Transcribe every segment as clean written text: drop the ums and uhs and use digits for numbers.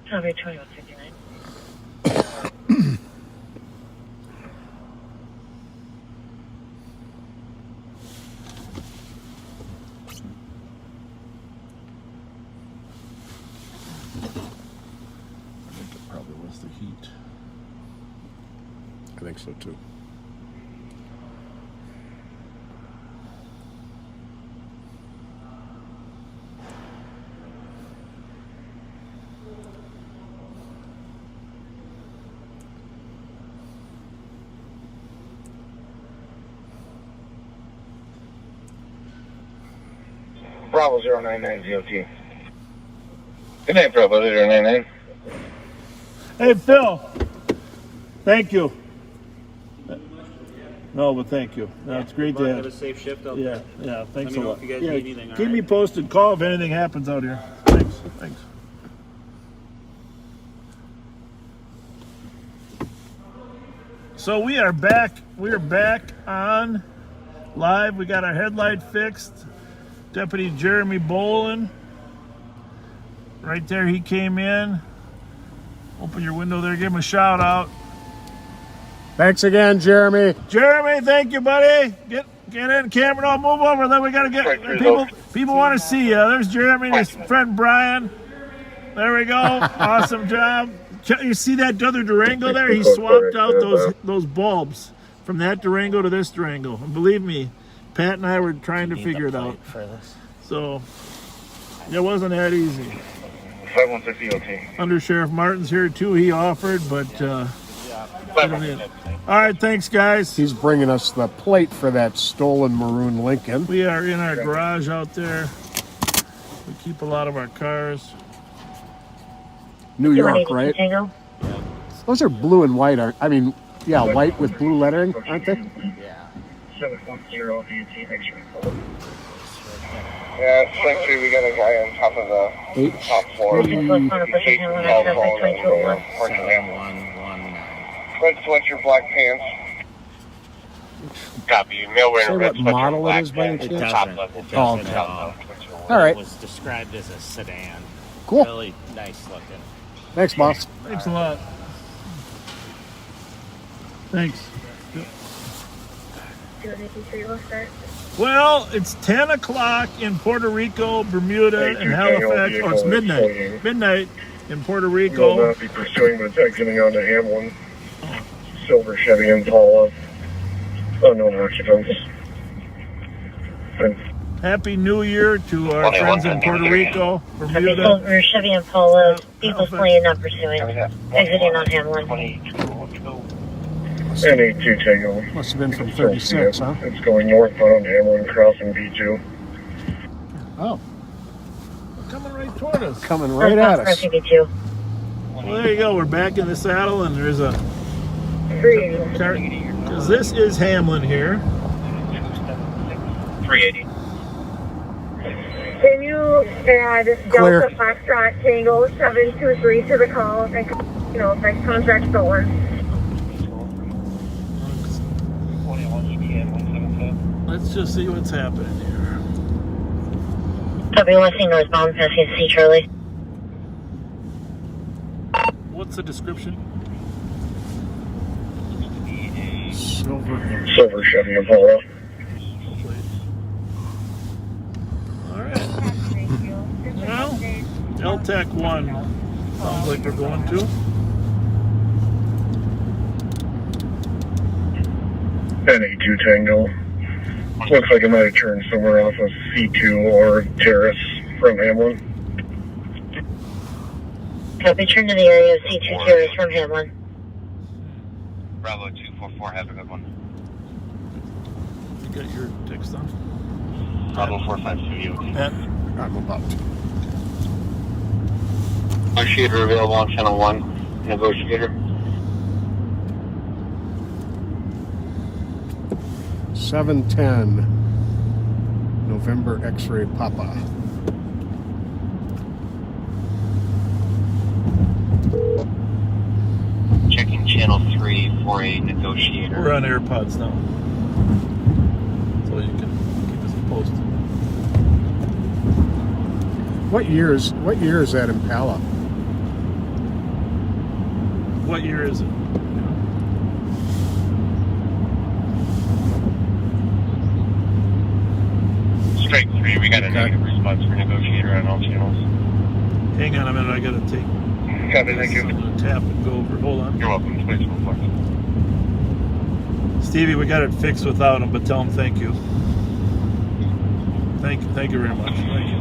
Copy 2159. Probably was the heat. I think so too. Bravo 099 ZOT. Good night, Bravo 099. Hey, Phil. Thank you. No, but thank you. No, it's great to Have a have. safe shift out there. Yeah, thanks Let me a know lot. if you guys Yeah, need anything, all keep me right? posted. Call if anything happens out here. Thanks. So we are back. We're back on live. We got our headlight fixed. Deputy Jeremy Bolin. Right there, he came in. Open your window there. Give him a shout out. Thanks again, Jeremy. Jeremy, thank you, buddy. Get in, camera. Don't move over. Then we gotta get people want to see you. There's Jeremy and his friend Brian. There we go. Awesome job. You see that other Durango there? He swapped out those bulbs from that Durango to this Durango. And believe me, Pat and I were trying to figure it out. For this. So it wasn't that easy. 516 EOT. Under Sheriff Martin's here too. He offered, but all right, thanks guys. He's bringing us the plate for that stolen maroon Lincoln. We are in our garage out there. We keep a lot of our cars. New York, right? Those are blue and white. White with blue lettering, aren't they? Yeah. 710 EOT X-ray. Yeah, Fletcher, we got a guy on top of the top floor. Red sweatshirt, black pants. Copy. Male wearing red what model sweatshirt, it is by any It chance? doesn't. It doesn't at all. All right. It was described as a sedan. Cool. Really nice looking. Thanks, boss. Thanks a lot. Thanks. Well, it's 10 o'clock in Puerto Rico, Bermuda, and Halifax. Oh, it's midnight. Midnight in Puerto Will Rico. not be pursuing, but it's exiting onto Hamlin. Silver Chevy Impala. Unknown occupants. Happy New Year to our friends in Puerto Rico, Bermuda. Silver Chevy Impala. People fleeing, not pursuing. Exiting on Hamlin. NA2 Tango. Must have been from 36, huh? It's going northbound on Hamlin, crossing B2. Oh, Coming right toward us. coming right at us. Crossing B2. Well, there you go. We're back in the saddle, and there's a 380. car. Because this is Hamlin here. 380. Can you add Clear. Delta Foxtrot Tango 723 to the call and, next contract stolen? Let's just see what's happening here. Copy, Westing northbound, passing C Charlie. What's the description? Silver Chevy Impala. All right. Well, LTAC 1 sounds like we're going to. NA2 Tango. Looks like it might have turned somewhere off of C2 or Terrace from Hamlin. Copy, turn to the area of C2 Terrace from Hamlin. Bravo 244, have a good one. You got your text on? Bravo 452. Pat? I'm about to. Negotiator available on channel 1. Negotiator. 710 November X-ray Papa. Checking channel 3 for a negotiator. We're on AirPods now. So you can keep us posted. What year is that Impala? what year is it? Strike 3, we got a negative response for negotiator on all channels. Hang on a minute, I gotta take Copy, thank you. I'm gonna tap and go over. Hold on. You're welcome. Please go flex. Stevie, we got it fixed without him, but tell him thank you. Thank you very much. Thank you.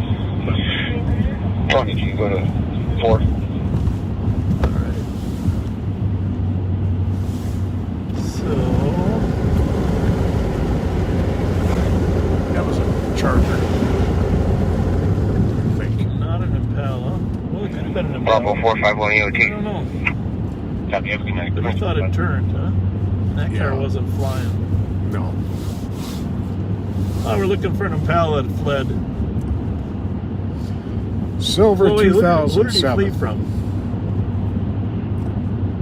Tony, can you go to 4? Alright. So That was a Charger. I think. not an Impala. Well, it could have been an Bravo Impala. 451 I EOT. don't know. Copy, have a good night. But I thought it turned, huh? That car Yeah. wasn't flying. No. Oh, we're looking for an Impala that fled. Silver Oh, wait, who did he 2007. flee from?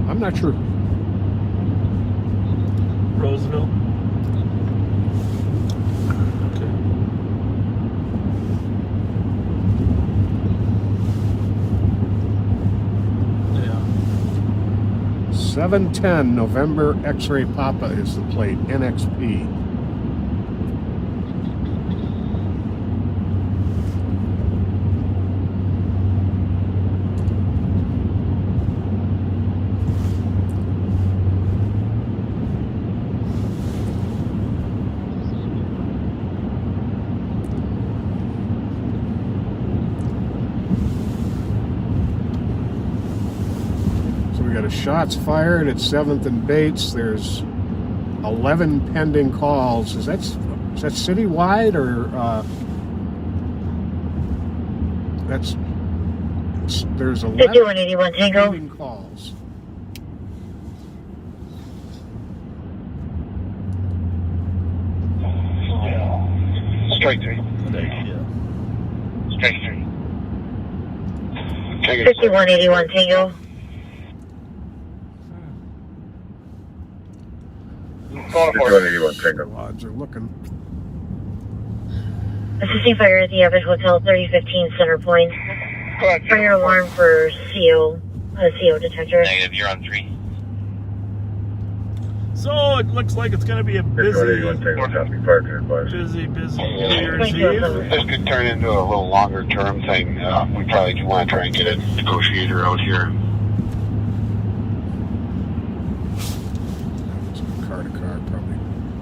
I'm not sure. Roseville? Okay. Yeah. 710 November X-Ray Papa is the plate. NXP. So we got a shots fired at 7th and Bates. There's 11 pending calls. Is that citywide or there's 11 5181 Tango. pending calls. Strike 3. Good idea. Strike 3. Take it. 5181 Tango. Call to 481 Tango. Odds are looking. Assisting fire at the Abbott Hotel, 3015 Center Point. Fire alarm for CO detector. Negative, you're on 3. So it looks like it's going to be a busy New Year's Thank you. Eve. This could turn into a little longer term thing. We probably do want to try and get a negotiator out here. Car to car, probably.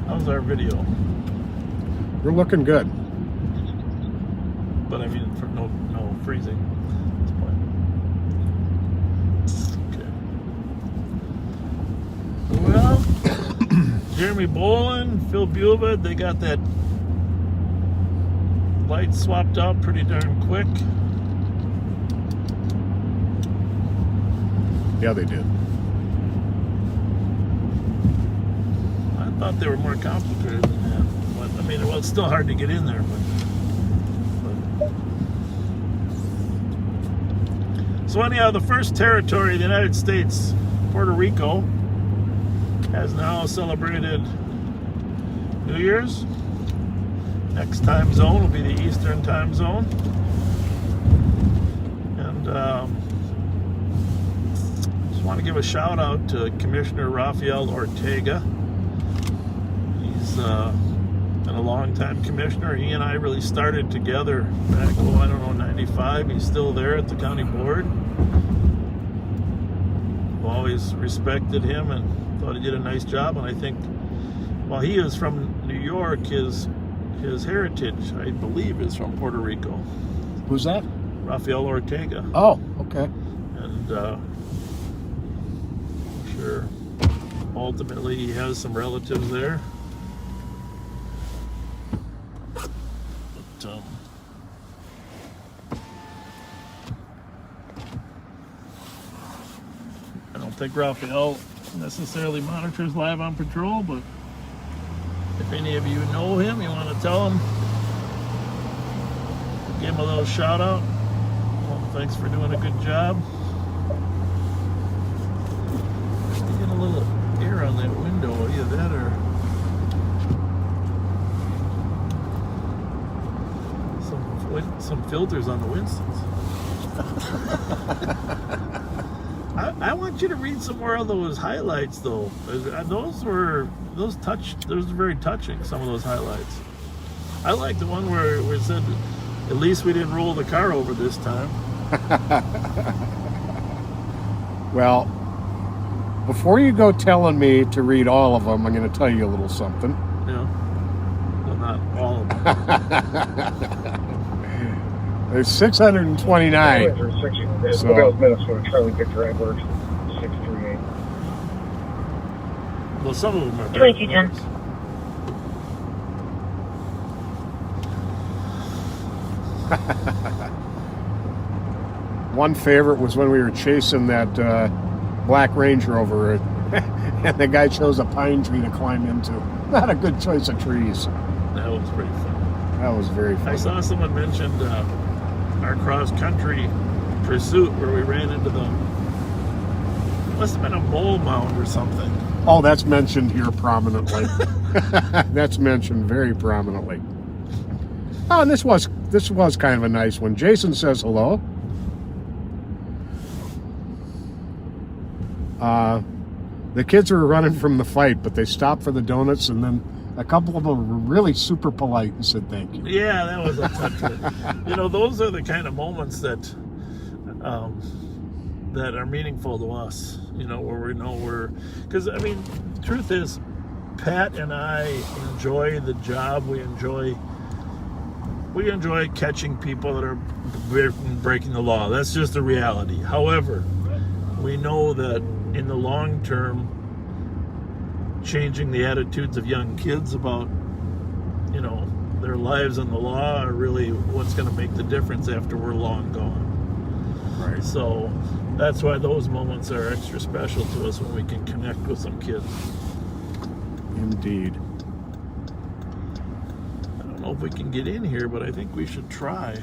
How's our video? We're looking good. But I mean, for no freezing at this point. Okay. Well, Jeremy Bolin, Phil Buva, they got that light swapped out pretty darn quick. Yeah, they did. I thought they were more complicated than that. But, I mean, well, it's still hard to get in there, but. So anyhow, the first territory of the United States, Puerto Rico, has now celebrated New Year's. Next time zone will be the Eastern time zone. And just want to give a shout out to Commissioner Rafael Ortega. He's been a long-time commissioner. He and I really started together back, I don't know, 95. He's still there at the county board. I've always respected him and thought he did a nice job. And I think, while he is from New York, his heritage, I believe, is from Puerto Rico. Who's that? Rafael Ortega. Oh, okay. And I'm sure ultimately he has some relatives there. But I don't think Rafael necessarily monitors live on patrol, but if any of you know him, you want to tell him, give him a little shout out. Well, thanks for doing a good job. You get a little air on that window, either that or some filters on the Winstons. I want want you to read some more of those highlights, though. Those were very touching. Some of those highlights. I like the one where it said, "At least we didn't roll the car over this time." Well, before you go telling me to read all of them, I'm going to tell you a little something. Yeah. Well, not all of them. There's 629. So, Minnesota, Charlie Victor Edwards, 638. Well, some of them are 2210. One favorite was when we were chasing that Black Ranger over it, and the guy chose a pine tree to climb into. Not a good choice of trees. That was pretty fun. That was very fun. I saw someone mentioned our cross-country pursuit where we ran into the... It must have been a mole mound or something. Oh, that's mentioned here prominently. That's mentioned very prominently. Oh, and this was kind of a nice one. Jason says hello. The kids were running from the fight, but they stopped for the donuts, and then a couple of them were really super polite and said thank you. Yeah, that was a touch. You know, those are the kind of moments that that are meaningful to us. You know, where we know because I mean, the truth is, Pat and I enjoy the job. We enjoy catching people that are breaking the law. That's just the reality. However, we know that in the long term, changing the attitudes of young kids about, you know, their lives and the law are really what's going to make the difference after we're long gone. Right. So that's why those moments are extra special to us when we can connect with some kids. Indeed. I don't know if we can get in here, but I think we should try.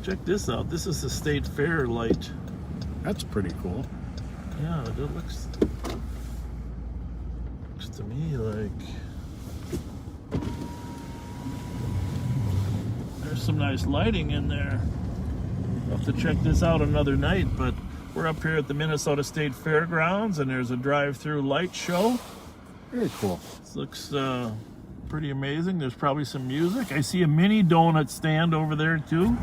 Check this out. This is the State Fair light. That's pretty cool. Yeah, it looks to me like there's some nice lighting in there. We'll have to check this out another night, but we're up here at the Minnesota State Fairgrounds, and there's a drive-through light show. Very cool. This looks pretty amazing. There's probably some music. I see a mini donut stand over there too.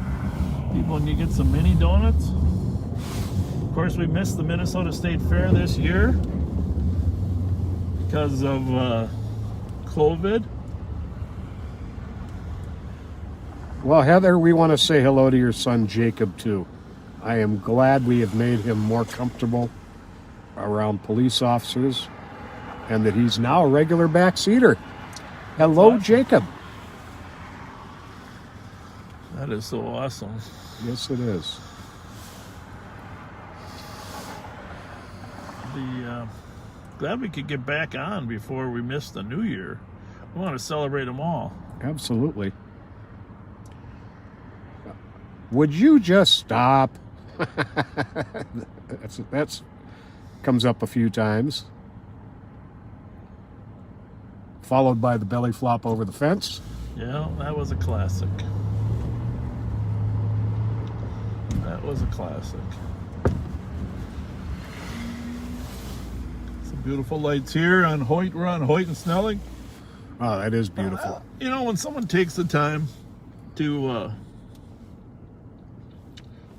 People, can you get some mini donuts? Of course, we missed the Minnesota State Fair this year because of COVID. Well, Heather, we want to say hello to your son, Jacob, too. I am glad we have made him more comfortable around police officers and that he's now a regular backseater. Hello, awesome. Jacob. That is so awesome. Yes, it is. Glad we could get back on before we miss the new year. We want to celebrate them all. Absolutely. Would you just stop? That's comes up a few times. Followed by the belly flop over the fence. Yeah, that was a classic. That was a classic. Some beautiful lights here on Hoyt. We're on Hoyt and Snelling. Oh, that is beautiful. You know, when someone takes the time to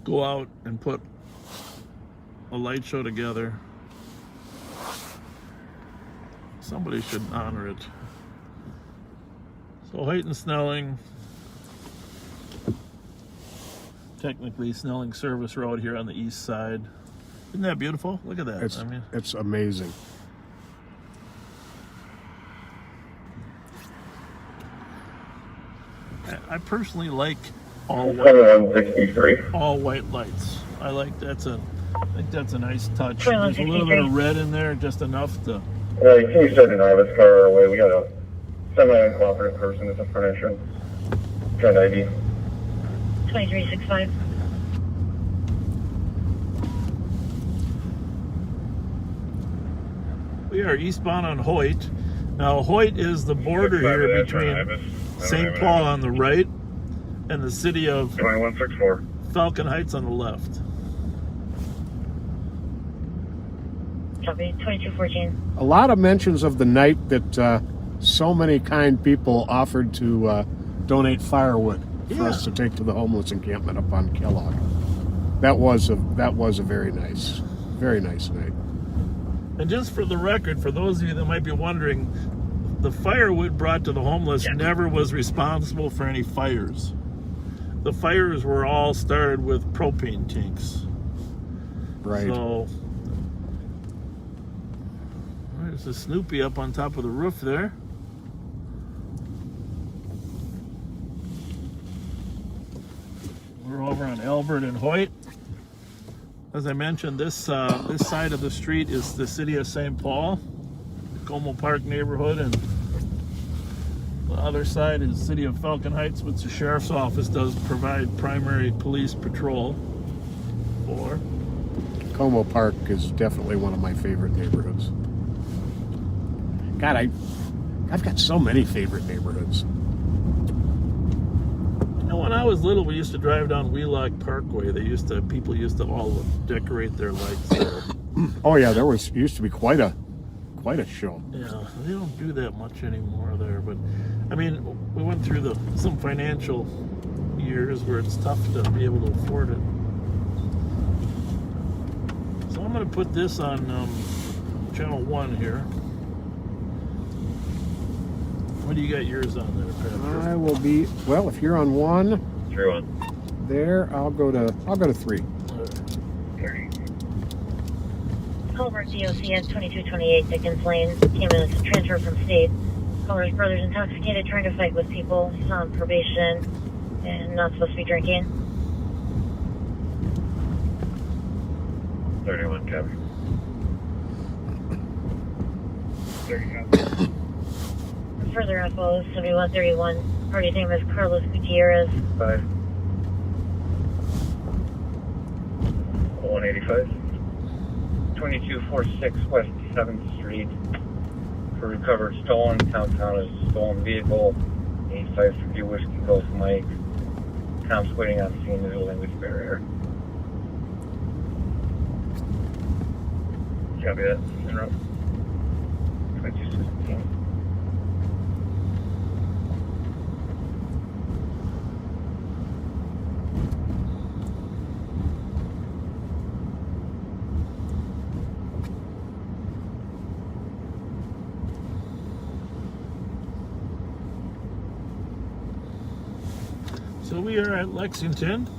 go out and put a light show together, somebody should honor it. So Hoyt and Snelling, technically Snelling Service Road here on the east side. Isn't that beautiful? Look at that. It's amazing. I personally like all white lights. I think that's a nice touch. There's a little bit of red in there, just enough to. You can send an novice car our way. We got a semi-uncooperative person at the front entrance. Trying ID. 2365. We are eastbound on Hoyt. Now, Hoyt is the border here between St. Paul on the right and the city of 2164. Falcon Heights on the left. Copy, 2214. A lot of mentions of the night that so many kind people offered to donate firewood for us to take to the homeless encampment up on Kellogg. That was a very nice night. And just for the record, for those of you that might be wondering, the firewood brought to the homeless never was responsible for any fires. The fires were all started with propane tanks. Right. So there's a Snoopy up on top of the roof there. We're over on Albert and Hoyt. As I mentioned, this side of the street is the city of St. Paul, the Como Park neighborhood, and the other side is the city of Falcon Heights, which the sheriff's office does provide primary police patrol for. Como Park is definitely one of my favorite neighborhoods. God, I've got so many favorite neighborhoods. You know, when I was little, we used to drive down Wheelock Parkway. People used to all decorate their lights there. Oh yeah, there used to be quite a show. Yeah, they don't do that much anymore there. But I mean, we went through some financial years where it's tough to be able to afford it. So I'm going to put this on channel 1 here. What do you got yours on there, Patrick? I will be, well, if you're on 1, 3-1. there, I'll go to 3. 30. Culver DOC at 2228 Dickens Lane. Came in as a transfer from state. Culver's brother's intoxicated, trying to fight with people. He's on probation and not supposed to be drinking. 31, copy. 30, copy. Further info, 7131. Party's name is Carlos Gutierrez. 5. 185. 2246 West 7th Street. For recovered stolen, count as stolen vehicle. 8550 Whiskey Golf Mike. Tom's waiting on scene of the language barrier. Copy that. Interrupt. 2216. So we are at Lexington,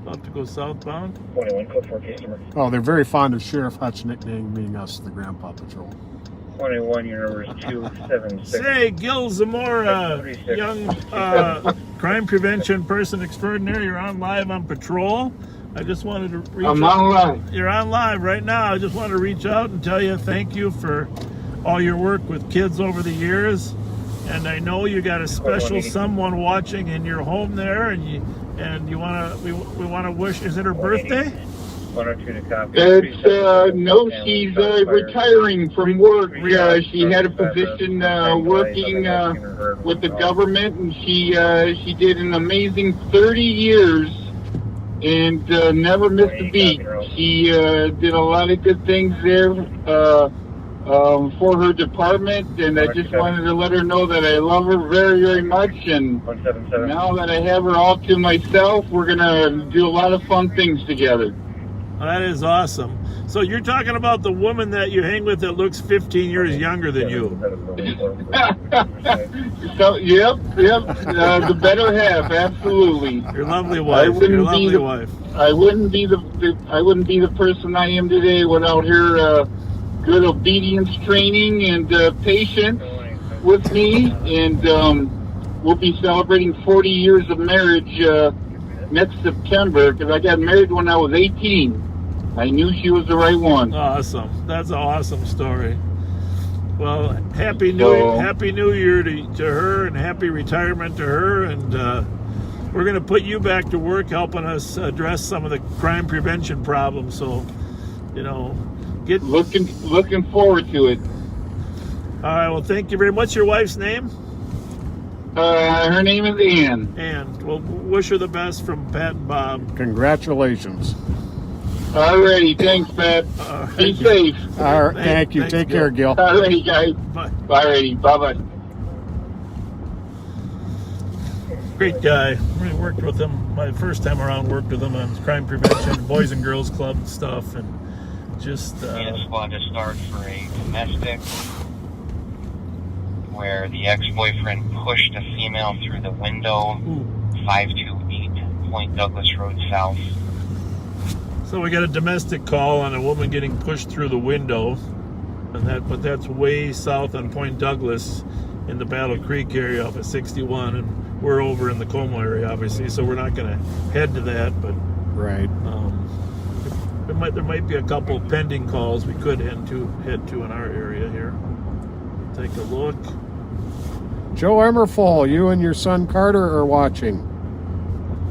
about to go southbound. 21, code 4 customer. Oh, they're very fond of Sheriff Hutch nicknaming us the Grandpa Patrol. 21, your number is 276. Say, Gil Zamora, young crime prevention person extraordinary, you're on live on patrol. I just wanted to reach out. I'm on live. You're on live right now. I just wanted to reach out and tell you thank you for all your work with kids over the years. And I know you got a special someone watching in your home there, and we want to wish. Is it her birthday? 102 to copy. It's no, she's retiring from work. She had a position working with the government, and she did an amazing 30 years and never missed a beat. She did a lot of good things there for her department, and I just wanted to let her know that I love her very, very much. And now that I have her all to myself, we're gonna do a lot of fun things together. That is awesome. So you're talking about the woman that you hang with that looks 15 years younger than you. So, yep, the better half, absolutely. Your lovely wife. Your lovely wife. I wouldn't be the person I am today without her good obedience training and patience with me. And we'll be celebrating 40 years of marriage next September, because I got married when I was 18. I knew she was the right one. Awesome. That's an awesome story. Well, happy New Year to her, and happy retirement to her. And we're going to put you back to work helping us address some of the crime prevention problems. So, get looking forward to it. All right. Well, thank you very much. Your wife's name? Her name is Ann. Ann. Well, wish her the best from Pat and Bob. Congratulations. Alrighty, thanks, Matt. Be safe. All right, thank you. Thanks, Take care, Gil. Alrighty, guys. Bye. Alrighty, bye-bye. Great guy. We worked with him my first time around. Worked with him on crime prevention, Boys and Girls Club and stuff, and just. Unit squad to start for a domestic where the ex-boyfriend pushed a female through the window. 528 Point Douglas Road South. So we got a domestic call on a woman getting pushed through the window, but that's way south on Point Douglas in the Battle Creek area off of 61, and we're over in the Como area, obviously, so we're not going to head to that, but Right. there might be a couple pending calls we could head to in our area here. Take a look. Joe Emmerfall, you and your son Carter are watching.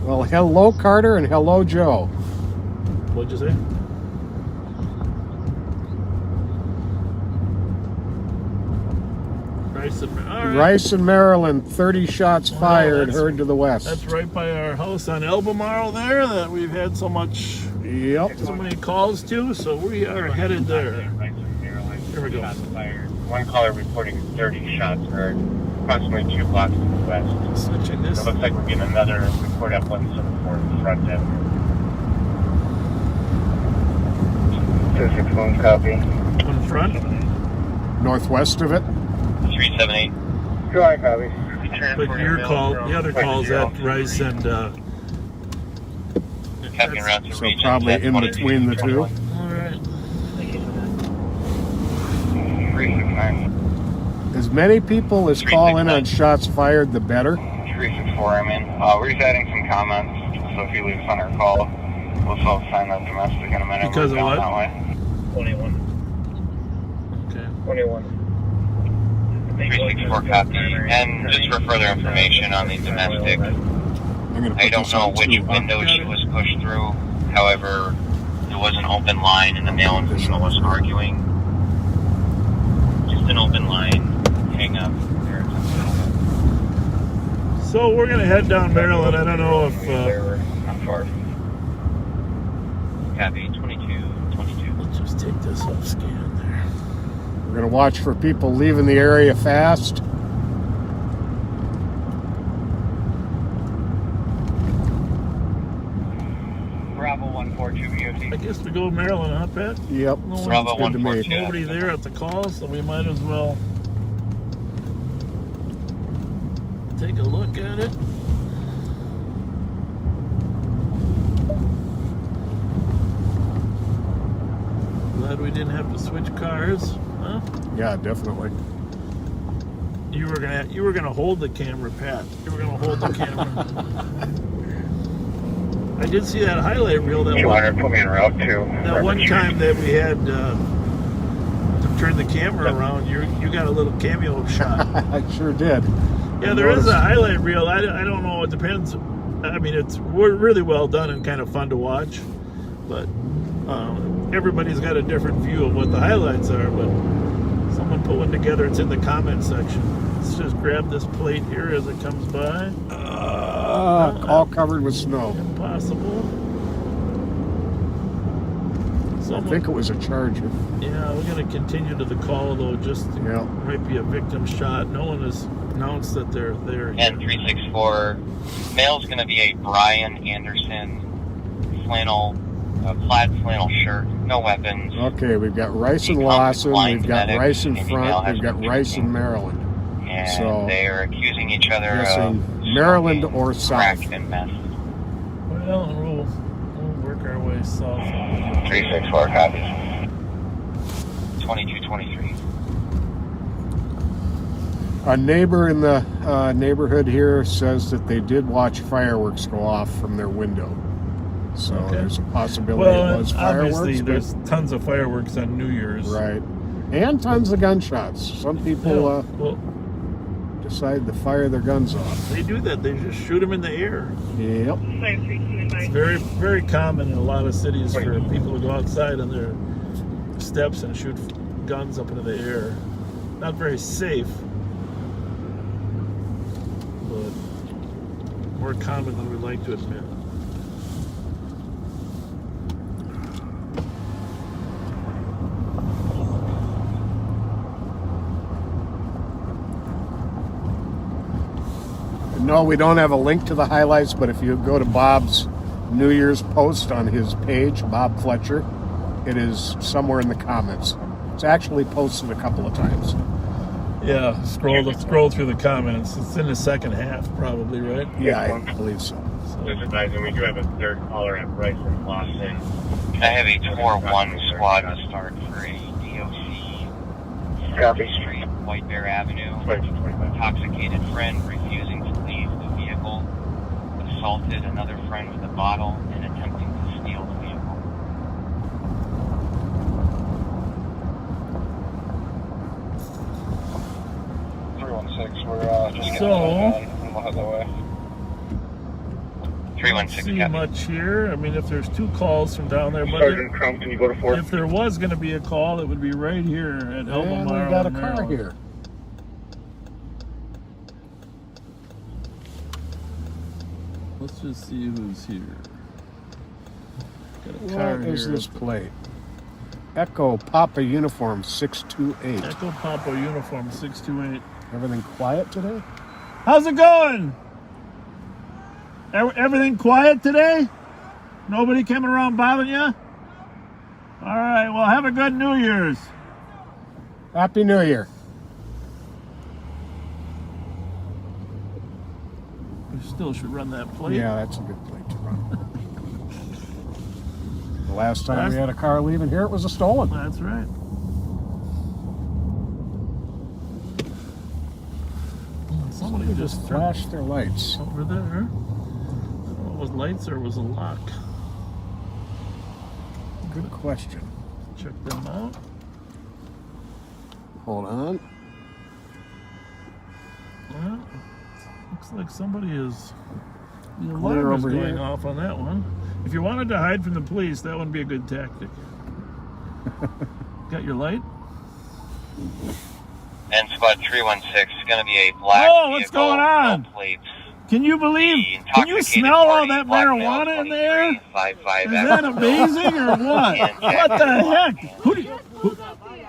Well, hello, Carter, and hello, Joe. What'd you say? All right. Rice in Maryland, 30 shots fired, that's- heard to the west. That's right by our house on Albemarle there that we've had so Yep. many calls to, so we are headed there. Here we go. One caller reporting 30 shots heard approximately 2 blocks to the west. Switching this. It looks like we're getting another report at 174 front end. 261 copy. On front. Northwest of it. 378. Go on, copy. But your call, the other calls at Rice and Captain route to So region. probably in between the two. all right. 369. As many people as call in on shots fired, the better. 364, I'm in. We're just adding some comments, so if you leave us on our call, we'll self-sign that domestic in a minute. Because We're of down what? That way. 21. Okay. 21. 364 copy. And just for further information on the domestic, I'm gonna I put don't this know on which two. window she was pushed through. However, there was an open line and the male and female was arguing. Just an open line. Hang up. There. So we're gonna head down Maryland. I don't know if Not far. Copy. 22. let's just take this off scan there. We're going to watch for people leaving the area fast. Bravo 142 I BOT. guess we go to Maryland, huh, Pat? Yep, No, sounds Bravo good to me. 142. Nobody there at the call, so we might as well take a look at it. Glad we didn't have to switch cars, huh? Yeah, definitely. You were gonna hold the camera, Pat. You were gonna hold the camera. I did see that highlight reel that 200, put me in route 2. that one time that we had to turn the camera around. You got a little cameo shot. I sure did. Yeah, there is a highlight reel. I don't know. It depends. I mean, it's really well done and kind of fun to watch. But everybody's got a different view of what the highlights are. But someone put one together. It's in the comment section. Let's just grab this plate here as it comes by. All covered with snow. Impossible. I think it was a Charger. Yeah, we're going to continue to the call, though. Just Yeah. might be a victim shot. No one has announced that they're there. And 364. Male's going to be a Brian Anderson flannel, plaid flannel shirt. No weapons. Okay, we've got Rice and Lawson, we've got Rice in front, we've got Rice in Maryland. And So, they are accusing each other guessing of Maryland smoking or south. crack and meth. Well, we'll work our way south. 364 copies. 2223. A neighbor in the neighborhood here says that they did watch fireworks go off from their window. So Okay. there's a possibility it Well, was fireworks. obviously, but- there's tons of fireworks on New Year's. right. And tons of gunshots. Some people Well, decide to fire their guns off. they do that. They just shoot them in the air. Yep. It's very, very common in a lot of cities for people to go outside on their steps and shoot guns up into the air. Not very safe, but more common than we like to admit. No, we don't have a link to the highlights, but if you go to Bob's New Year's post on his page, Bob Fletcher, it is somewhere in the comments. It's actually posted a couple of times. Yeah, scroll through the comments. It's in the second half, probably, right? Yeah, I believe so. Just advising, we do have a third caller at Bryson Lawson. Can I have a Tour 1 squad to start for a DOC, Copy. Street, White Bear Avenue. 2225. Intoxicated friend refusing to leave the vehicle. Assaulted another friend with a bottle and attempting to steal the vehicle. 316, we're just getting So- on. We'll head that way. 316, See copy. much here. I mean, if there's 2 calls from down there, but Sergeant Crump, can you go to 4? if there was going to be a call, it would be right here at And we Albemarle. got a Maryland. car here. Let's just see who's here. Got a car What is here. this plate? Echo Papa Uniform 628. Echo Papa Uniform 628. Everything quiet today? How's it going? Everything quiet today? Nobody coming around bothering you? All right, well, have a good New Year's. Happy New Year. We still should run that plate. Yeah, that's a good plate to run. The last time we had a car leaving here, it was a stolen. That's right. Somebody just Flashed their lights. over there. I don't know if it was lights or it was a lock. Good question. Check them out. Hold on. Well, looks like somebody is. The Clear alarm is over going here. off on that one. If you wanted to hide from the police, that wouldn't be a good tactic. Got your light? And squad 316 is going to be a black Oh, what's vehicle, going on? no plates. Can you believe? Can you smell all that marijuana in there? Is that amazing or what? What the heck?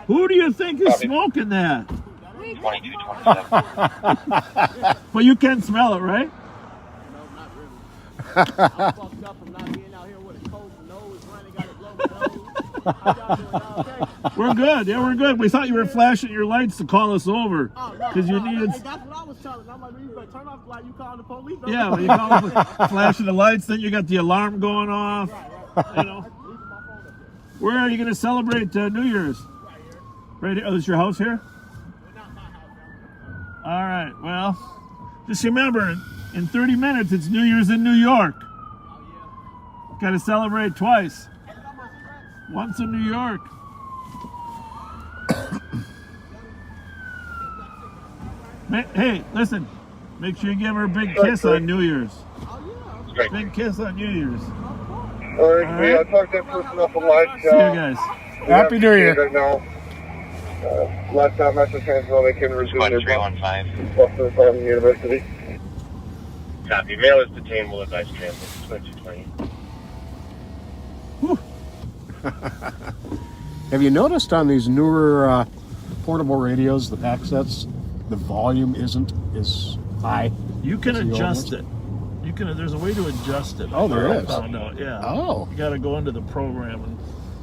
Who do you think is smoking that? 2227. But you can smell it, right? We're good. Yeah, we're good. We thought you were flashing your lights to call us over because you needed. That's what I was telling. I'm like, you better turn off the light. You calling the police? Yeah, well, you call flashing the lights, then you got the alarm going off. You know. Where are you going to celebrate New Year's? Right here. Oh, is your house here? All right. Well, just remember, in 30 minutes, it's New Year's in New York. Got to celebrate twice. Once in New York. Hey, listen. Make sure you give her a big kiss on New Year's. Big kiss on New Year's. All right, we talked that person off the line. See you guys. Happy New Year. Right now. Last time Metro Transville, they came to resume Squad their 315. Boston Farm University. Copy. Mail is detained. Will advise transit. 2220. Have you noticed on these newer portable radios, the pack sets, the volume isn't as high? You can as the old adjust ones? it. You can. There's a way to adjust it. Oh, there I is? found out. Yeah. Oh. You got to go into the program and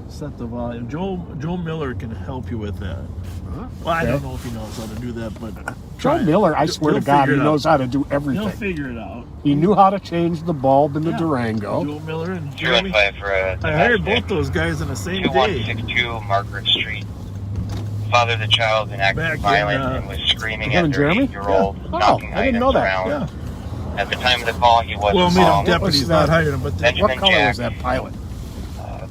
set the volume. Joe Miller can help you with that. Well, I don't know if he knows how to do that, but Joe Miller, I swear to God, he knows how to do everything. He'll figure it out. He knew how to change the bulb in the Durango. Joe Miller and Jeremy. 315 for a I hired both those guys in the same day. 2162 Margaret Street. Father of the child in active Back in, violence and was screaming him at and their Jeremy? 8-year-old, Yeah. Oh, knocking I didn't items know that. around. Yeah. At the time of the call, he wasn't Well, made him home. deputies, that? not hired him, but the Benjamin What color Jack, was that pilot?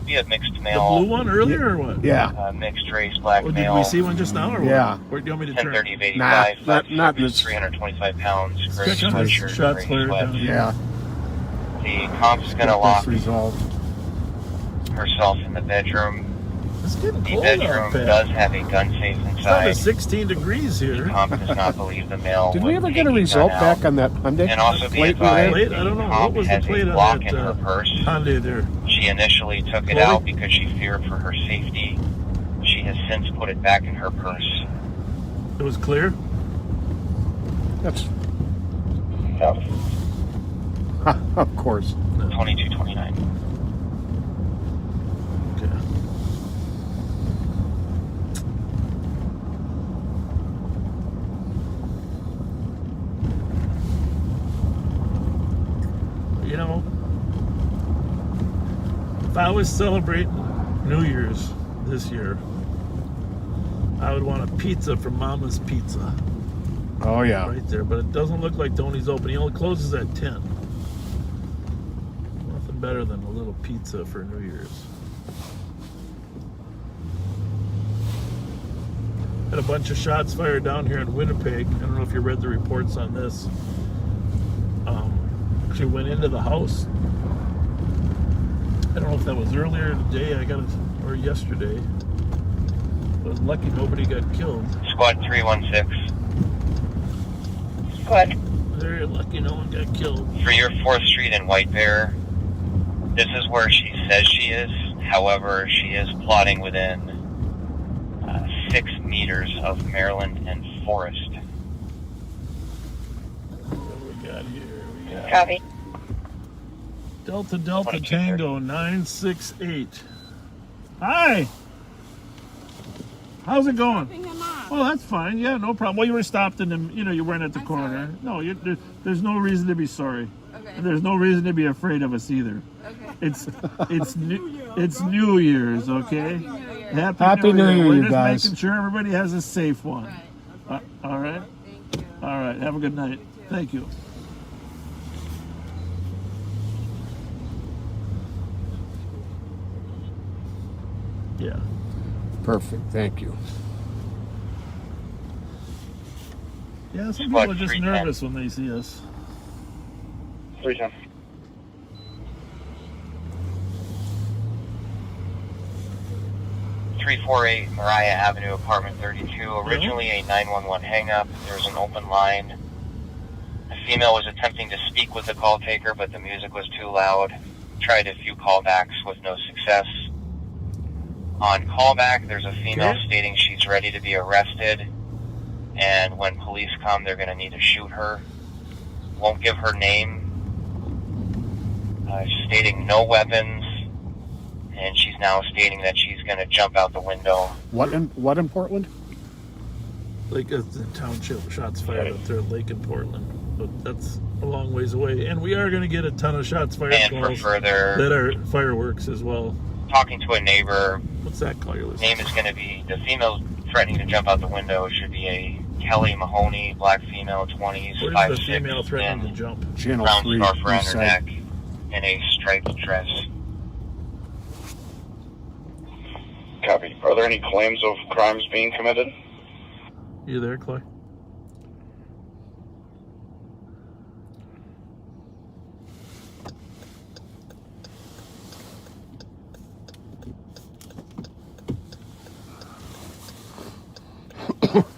via mixed blue male, one earlier or what? Yeah. mixed race, black Oh, did male, we see one just now or what? Yeah. Where do you want me to turn? 1030 of 85, Nah, not 5'6", this. 325 pounds, gray Check on his sweatshirt, shots gray fired sweat. down. Yeah. The comp's going to Get lock this resolved. herself in the bedroom. It's getting The cold out bedroom there. does have a gun safe It's down to inside. 16 degrees The here. comp does not believe the male Did we was ever get a taking result gun back out. on that Hyundai? And also be plate we advised, had? Plate? I don't know. What was the has plate a on block that in her purse. Hyundai there? She initially took it Chloe? out because she feared for her safety. She has since put it back in her purse. It was clear. That's Copy. Of course. 2229. Okay. You know, if I was celebrating New Year's this year, I would want a pizza from Mama's Pizza Oh, yeah. right there. But it doesn't look like Tony's open. He only closes at 10. Nothing better than a little pizza for New Year's. Had a bunch of shots fired down here in Winnipeg. I don't know if you read the reports on this. Actually went into the house. I don't know if that was earlier today, or yesterday. I was lucky nobody got killed. Squad 316. Squad. Very lucky no one got killed. For your 4th Street in White Bear, this is where she says she is. However, she is plotting within 6 meters of Maryland and Forest. What do we got here? We got Copy. Delta 2230. Tango 968. Hi. How's it going? Dropping him off. Well, that's fine. Yeah, no problem. Well, you were stopped in the, you weren't at the I'm corner. No, there's no reason to be sorry. Okay. And there's no reason to be afraid of us either. Okay. It's New Year's, okay? Happy New Year. Happy New Year, We're you just guys. making sure everybody has a safe one. Right. All right. Thank you. All right. Have a good night. too. Thank you. Yeah. Perfect. Thank you. Yeah, some Squad people are just 310. nervous when they see us. 310. .348 Mariah Avenue, apartment 32. Originally a 911 hang-up. There's an open line. A female was attempting to speak with the call taker, but the music was too loud. Tried a few callbacks with no success. On callback, there's a female Okay. stating she's ready to be arrested, and when police come, they're going to need to shoot her. Won't give her name. Stating no weapons, and she's now stating that she's going to jump out the window. What in Portland? Like the township shots fired up there at Lake in Portland, but that's a long ways away. And we are going to get a ton of shots fired And for calls further that are fireworks as well. talking to a neighbor, What's that call you're listening? name is going to be, the female threatening to jump out the window should be a Kelly Mahoney, black female, 20s, Where's the 5'6", female threatening to thin, jump? Channel brown 3. scarf around East her side. neck, in a striped dress. Copy. Are there any claims of crimes being committed? You there, Clay?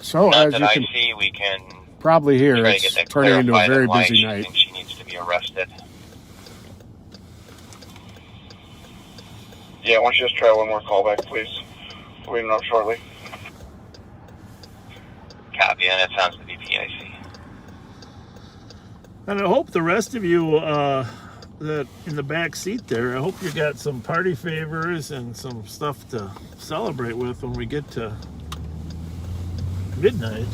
So, Not as that you I can see, we can probably hear, try to it's get that turning into a clarified very on why busy she night. thinks she needs to be arrested. Yeah, why don't you just try one more callback, please? Waiting up shortly. Copy, and it sounds to be PIC. And I hope the rest of you that in the back seat there, I hope you got some party favors and some stuff to celebrate with when we get to midnight.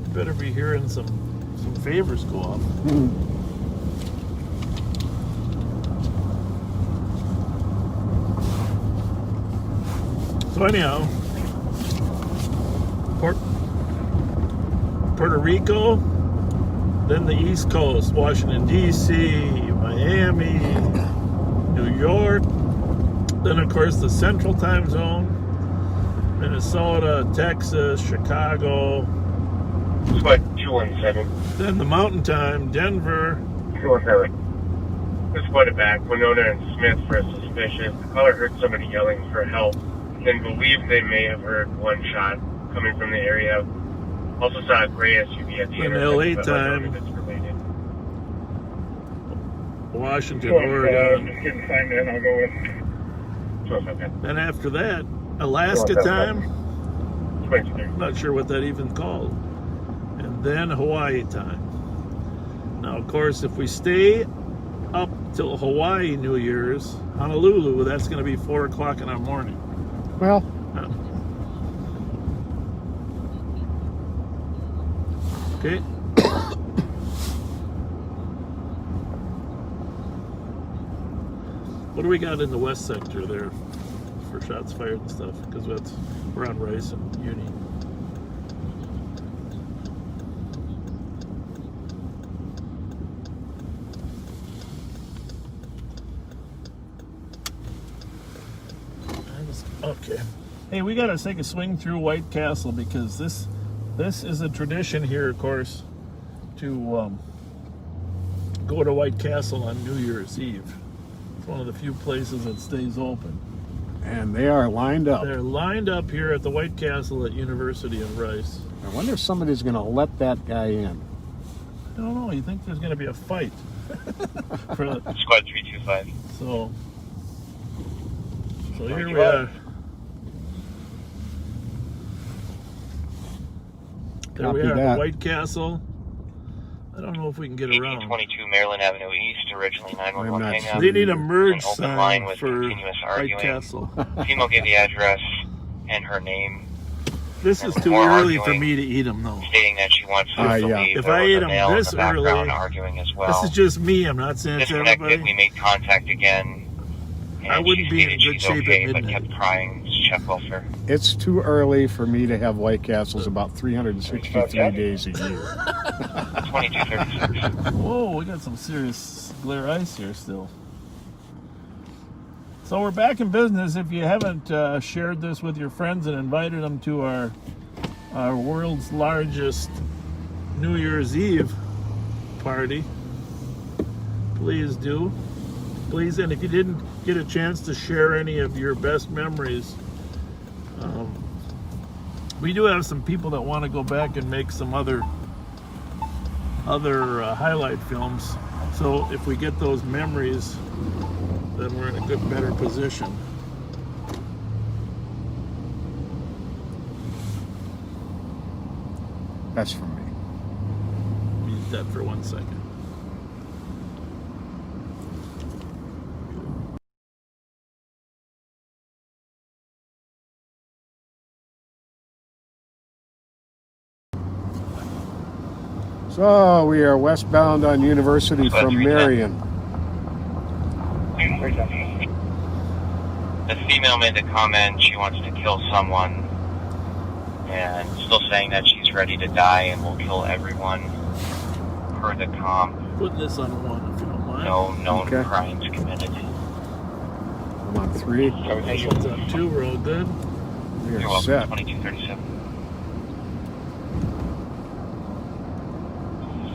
You better be hearing some favors go off. So anyhow, Puerto Rico, then the East Coast, Washington, D.C., Miami, New York, then of course the Central Time Zone, Minnesota, Texas, Chicago, Squad 217. then the Mountain Time, Denver. 217. This squad back. Winona and Smith for a suspicious. The caller heard somebody yelling for help. Can believe they may have heard one shot coming from the area. Also saw a gray SUV at the Then intersection, LA but time. unknown if it's related. Washington, Oregon. Just couldn't find it. I'll go with 217. Then after that, Alaska time. 22. I'm not sure what that even called. And then Hawaii time. Now, of course, if we stay up till Hawaii New Year's, Honolulu, that's going to be 4 o'clock in the morning. Well, Okay. What do we got in the west sector there for shots fired and stuff? Because we're on Rice and Uni. Okay. Hey, we got to take a swing through White Castle because this is a tradition here, of course, to go to White Castle on New Year's Eve. It's one of the few places that stays open. and they are lined up. They're lined up here at the White Castle at University of Rice. I wonder if somebody's going to let that guy in. I don't know. You think there's going to be a fight? For the, Squad 325. so here we are. There we Copy are, that. the White Castle. I don't know if we can get around. 1822 Maryland Avenue East, originally 911 I'm not hangout. They need a merge An open line sign with for continuous White arguing. Castle. Female gave the address and her name, This is too More early for arguing. me to eat them, though. stating that she wants to yeah. leave. If There I was ate a 'em male in this the background early, arguing as well. This is just me. I'm not saying it's Disconnected. everybody. We made contact again. And I wouldn't she be in stated good she's shape at okay, but midnight. kept crying to check welfare. It's too early for me to have White Castles about 363 days a year. 2236. Whoa, we got some serious glare ice here still. So we're back in business. If you haven't shared this with your friends and invited them to our world's largest New Year's Eve party, please do. Please, and if you didn't get a chance to share any of your best memories, we do have some people that want to go back and make some other highlight films. So if we get those memories, then we're in a better position. That's for me. Use that for 1 second. So we are westbound on University from Marion. The female made the comment she wants to kill someone, and still saying that she's ready to die and will kill everyone per the comp. Put this on 1 if you don't mind. No known Okay. crimes committed. I'm on 3. This one's on 2, real good. We You're are welcome. set. 2237.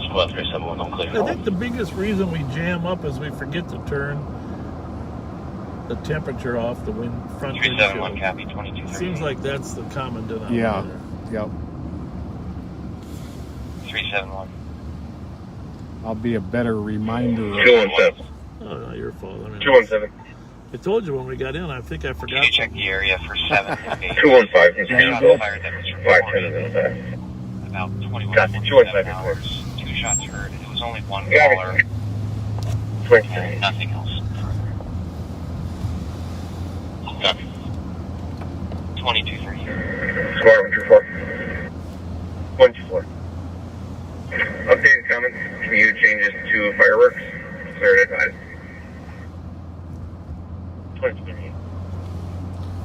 Squad 371, don't clear. I think the biggest reason we jam up is we forget to turn the temperature off the front 371, windshield. copy 2238. Seems like that's the common denominator. Yeah. Yep. 371. I'll be a better reminder. 217. Oh, not your fault. I mean, 217. I told you when we got in. I think I Can forgot you check something. the area for 7 and 8? 215. Shots Mr. fired that was 510 reported in the back. about 21 Copy, 215 hours. 2 shots heard. It was only one Got it. caller 23. and nothing else further. Copy. 2238. Squad 124. 124. Updated comments. Can you change this to fireworks? Clear to advise. 2238.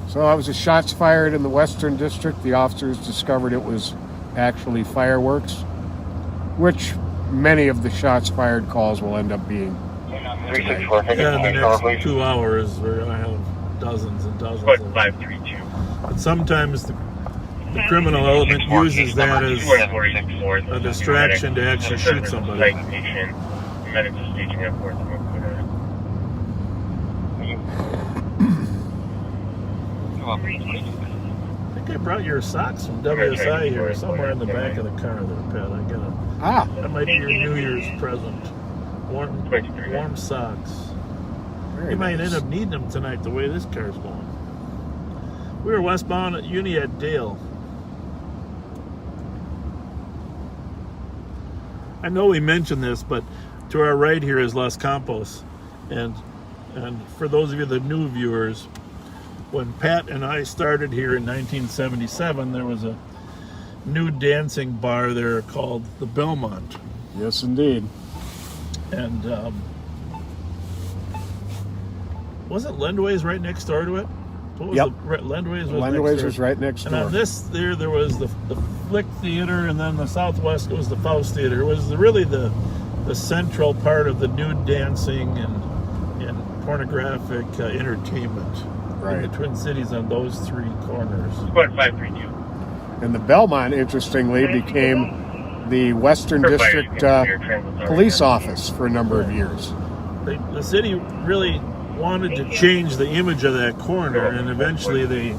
So I was a shots fired in the Western District. The officers discovered it was actually fireworks, which many of the shots fired calls will end up being. 364. Yeah, in the next 2 hours, we're going to have dozens and dozens Squad of them. 532. But sometimes the criminal element uses that as 244. a distraction to actually shoot somebody. Citation. Medics are staging at 4th and I think I brought your socks from WSI here, somewhere in the back of the car there, Pat. I got 'em. That might be your New Year's present. Warm socks. Very You might nice. end up needing them tonight the way this car's going. We were westbound at Uni at Dale. I know we mentioned this, but to our right here is Los Campos. And for those of you, the new viewers, when Pat and I started here in 1977, there was a nude dancing bar there called the Belmont. Yes, indeed. And wasn't Lendway's right next door to it? What was Yep. Lendway's was Lendway's next was door. right next And door. on this there was the Flick Theater, and then the Southwest was the Faust Theater. It was really the central part of the nude dancing and pornographic entertainment in Right. the Twin Cities on those three corners. What 532? And the Belmont, interestingly, became the Western District Police Office for a number of years. The city really wanted to change the image of that corner, and eventually they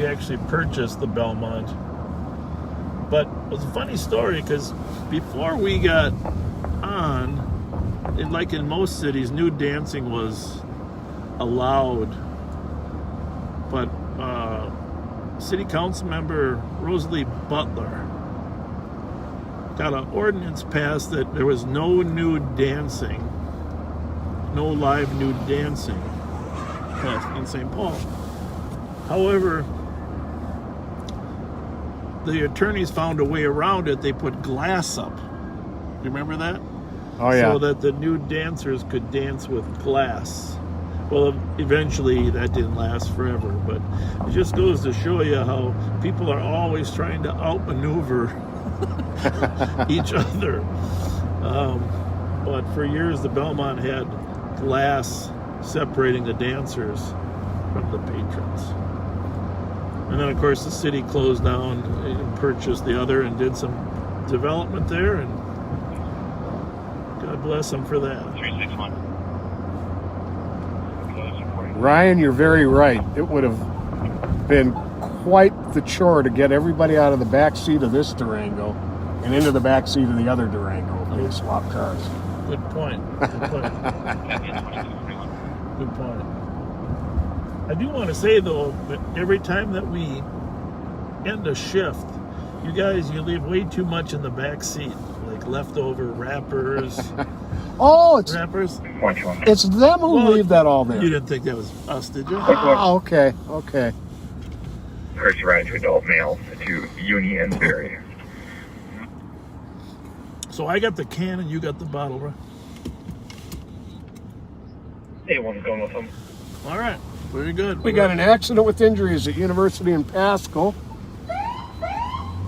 actually purchased the Belmont. But it was a funny story because before we got on, like in most cities, nude dancing was allowed. But City Council member Rosalie Butler got an ordinance passed that there was no nude dancing, no live nude dancing in St. Paul. However, the attorneys found a way around it. They put glass up. You remember that? Oh, yeah. So that the nude dancers could dance with glass. Well, eventually that didn't last forever, but it just goes to show you how people are always trying to outmaneuver each other. But for years, the Belmont had glass separating the dancers from the patrons. And then, of course, the city closed down and purchased the other and did some development there, and God bless them for that. 361. Ryan, you're very right. It would have been quite the chore to get everybody out of the back seat of this Durango and into the back seat of the other Durango if they swap cars. Good point. Good point. Good point. I do want to say, though, that every time that we end a shift, you leave way too much in the back seat, like leftover wrappers. Oh, it's them who leave that all there. You didn't think that was us, did you? Oh, okay, okay. First ride to adult male to Uni and Berry. So I got the can and you got the bottle, right? Hey, one's going with them. All right, very good. We got an accident with injuries at University in Pasco.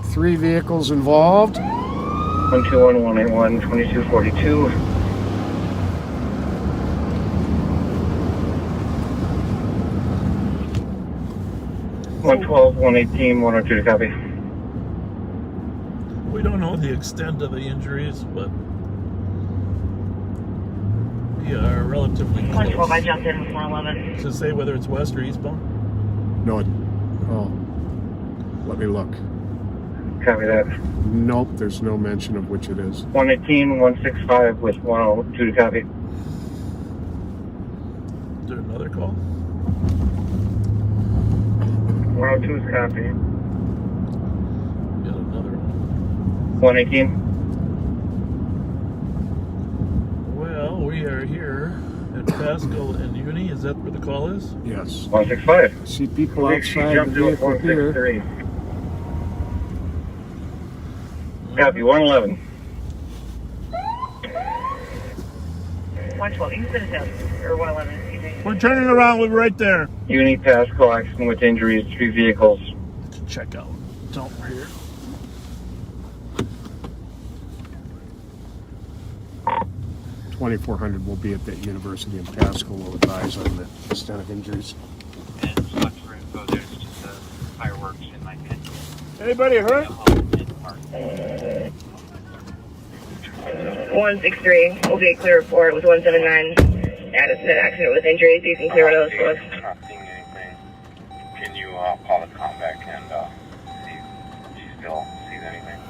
3 vehicles involved. 121-181, 2242. 112, 118, 102 to copy. We don't know the extent of the injuries, but we are relatively close. 112, I jumped in with 411. Does it say whether it's west or eastbound? No, let me look. Copy that. Nope, there's no mention of which it is. 118, 165 with 102 to copy. Is there another call? 102 is copy. Got another one. 118. Well, we are here at Pascal and Uni. Is that where the call is? Yes. 165. I see people She outside the jumped to vehicle here. 163. Copy, 111. 112, you said it's or 111, excuse me. We're turning around. We're right there. Uni Pasco accident with injuries, 3 vehicles. Check out. Don't we're here. $2,400 will be at the University in Pasco. Will advise on the extent of injuries. And so much for info, there's just fireworks in my pit. Anybody hurt? 163, will be a clear report with 179. Status of accident with injuries. You can clear what else was. Not seeing anything. Can you call the combat and see if she still sees anything?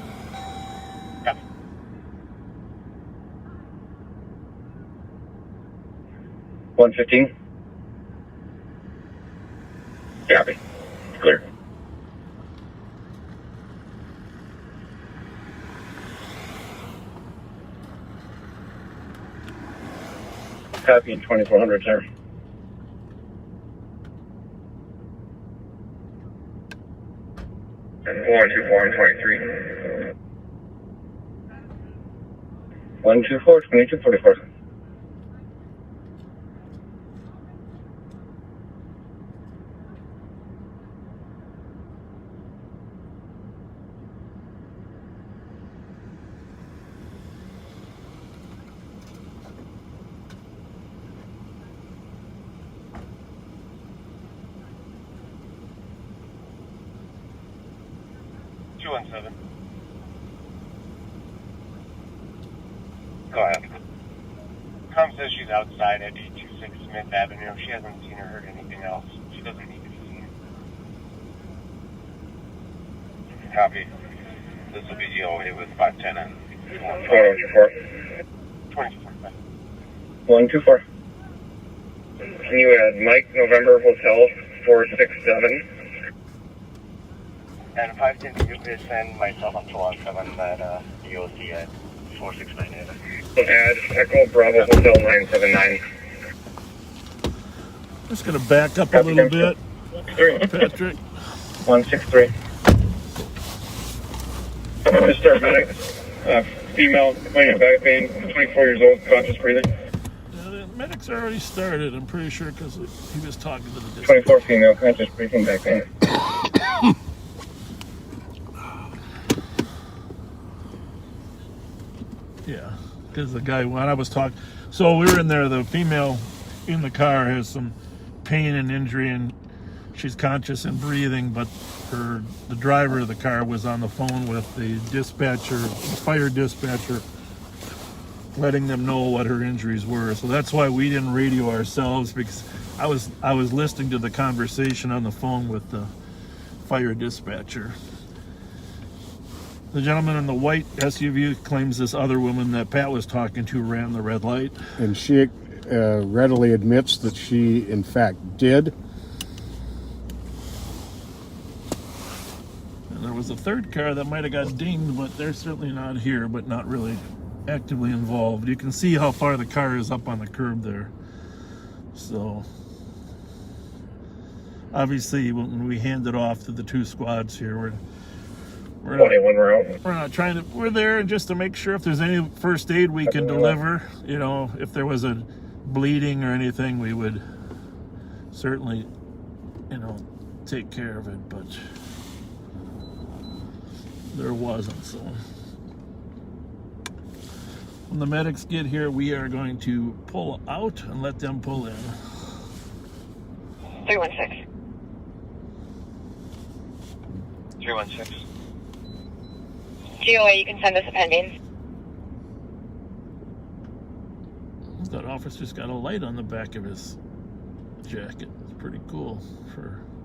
Copy. $115. Copy. Clear. Copy 2400, sir. And 124 and 23. 124, 2244. Go ahead. Tom says she's outside at 826 Smith Avenue. She hasn't seen or heard anything else. She doesn't need to be seen. Copy. This will be DOA with 510 and 124. 2245. 124. Can you add Mike November Hotel 467? And 510, can you please send myself on 217 that DOC at 4698? Add Echo Bravo Hotel 979. Just going to back up a little bit. Patrick. 163. Mr. Medic, female, complaining of back pain, 24 years old, conscious breathing. The medics already started, I'm pretty sure, because he was talking to the dispatch. 24 female, conscious breathing, back pain. Yeah, because the guy, when I was talking, so we were in there, the female in the car has some pain and injury, and she's conscious and breathing, but the driver of the car was on the phone with the dispatcher, the fire dispatcher, letting them know what her injuries were. So that's why we didn't radio ourselves, because I was listening to the conversation on the phone with the fire dispatcher. The gentleman in the white SUV claims this other woman that Pat was talking to ran the red light. And she readily admits that she, in fact, did. And there was a third car that might have got dinged, but they're certainly not here, but not really actively involved. You can see how far the car is up on the curb there. So, obviously, when we hand it off to the two squads here, we're not trying to, we're there just to make sure if there's any first aid we can deliver. You know, if there was a bleeding or anything, we would certainly, you know, take care of it, but there wasn't. So when the medics get here, we are going to pull out and let them pull in. 316. 316. GOA, you can send us a pending. That officer's got a light on the back of his jacket. It's pretty cool.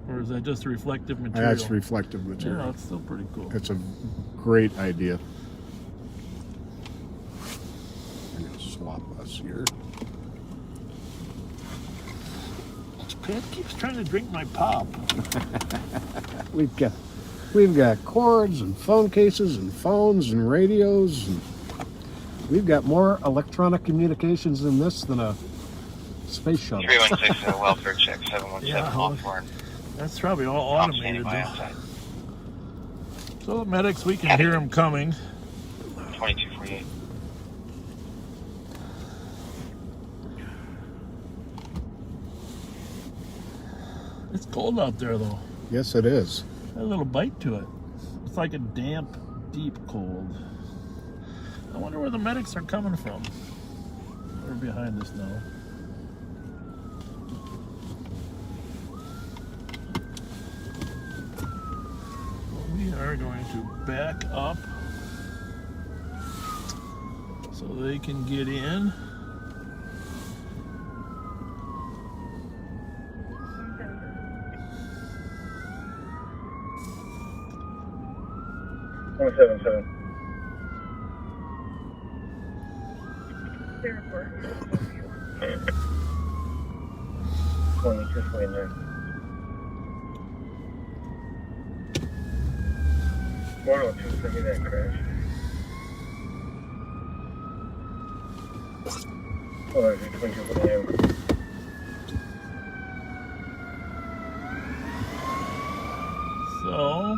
Or is that just reflective material? That's reflective material. Yeah, it's still pretty cool. It's a great idea. I'm going to swap us here. Pat keeps trying to drink my pop. We've got cords and phone cases and phones and radios. And we've got more electronic communications in this than a space shuttle. 316, welfare check, 717 Yeah, Hawthorne. That's probably all automated. So the medics, we can hear them coming. 2248. It's cold out there, though. Yes, it is. Got a little bite to it. It's like a damp, deep cold. I wonder where the medics are coming from. They're behind us now. We are going to back up so they can get in. One 77. Airport. 2249. 102, send me that crash. Or 22 a.m. So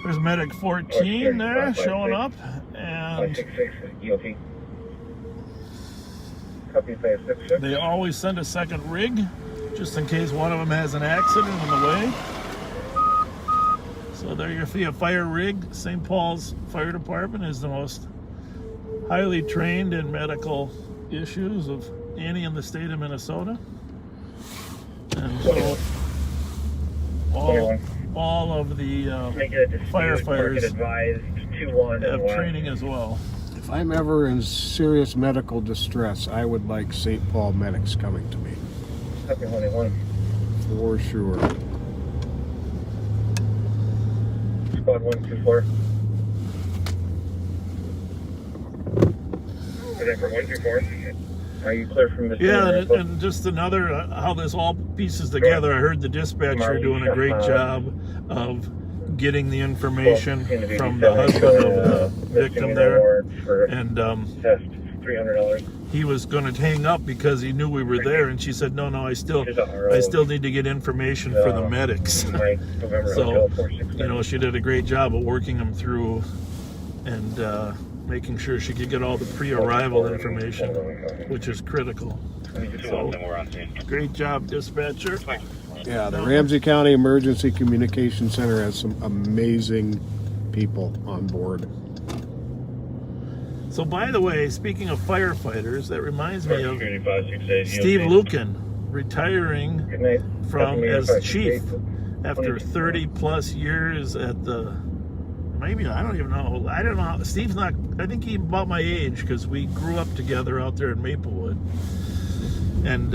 there's medic 14 there showing up, and 566 EOT. Copy 566. they always send a second rig just in case one of them has an accident on the way. So there you see a fire rig. St. Paul's Fire Department is the most highly trained in medical issues of any in the state of Minnesota. And so all of the firefighters have training as well. If I'm ever in serious medical distress, I would like St. Paul medics coming to me. Copy 181. For sure. Squad 124. For 124. Are you clear from this? Yeah, and just another how this all pieces together. I heard the dispatcher doing a great job of getting the information from the husband of the victim there, and test $300. he was going to hang up because he knew we were there, and she said, "No, I still need to get information for the medics." So, you know, she did a great job of working them through and making sure she could get all the pre-arrival information, which is critical. So, great job, dispatcher. Yeah, the Ramsey County Emergency Communication Center has some amazing people on board. So, by the way, speaking of firefighters, that reminds me of Steve Lucan retiring from as chief after 30 plus years at the, maybe, I don't even know. I don't know. Steve's not, I think he's about my age because we grew up together out there in Maplewood. And,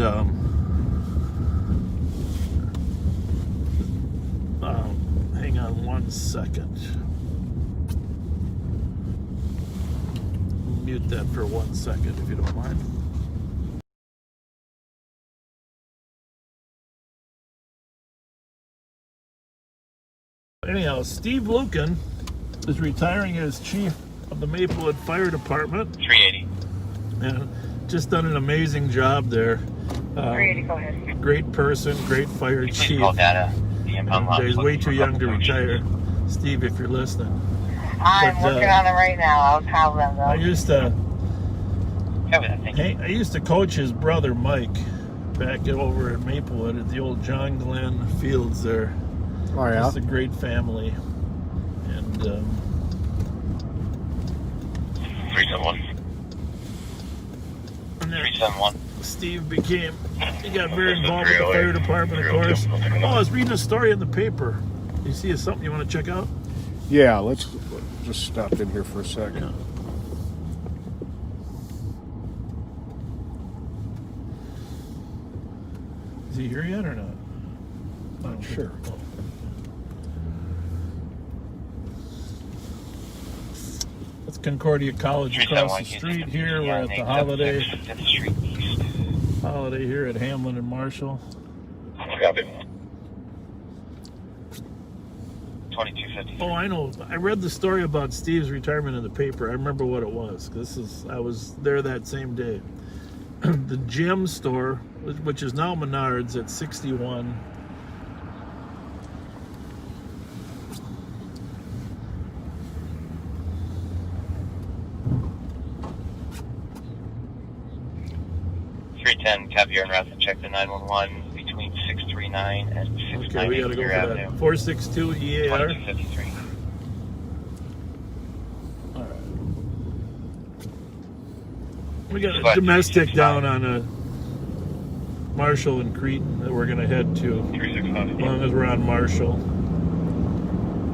hang on 1 second. Mute that for 1 second if you don't mind. Anyhow, Steve Lucan is retiring as chief of the Maplewood Fire Department. 380. And just done an amazing job there. 380, go ahead. Great person, great fire Please chief. call data. The impound lot. He's way too young to retire. Steve, if you're listening. I'm working on it right now. I'll call them though. I used to coach his brother Mike back over at Maplewood at the old John Glenn Fields there. Oh yeah. Just a great family. And 371. 371. Steve he got very involved with the fire department, of course. Oh, I was reading a story in the paper. You see something you want to check out? Yeah, let's just stop in here for a second. Yeah. Is he here yet or not? Not sure. That's Concordia College across the street here. We're at the Holiday here at Hamlin and Marshall. Copy. 2250. Oh, I know. I read the story about Steve's retirement in the paper. I remember what it was. I was there that same day. The gem store, which is now Menards at 61. Copy your route to check the 911 between 639 and 698 Okay, we gotta go for Avenue. that. 462 EAR. 2253. All right. We got a domestic down on Marshall and Cretin that we're gonna head to. 365. As long as we're on Marshall.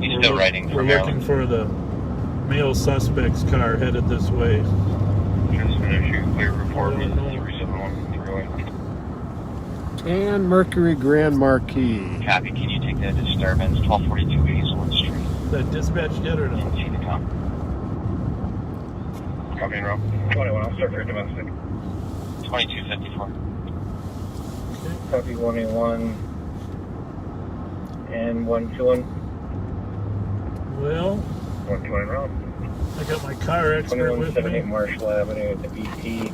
He's still riding We're from looking for the male suspect's car headed this way. Just issue clear report with 371. And Mercury Grand Marquis. Copy. Can you take the disturbance 1242 Hazelwood Street? Is that dispatched yet or not? Didn't see the com. Copy and roll. 21, I'll start for domestic. 2254. Copy 181 and 121. Well, 120 round. I got my car expert with 2178 me. Marshall Avenue at the BP.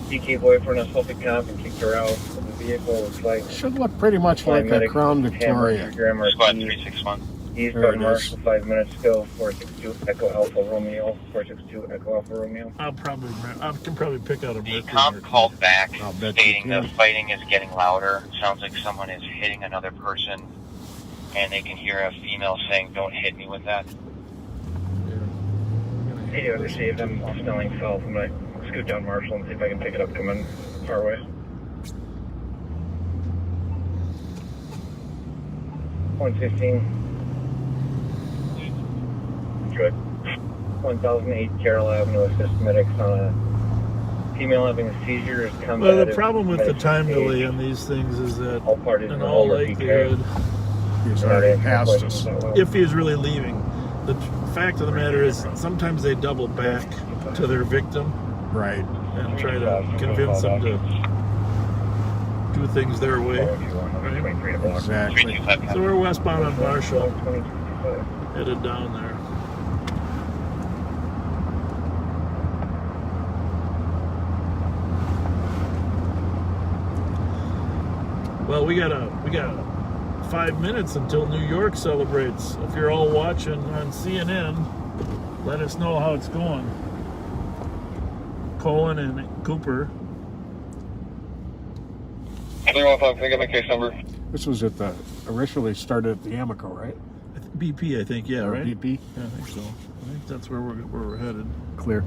DK boyfriend assaulted cop and kicked her out of the vehicle. Looks like Should look pretty much like a Crown Victoria. Squad 361. Eastbound There it is. Marshall 5 minutes ago. 462 Echo Alpha Romeo. 462 Echo Alpha Romeo. I can probably pick out a The Mercury. cop called back I'll bet stating you the can. fighting is getting louder. Sounds like someone is hitting another person, and they can hear a female saying, "Don't hit me with that." Hey, I received. I'm smelling south. I'm going to scoot down Marshall and see if I can pick it up coming far away. 115. Good. 1008 Carroll Avenue. Assist medics on a female having a seizure. Is Well, the problem with the time delay on these things is that, all parties in in the all home are likelihood, He's already passed us. if he's really leaving, the fact of the matter is sometimes they double back to their victim Right. and try to convince them to do things their way. Exactly. 325. So we're westbound on Marshall, headed down there. Well, we got 5 minutes until New York celebrates. If you're all watching on CNN, let us know how it's going. Cohen and Cooper. 315, can I get my case number? This was at the originally started at the Amico, right? BP, I think, yeah, Or right? BP. Yeah, I think so. I think that's where we're headed. Clear.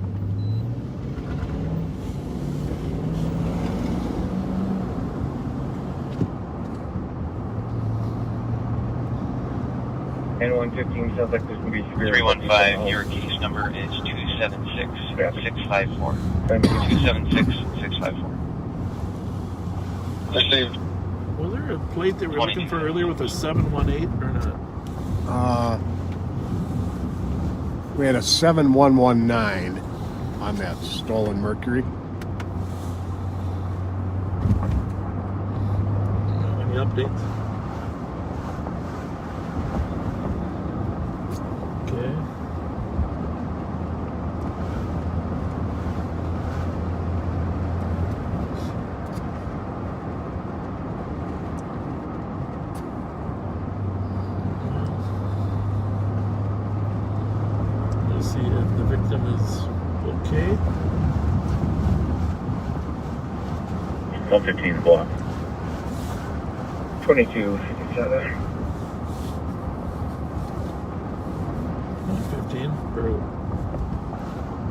And 115 sounds like there's going to be severe. 315, your case number is 276-654. 276-654. Received. Was there a plate they were looking for earlier with a 718 or not? We had a 7119 on that stolen Mercury. Any updates? Okay. Let's see if the victim is okay. 115 is blocked. 2257. 115 or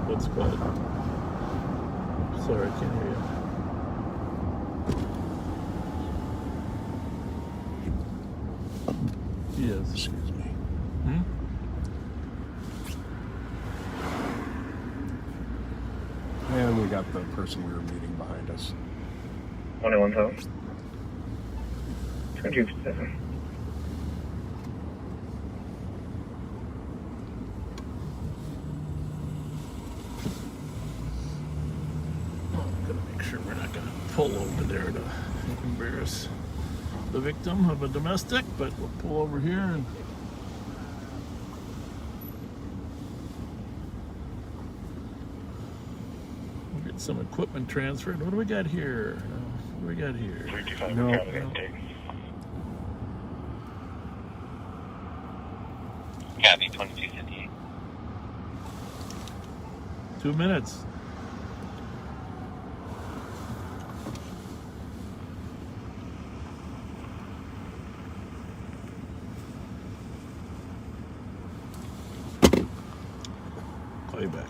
what squad? Sorry, I can't hear you. Yes. Excuse me. Hmm? And we got the person we were meeting behind us. 21,000. 27. Gotta make sure we're not gonna pull over there to embarrass the victim of a domestic, but we'll pull over here and we'll get some equipment transferred. What do we got here? What do we got here? No. Copy, 2258. 2 minutes. Call you back.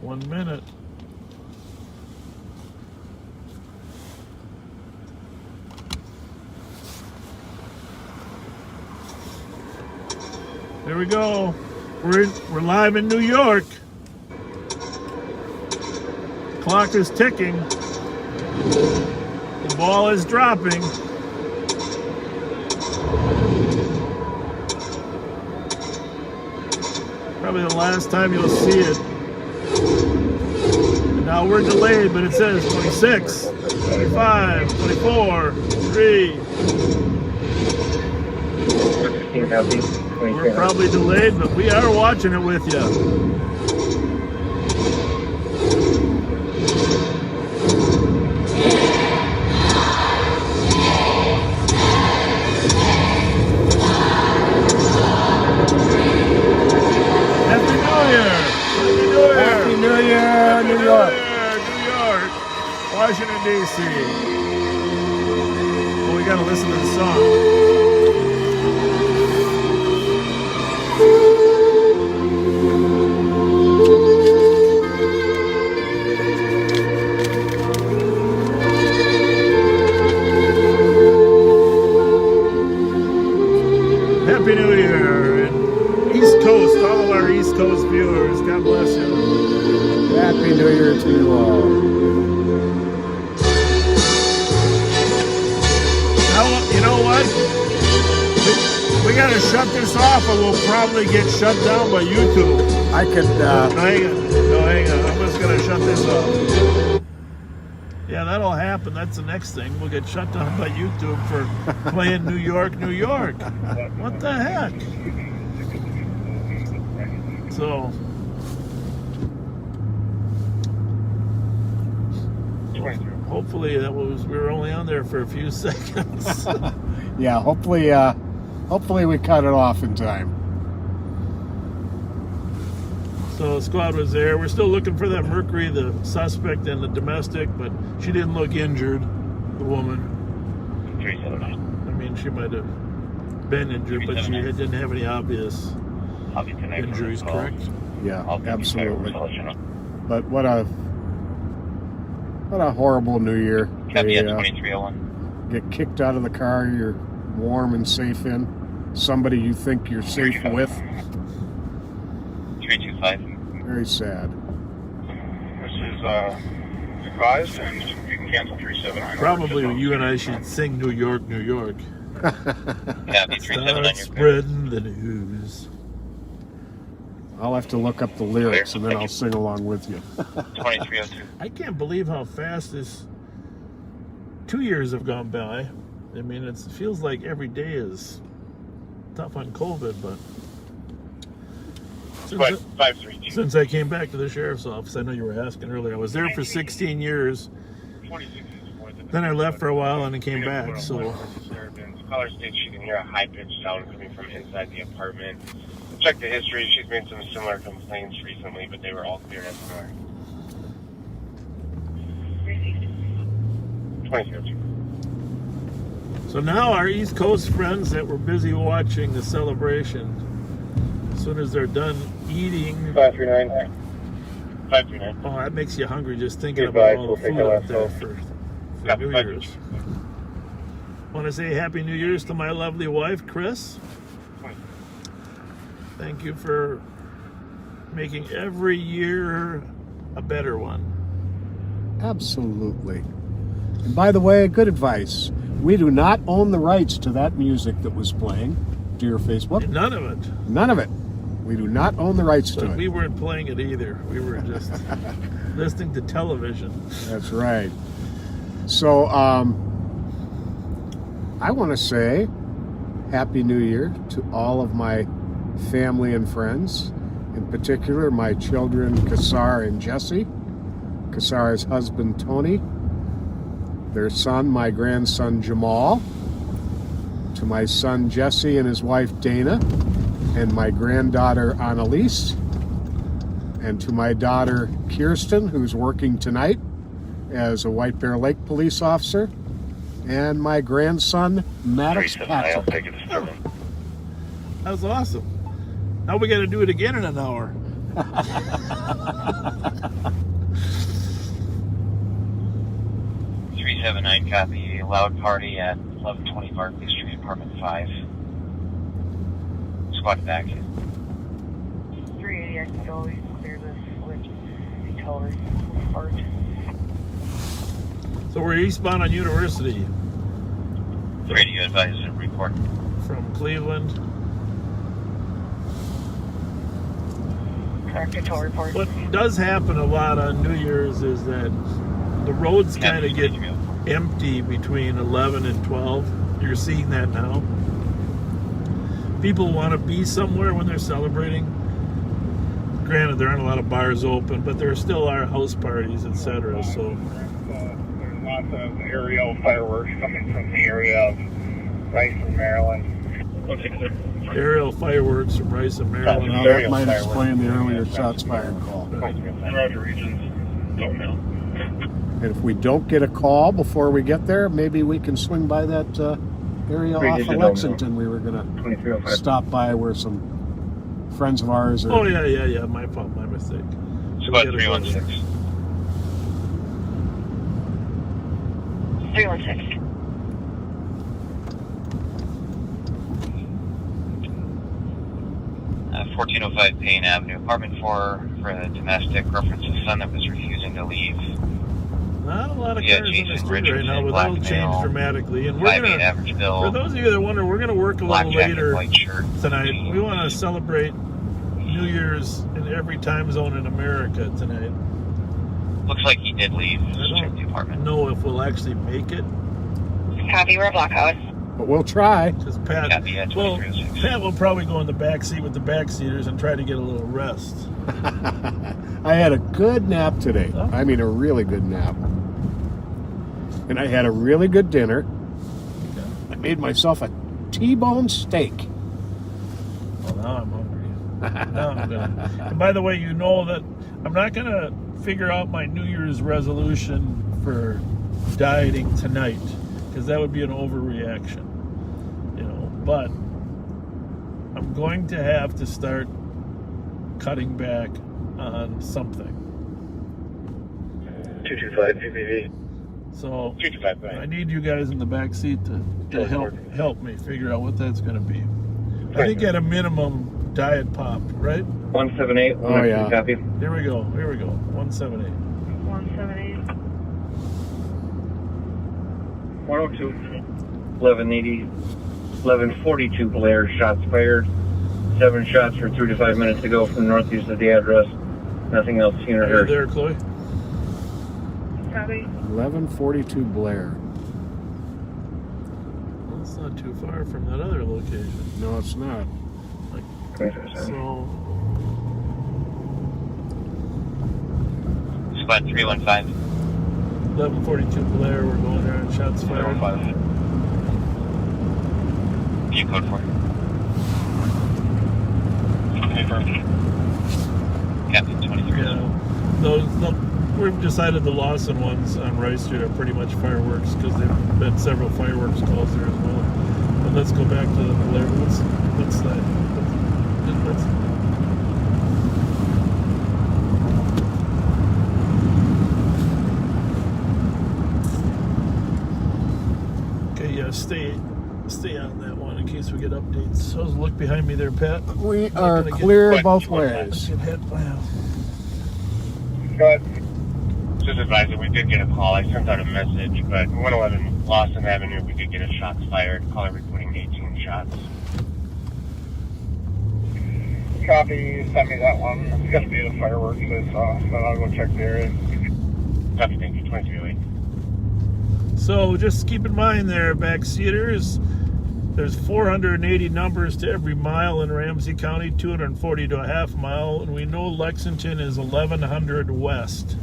One minute. There we go. We're live in New York. clock is ticking. The ball is dropping. Probably the last time you'll see it. And now we're delayed, but it says 26, 25, 24, 3. We're probably delayed, but we are watching it with you. Happy New Year, New York. New York, Washington, D.C. Well, we got to listen to the song. Happy New Year, and East Coast, all of our East Coast viewers, God bless you. Happy New Year to you all. Now, you know what? We got to shut this off, or we'll probably get shut down by YouTube. I could. No, hang on. I'm just going to shut this off. Yeah, that'll happen. That's the next thing. We'll get shut down by YouTube for playing New York, New York. What the heck? So, hopefully we were only on there for a few seconds. Yeah, hopefully we cut it off in time. So the squad was there. We're still looking for that Mercury, the suspect and the domestic, but she didn't look injured, the woman. 379. I mean, she might have been injured, but she didn't have any obvious injuries, correct? Yeah, absolutely. But what a horrible New Year. Copy at 2301. Get kicked out of the car you're warm and safe in. Somebody you think you're safe with. 325. Very sad. This is advised, and you can cancel 379. Probably you and I should sing New York, New York. Start spreading the news. I'll have to look up the lyrics and then I'll sing along with you. 2302. I can't believe how fast this 2 years have gone by. I mean, it feels like every day is tough on COVID, but since I came back to the sheriff's office, I know you were asking earlier, I was there for 16 years. Then I left for a while and then came back, so. Caller states she can hear a high-pitched sound coming from inside the apartment. Check the history. She's made some similar complaints recently, but they were all cleared as similar. 2002. So now our East Coast friends that were busy watching the celebration, as soon as they're done eating. 539. 539. Oh, that makes you hungry just thinking about all the food out there for New Year's. Want to say Happy New Year's to my lovely wife, Chris. Thank you for making every year a better one. Absolutely. And by the way, good advice. We do not own the rights to that music that was playing to your Facebook. None of it. None of it. We do not own the rights to it. We weren't playing it either. We were just listening to television. That's right. So, I want to say Happy New Year to all of my family and friends, in particular my children Kassar and Jesse, Kassar's husband Tony, their son, my grandson Jamal, to my son Jesse and his wife Dana, and my granddaughter Annalise, and to my daughter Kirsten, who's working tonight as a White Bear Lake police officer, and my grandson Maddox Patrick. That was awesome. Now we got to do it again in an hour. 379 copy. Loud party at 1120 Barclay Street, apartment 5. Squad back. 380, I can always clear this with the tower part. So we're eastbound on University Radio advisor report. from Cleveland. Control report. What does happen a lot on New Year's is that the roads kind of get empty between 11 and 12. You're seeing that now. People want to be somewhere when they're celebrating. Granted, there aren't a lot of bars open, but there still are house parties, etc. So There's lots of aerial fireworks coming from the area of Rice and Maryland. aerial fireworks from Rice and Maryland. Now that might explain the earlier shots fired call. Roger, regions. Don't know. And if we don't get a call before we get there, maybe we can swing by that area off of Lexington. We were going to stop by where some friends of ours are. Oh, yeah. My fault, my mistake. Squad 316. 316. Uh, 1405 Payne Avenue, apartment 4 for a domestic reference to son that was refusing to leave. Not a lot of Yeah, cars in the Jason street right Richardson, now, but black that'll change male, dramatically. And we're 5'8" gonna, average bill, for those of you that wonder, we're gonna work a black little jacket, later white shirt, tonight. jeans. We want to celebrate New Year's in every time zone in America tonight. Looks like he did leave. I Just check the don't apartment. know if we'll actually make it. Copy, we're a blockhouse. But we'll try. Because Pat, Copy, yeah, well, 2306. Pat will probably go in the back seat with the backseaters and try to get a little rest. I had a good nap today. Oh. I mean, a really good nap. And I had a really good dinner. I made myself a T-bone steak. Well, now I'm hungry. Now I'm gonna. And by the way, you know that I'm not gonna figure out my New Year's resolution for dieting tonight, because that would be an overreaction, but I'm going to have to start cutting back on something. 225 PPV. So 225. I need you guys in the back seat to help me figure out what that's going to be. I think at a minimum, diet pop, right? 178. Oh, yeah. Copy. Here we go. 178. 178. 102. 1180. 1142 Blair. Shots fired. 7 shots for 3 to 5 minutes to go from northeast of the address. Nothing else seen or Are you heard. there, Chloe? Copy. 1142 Blair. Well, it's not too far from that other location. No, it's not. So, Squad 315. 1142 Blair, we're going there and shots fired. View code 4. Captain 23. Yeah. We've decided the Lawson ones on Rice Street are pretty much fireworks because there've been several fireworks calls there as well. But let's go back to the Blair. What's that? Okay, yeah, stay on that one in case we get updates. So look behind me there, Pat. We are clear both ways. Get hit. Wow. Good. Just advise that we did get a call. I sent out a message, but 111 Lawson Avenue, we did get a shots fired. Caller reporting 18 shots. Copy, send me that one. It's got to be the fireworks I saw, so I'll go check the area. Copy, thank you, 2308. So just keep in mind there, backseaters, there's 480 numbers to every mile in Ramsey County, 240 to a half mile, and we know Lexington is 1100 west.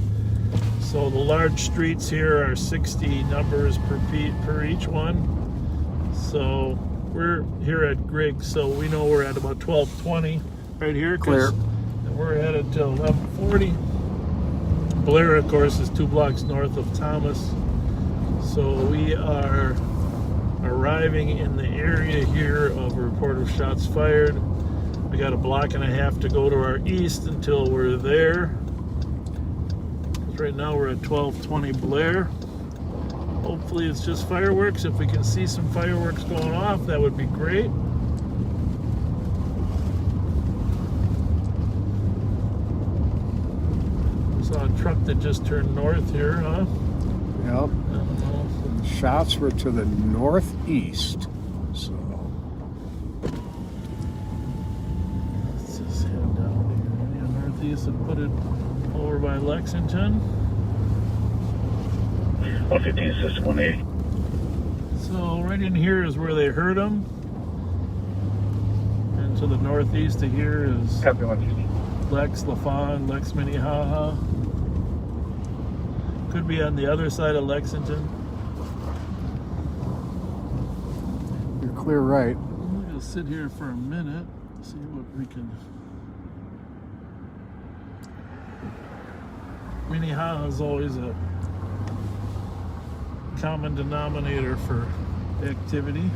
So the large streets here are 60 numbers per each one. So we're here at Griggs, so we know we're at about 1220 right here. Clear. And we're headed to 1140. Blair, of course, is 2 blocks north of Thomas. So we are arriving in the area here of a report of shots fired. We got a block and a half to go to our east until we're there. Right now we're at 1220 Blair. Hopefully it's just fireworks. If we can see some fireworks going off, that would be great. Saw a truck that just turned north here, huh? Yep. Shots were to the northeast. So let's just head down here northeast and put it over by Lexington. 115, System 180. So right in here is where they heard them. And to the northeast of here is Copy 150. Lex LaFawn, Lex Minnehaha. Could be on the other side of Lexington. you're clear right. I'm going to sit here for a minute, see what we can. Minnehaha is always a common denominator for activity.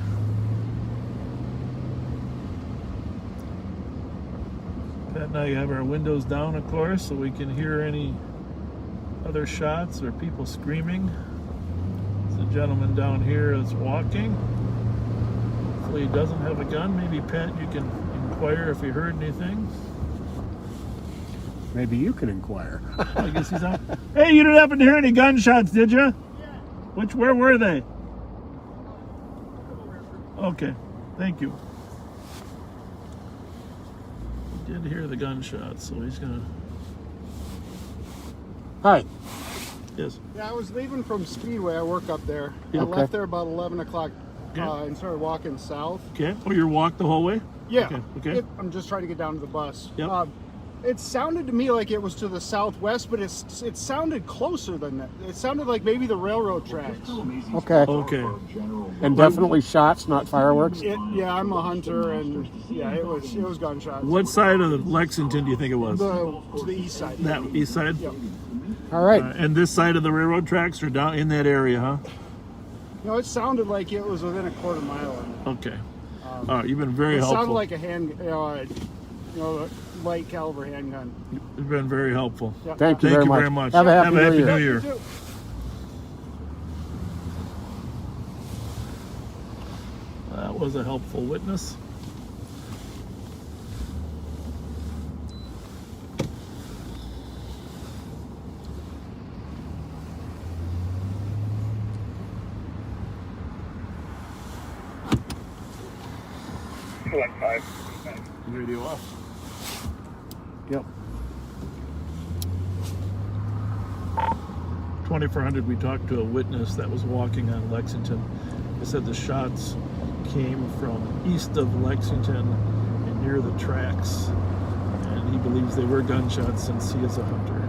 Pat and I have our windows down, of course, so we can hear any other shots or people screaming. There's a gentleman down here that's walking. Hopefully he doesn't have a gun. Maybe, Pat, you can inquire if he heard anything. Maybe you can inquire. I guess he's out. Hey, you didn't happen to hear any gunshots, did you? Yeah. Where were they? Okay, thank you. He did hear the gunshots, so he's gonna. Hi. Yes. Yeah, I was leaving from Speedway. I work up there. Yeah, I okay. left there about 11 o'clock Okay. and started walking south. Okay. Oh, you walked the whole way? Yeah. Okay. I'm just trying to get down to the bus. Yep. It sounded to me like it was to the southwest, but it sounded closer than that. It sounded like maybe the railroad tracks. Okay. Okay. And definitely shots, not fireworks. Yeah, I'm a hunter, and yeah, it was gunshots. What side of Lexington do you think it was? To the east side. That east side? Yep. All right. And this side of the railroad tracks are down in that area, huh? No, it sounded like it was within a quarter mile of me. Okay. All right, you've been very It helpful. sounded like a light caliber handgun. You've been very helpful. Yep. Thank you very much. Have a happy New Year. You too. That was a helpful witness. Radio off. Yep. 2400, we talked to a witness that was walking on Lexington. He said the shots came from east of Lexington and near the tracks. And he believes they were gunshots since he is a hunter.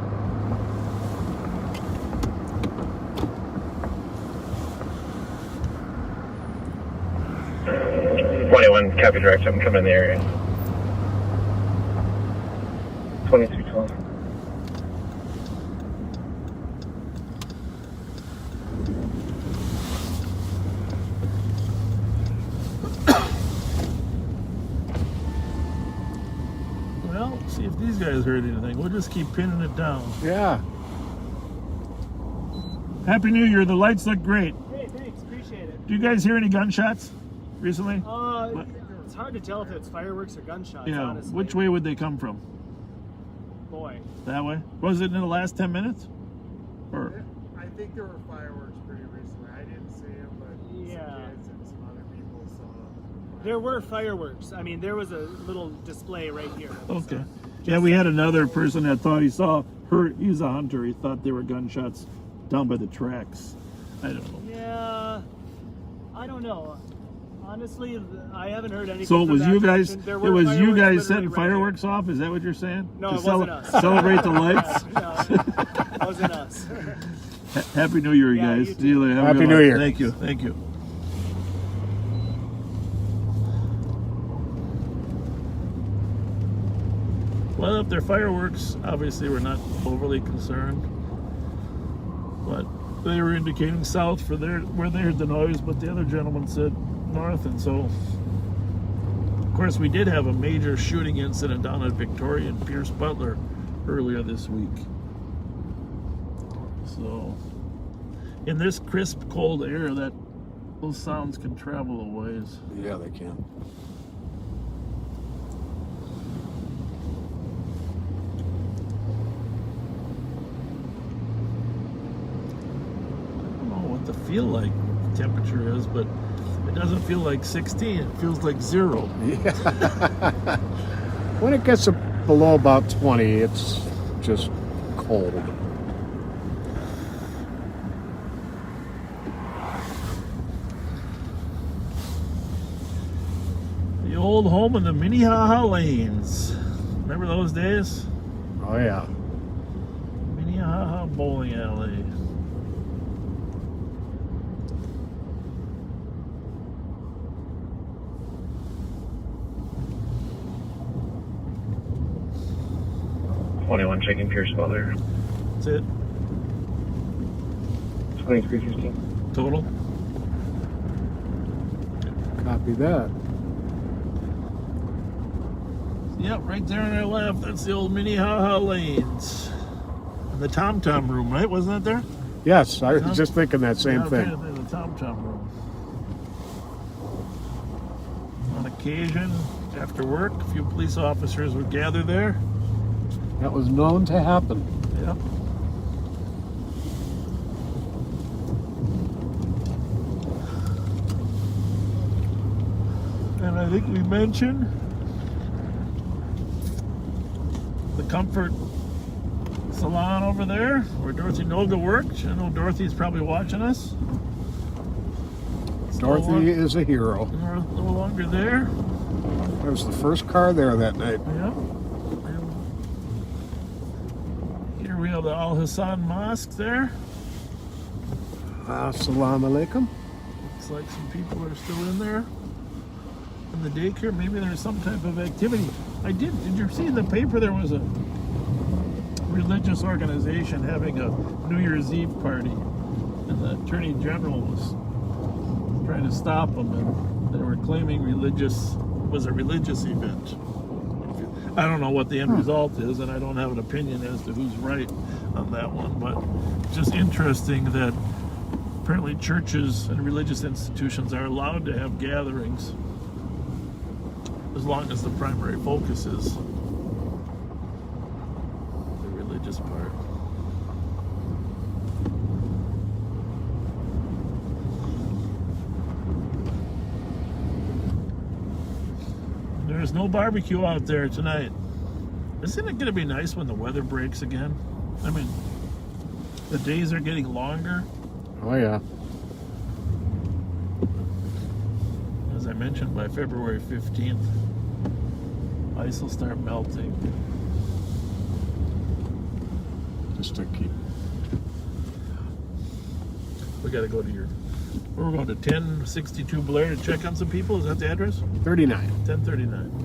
Copy direct, I'm coming in the area. 2312. Well, see if these guys heard anything. We'll just keep pinning it down. Yeah. Happy New Year. The lights look great. Hey, thanks. Appreciate it. Do you guys hear any gunshots recently? It's hard to tell if it's fireworks or gunshots, Yeah. honestly. Which way would they come from? Boy. That way? Was it in the last 10 minutes? Or I think there were fireworks pretty recently. I didn't see them, but some kids and some other people saw. There were fireworks. I mean, there was a little display right here. okay. Yeah, we had another person that thought he saw her. He's a hunter. He thought they were gunshots down by the tracks. I don't know. Yeah, I don't know. Honestly, I haven't heard anything. So it was you guys. It was you guys setting fireworks off. Is that what you're saying? No, to it wasn't us. Celebrate the lights. No, it wasn't us. Happy New Year, Yeah, guys. you too. See you later. Have a Happy good New one. Year. Thank you. Thank you. Well, if they're fireworks, obviously we're not overly concerned. But they were indicating south for where they heard the noise, but the other gentleman said north, and so of course we did have a major shooting incident down at Victoria and Pierce Butler earlier this week. So in this crisp, cold air, those sounds can travel a ways. Yeah, they can. I don't know what the feel like the temperature is, but it doesn't feel like 16. It feels like 0. Yeah. When it gets below about 20, it's just cold. The old home in the Minnehaha Lanes. Remember those days? Oh, yeah. Minnehaha Bowling Alley. Checking Pierce Butler. That's it. 2315. Total. Copy that. Yep, right there on our left. That's the old Minnehaha Lanes. And the Tom Tom room, right? Wasn't that there? Yes, I was just thinking that same thing. The Tom Tom room. On occasion, after work, a few police officers would gather there. That was known to happen. Yep. And I think we mentioned the Comfort Salon over there where Dorothy Noga worked. I know Dorothy's probably watching us. Dorothy is a hero. No longer there. There was the first car there that night. Yep. Here we have the Al Hassan Mosque there. Assalamu alaikum. Looks like some people are still in there. In the daycare, maybe there's some type of activity. Did you see in the paper there was a religious organization having a New Year's Eve party, and the Attorney General was trying to stop them, and they were claiming was a religious event. I don't know what the end result is, and I don't have an opinion as to who's right on that one, but it's just interesting that apparently churches and religious institutions are allowed to have gatherings as long as the primary focus is the religious part. There's no barbecue out there tonight. Isn't it going to be nice when the weather breaks again? I mean, the days are getting longer. Oh, yeah. As I mentioned, by February 15th, ice will start melting. Just to keep. We got to go to we're going to 1062 Blair to check on some people. Is that the address? 39. 1039.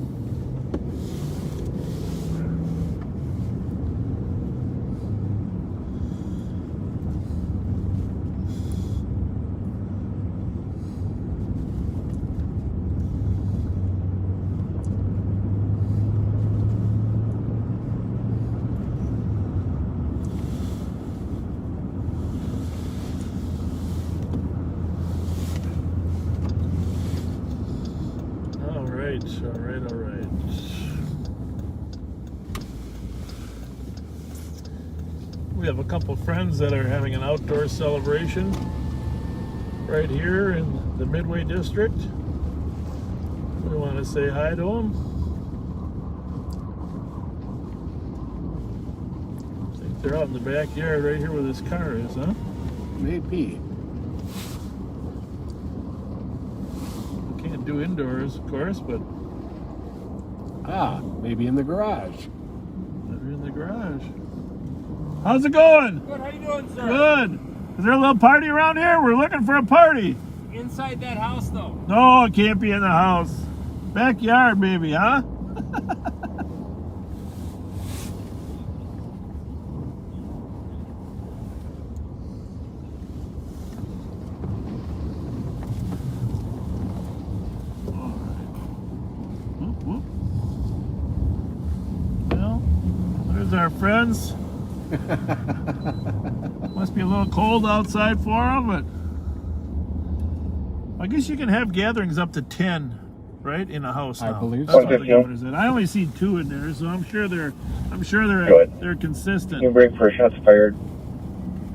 All right. We have a couple friends that are having an outdoor celebration right here in the Midway District. We want to say hi to them. I think they're out in the backyard right here where this car is, huh? Maybe. We can't do indoors, of course, but maybe in the garage. maybe in the garage. How's it going? Good, how you doing, sir? Good. Is there a little party around here? We're looking for a party. Inside that house, though. No, it can't be in the house. Backyard, maybe, huh? Well, there's our friends. Must be a little cold outside for them, but I guess you can have gatherings up to 10, right, in a house now. I believe That's so. what the governor said. I only see 2 in there, so I'm sure they're Good. consistent. You break for shots fired.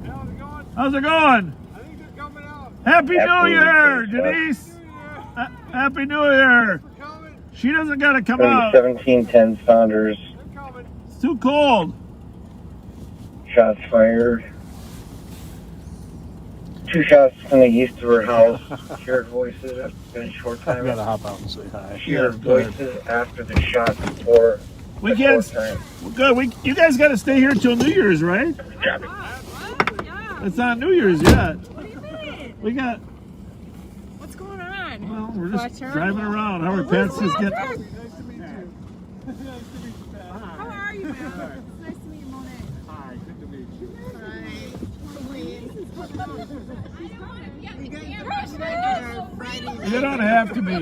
How's it going? How's it going? I think they're coming out. Happy New Absolutely. Year, Denise. Happy New Year. She doesn't got to come out. 1710 Saunders. It's too cold. Shots fired. 2 shots from the east of her house. Shared voices. It's been a short I time. gotta hop out and say hi. Shared Yeah, go ahead. voices after the shot before. We a can't. short time. Good. You guys got to stay here till New Year's, right? It's not New Year's yet. What do you mean? We got. What's going on? Well, we're just Fletcher? driving around. How are pets just getting? How are you, man? It's nice to meet you, Monet. Hi, good to meet you. You don't have to be.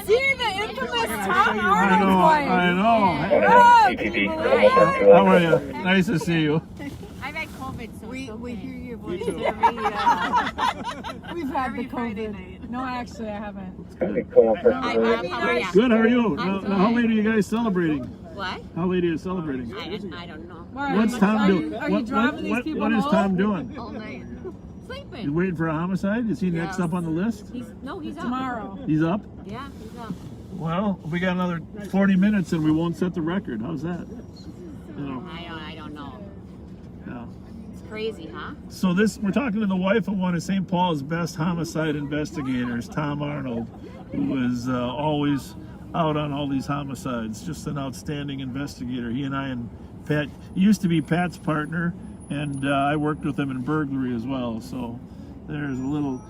See the infamous Tom I Arnold know. wife. I know. Oh, can you believe it? How are you? Nice to see you. I've had COVID, so We hear your voice too. every, We've had the every Friday COVID. night. No, actually, I haven't. Hi, Bob. How are you? Good. How are you? Now, how late are you guys celebrating? What? How late are you celebrating? I don't know. What's Tom doing? Are you driving these people What is home? Tom doing? All night. He's Sleeping. waiting for a homicide? Is he next up on the list? He's up. Tomorrow. He's up? Yeah, he's up. Well, we got another 40 minutes and we won't set the record. How's that? You know, I don't know. yeah. It's crazy, huh? So we're talking to the wife of one of St. Paul's best homicide investigators, Tom Arnold, who is always out on all these homicides. Just an outstanding investigator. He and I and Pat used to be Pat's partner, and I worked with him in burglary as well. So there's a little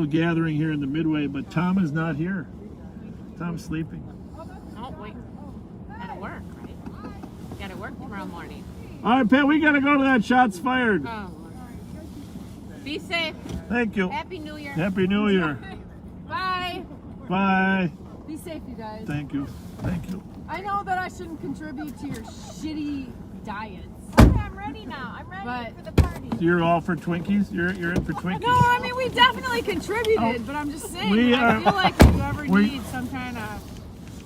gathering here in the Midway, but Tom is not here. Tom's sleeping. Oh, wait. Gotta work, right? Gotta work tomorrow morning. All right, Pat, we got to go to that shots fired. Oh. Be safe. Thank you. Happy New Year. Happy New Year. Bye. Bye. Be safe, you guys. Thank you. Thank you. I know that I shouldn't contribute to your shitty diets. Okay, I'm ready now. I'm ready for the party. So you're all for Twinkies? You're in for Twinkies? No, I mean, we definitely contributed, Oh, but I'm just saying, we I are- feel like if you ever we- need some kind of...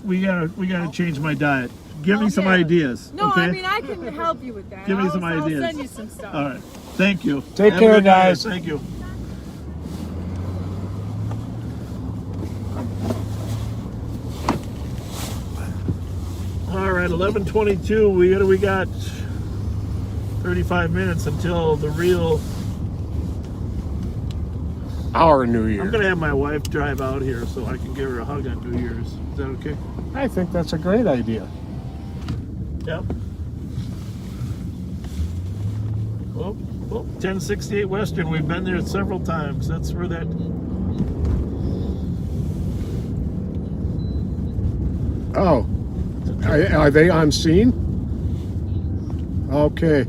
We gotta change my diet. Give me some Okay. ideas. No, okay? I mean, I can help you with that. Give me some I'll ideas. send you some stuff. All right. Thank you. Take Have a care, good night. guys. Thank you. All right, 11:22. We got 35 minutes until the real. Our New Year. I'm gonna have my wife drive out here so I can give her a hug on New Year's. Is that okay? I think that's a great idea. Yep. Well, 1068 Western. We've been there several times. That's where that. Oh, are they on scene? Okay.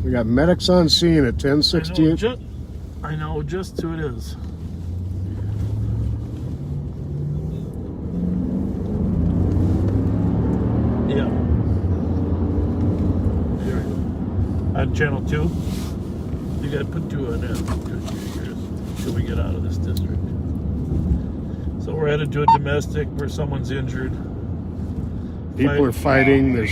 We got medics on scene at 1068. I know just who it is. Yeah. There we go. On channel 2. You got to put 2 on that. Till we get out of this district. So we're headed to a domestic where someone's injured. People are fighting. There's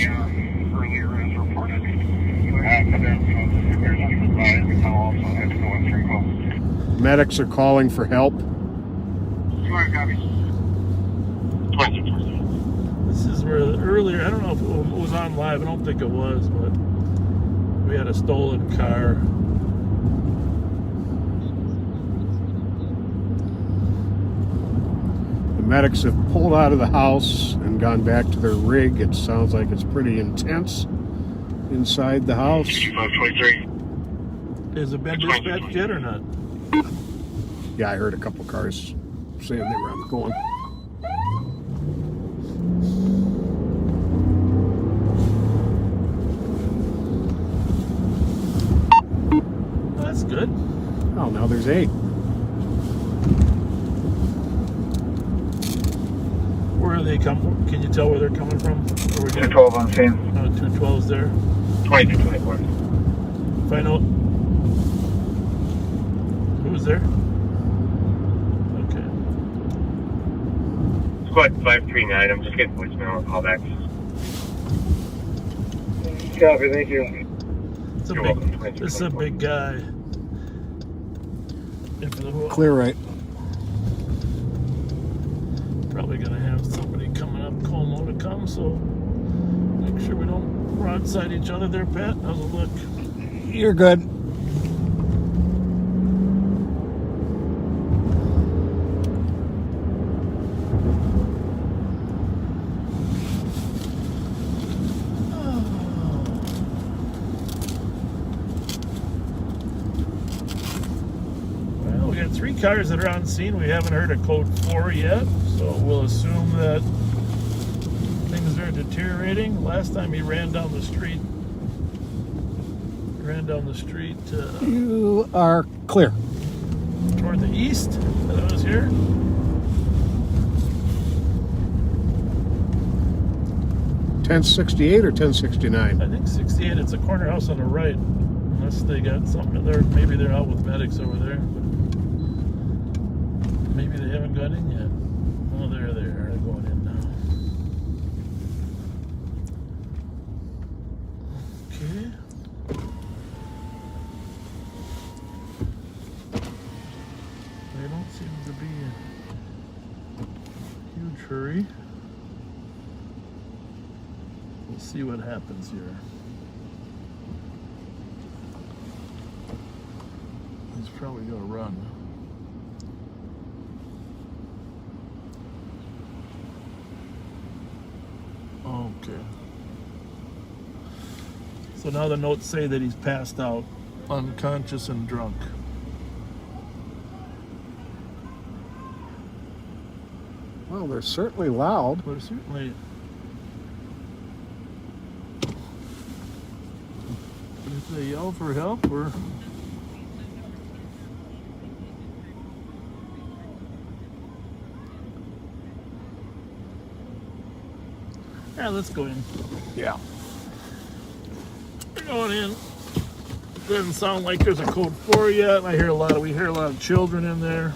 medics are calling for help. This is where earlier, I don't know if it was on live, I don't think it was, but we had a stolen car. The medics have pulled out of the house and gone back to their rig. It sounds like it's pretty intense inside the house. 523. Has it been dispatched yet or not? Yeah, I heard a couple cars saying they were going. That's good. Oh, now there's 8. Where are they coming? Can you tell where they're coming from? 212 on scene. 212's there. 2224. If I know who was there. Okay. Squad 539. I'm just getting voicemail and callbacks. Copy, thank you. It's a You're big, welcome. this is a big guy. Clear right. Probably gonna have somebody coming up Como to come, so make sure we don't broadside each other there, Pat. How's it look? You're good. Well, we got 3 cars that are on scene. We haven't heard a code 4 yet, so we'll assume that things are deteriorating. Last time he ran down the street. You are clear. Toward the east that I was here. $10.68 or $10.69? I think 68. It's a corner house on the right. Unless they got something there. Maybe they're out with medics over there. But maybe they haven't got in yet. Oh, they're there. They're going in now. Okay. They don't seem to be in a huge hurry. We'll see what happens here. He's probably going to run. Okay. So now the notes say that he's passed out, unconscious and drunk. Well, they're certainly loud. They're certainly... If they yell for help, or... Yeah, let's go in. Yeah. We're going in. Doesn't sound like there's a code 4 yet. We hear a lot of children in there.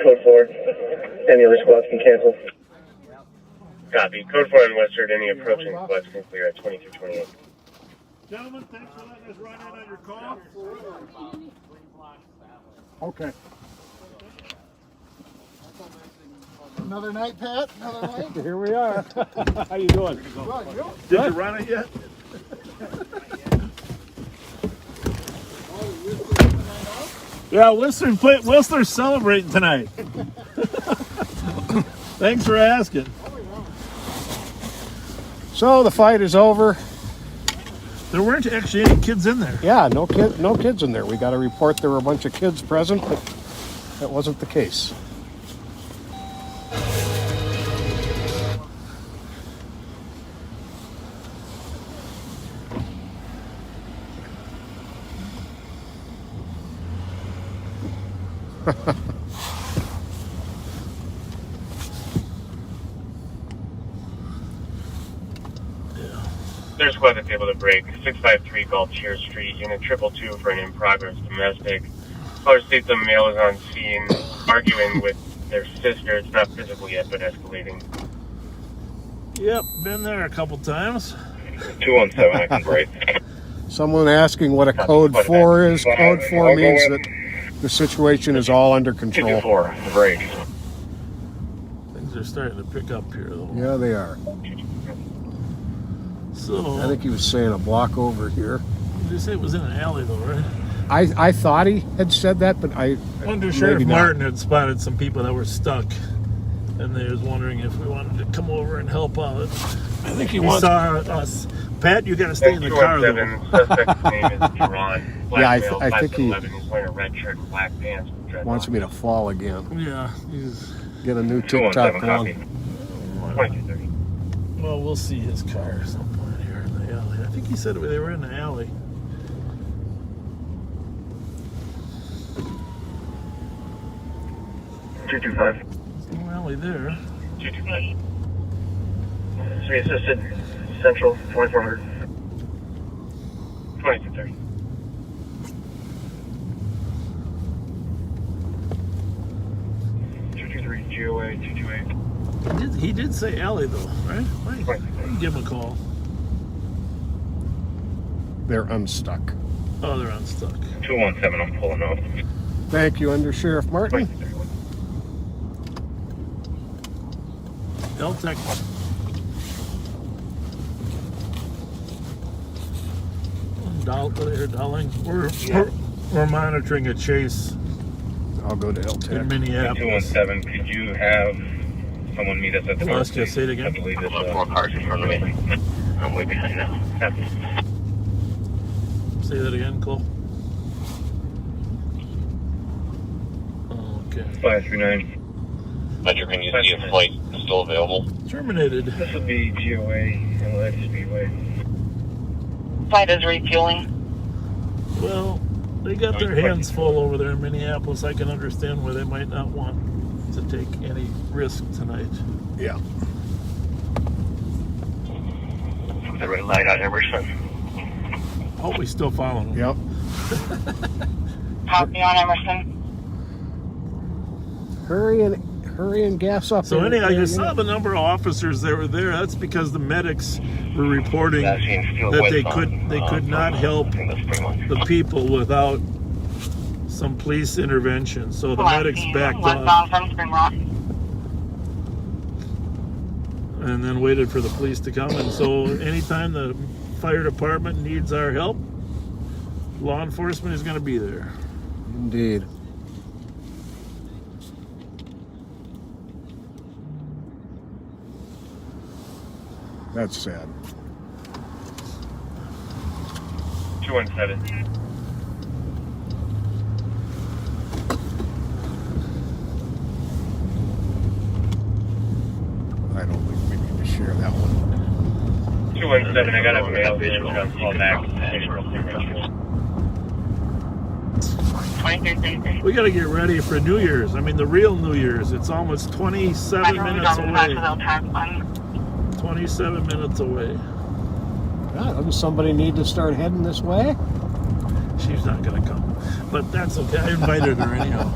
Code 4. Any other squads can cancel. Copy. Code 4 on Western. Any approaching squads can clear at 2328. Gentlemen, thanks for letting us run in on your call. Okay. Another night, Pat. Another night. Here we are. How you doing? Did you run it yet? Yeah, Whistler's celebrating tonight. Thanks for asking. So the fight is over. There weren't actually any kids in there. Yeah, no kids in there. We got a report there were a bunch of kids present, but that wasn't the case. There's squad that's able to break 653 Gaultier Street, unit 222 for an in-progress domestic. Caller states the male is on scene arguing with their sister. It's not physical yet, but escalating. Yep, been there a couple times. 217, I can break. Someone asking what a code 4 is. Code 4 means that the situation is all under control. 4, break. Things are starting to pick up here, though. Yeah, they are. So I think he was saying a block over here. Did you say it was in an alley, though, right? I thought he had said that, but Under Sheriff maybe not. Martin had spotted some people that were stuck, and they was wondering if we wanted to come over and help out. I think he saw us. Pat, you got to stay in the car, though. 217, suspect's name is Jerron. Yeah, I Black male, think he 5'11", he's wearing a red shirt and black pants. wants me to fall again. Yeah, he's... Get a new TikTok 217, going. copy. 2230. Well, we'll see his car at some point here in the alley. I think he said they were in the alley. $225. There's no alley there. 225. 3 assisted, Central, 2400. 2230. GOA 228. He did say alley, though, right? Wait, give him a call. They're unstuck. Oh, they're unstuck. 217, I'm pulling up. Thank you, Under Sheriff Martin. L-Tech. Darling. We're monitoring a chase. I'll go to L-Tech. In Minneapolis. 217, could you have someone meet us at the Let's just say it again. I believe it's 4 cars in front of me. I'm way behind now. Say that again, Cole. Okay. 539. Fletcher, can you see if flight is still available? Terminated. This would be GOA and Lead Speedway. Flight is refueling. Well, they got their hands full over there in Minneapolis. I can understand why they might not want to take any risk tonight. Yeah. Put the red light on Emerson. Oh, we still following them. Yep. Copy on Emerson. Hurry and gas up. So anyhow, you saw the number of officers that were there. That's because the medics were reporting that they could not help the people without some police intervention. So the medics backed off and then waited for the police to come. And so anytime the fire department needs our help, law enforcement is going to be there. Indeed. That's sad. 217. I don't think we need to share that one. 217, I got a mail visual on call back. We got to get ready for New Year's. I mean, the real New Year's. It's almost 27 minutes away. 27 minutes away. God, doesn't somebody need to start heading this way? She's not going to come. But that's okay. I invited her anyhow.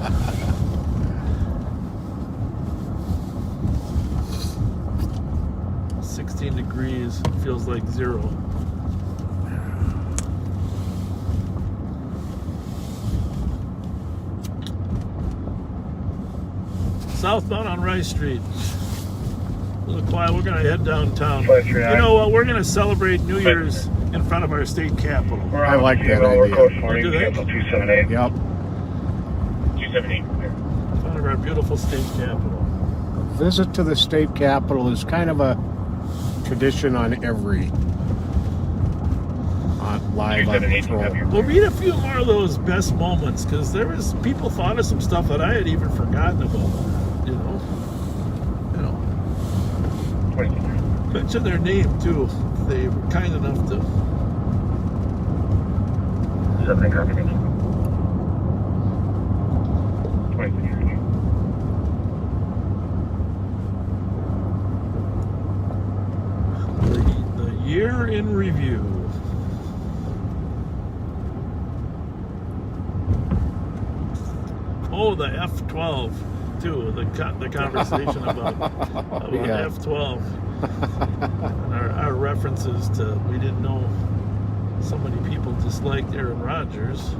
Degrees, feels like 0. Southbound on Rice Street. Look, quiet. We're going to head downtown. You know what? We're going to celebrate New Year's in front of our state capitol. I like that idea. Do that? 278. Yep. 278. In front of our beautiful state capitol. A visit to the state capitol is kind of a tradition on every live on patrol. We'll read a few more of those best moments, because there was people thought of some stuff that I had even forgotten about. You know. Mention their name too. If they were kind enough to. 7 copy. 23. The year in review. Oh, the F-12 too. The conversation about yeah. F-12. And our references to, we didn't know so many people disliked Aaron Rodgers.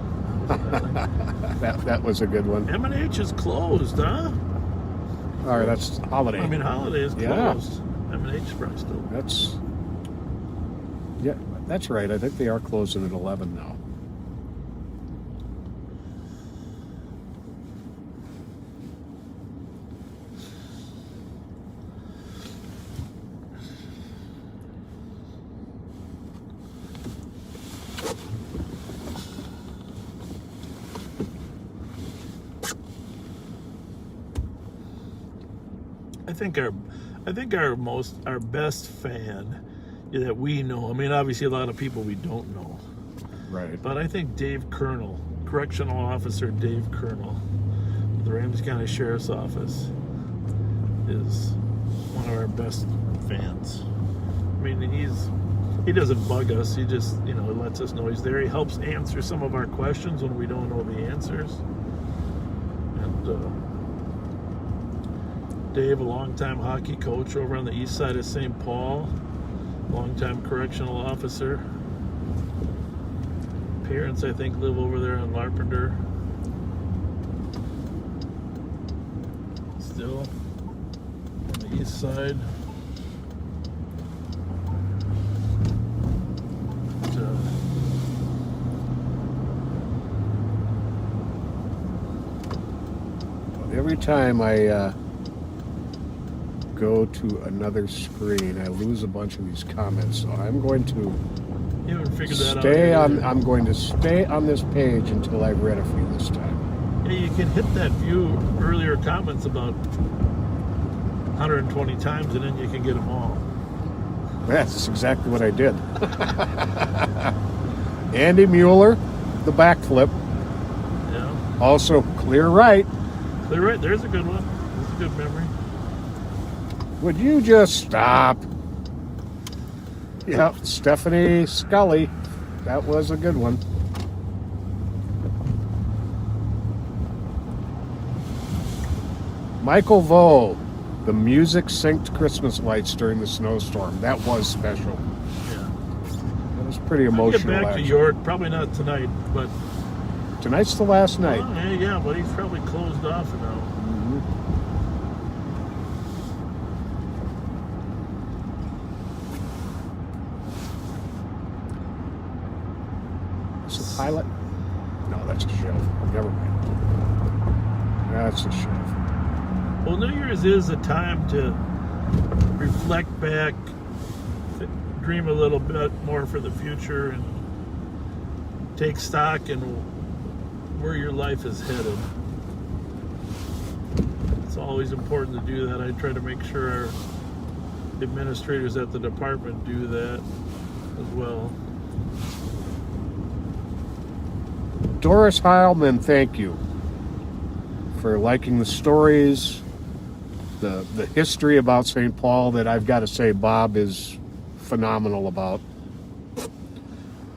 That was a good one. M&H is closed, huh? All right, that's Holiday. I mean, Holiday is Yeah. closed. M&H is probably still. That's right. I think they are closing at 11 now. I think our best fan that we know. I mean, obviously a lot of people we don't know. Right. But I think Dave Colonel, Correctional Officer Dave Colonel, of the Ramsey County Sheriff's Office, is one of our best fans. I mean, he doesn't bug us. He just, lets us know he's there. He helps answer some of our questions when we don't know the answers. And Dave, a longtime hockey coach over on the east side of St. Paul, longtime correctional officer. Parents, I think, live over there on Larpenter. Still on the east side. Every time I go to another screen, I lose a bunch of these comments. So I'm going to You haven't figured that out yet. I'm going to stay on this page until I've read a few this time. Yeah, you can hit that view earlier comments about 120 times, and then you can get them all. That's exactly what I did. Andy Mueller, the backflip. Yeah. Also, clear right. Clear right. There's a good one. That's a good memory. Would you just stop? Yep, Stephanie Scully. That was a good one. Michael Vo, the music synced Christmas lights during the snowstorm. That was special. Yeah. That was pretty emotional. I'll get back to York. Probably not tonight, but tonight's the last night. Oh, yeah, but he's probably closed off now. It's a pilot? No, that's a chef. Never mind. That's a chef. Well, New Year's is a time to reflect back, dream a little bit more for the future, and take stock in where your life is headed. It's always important to do that. I try to make sure our administrators at the department do that as well. Doris Heilman, thank you for liking the stories, the history about St. Paul that I've got to say Bob is phenomenal about.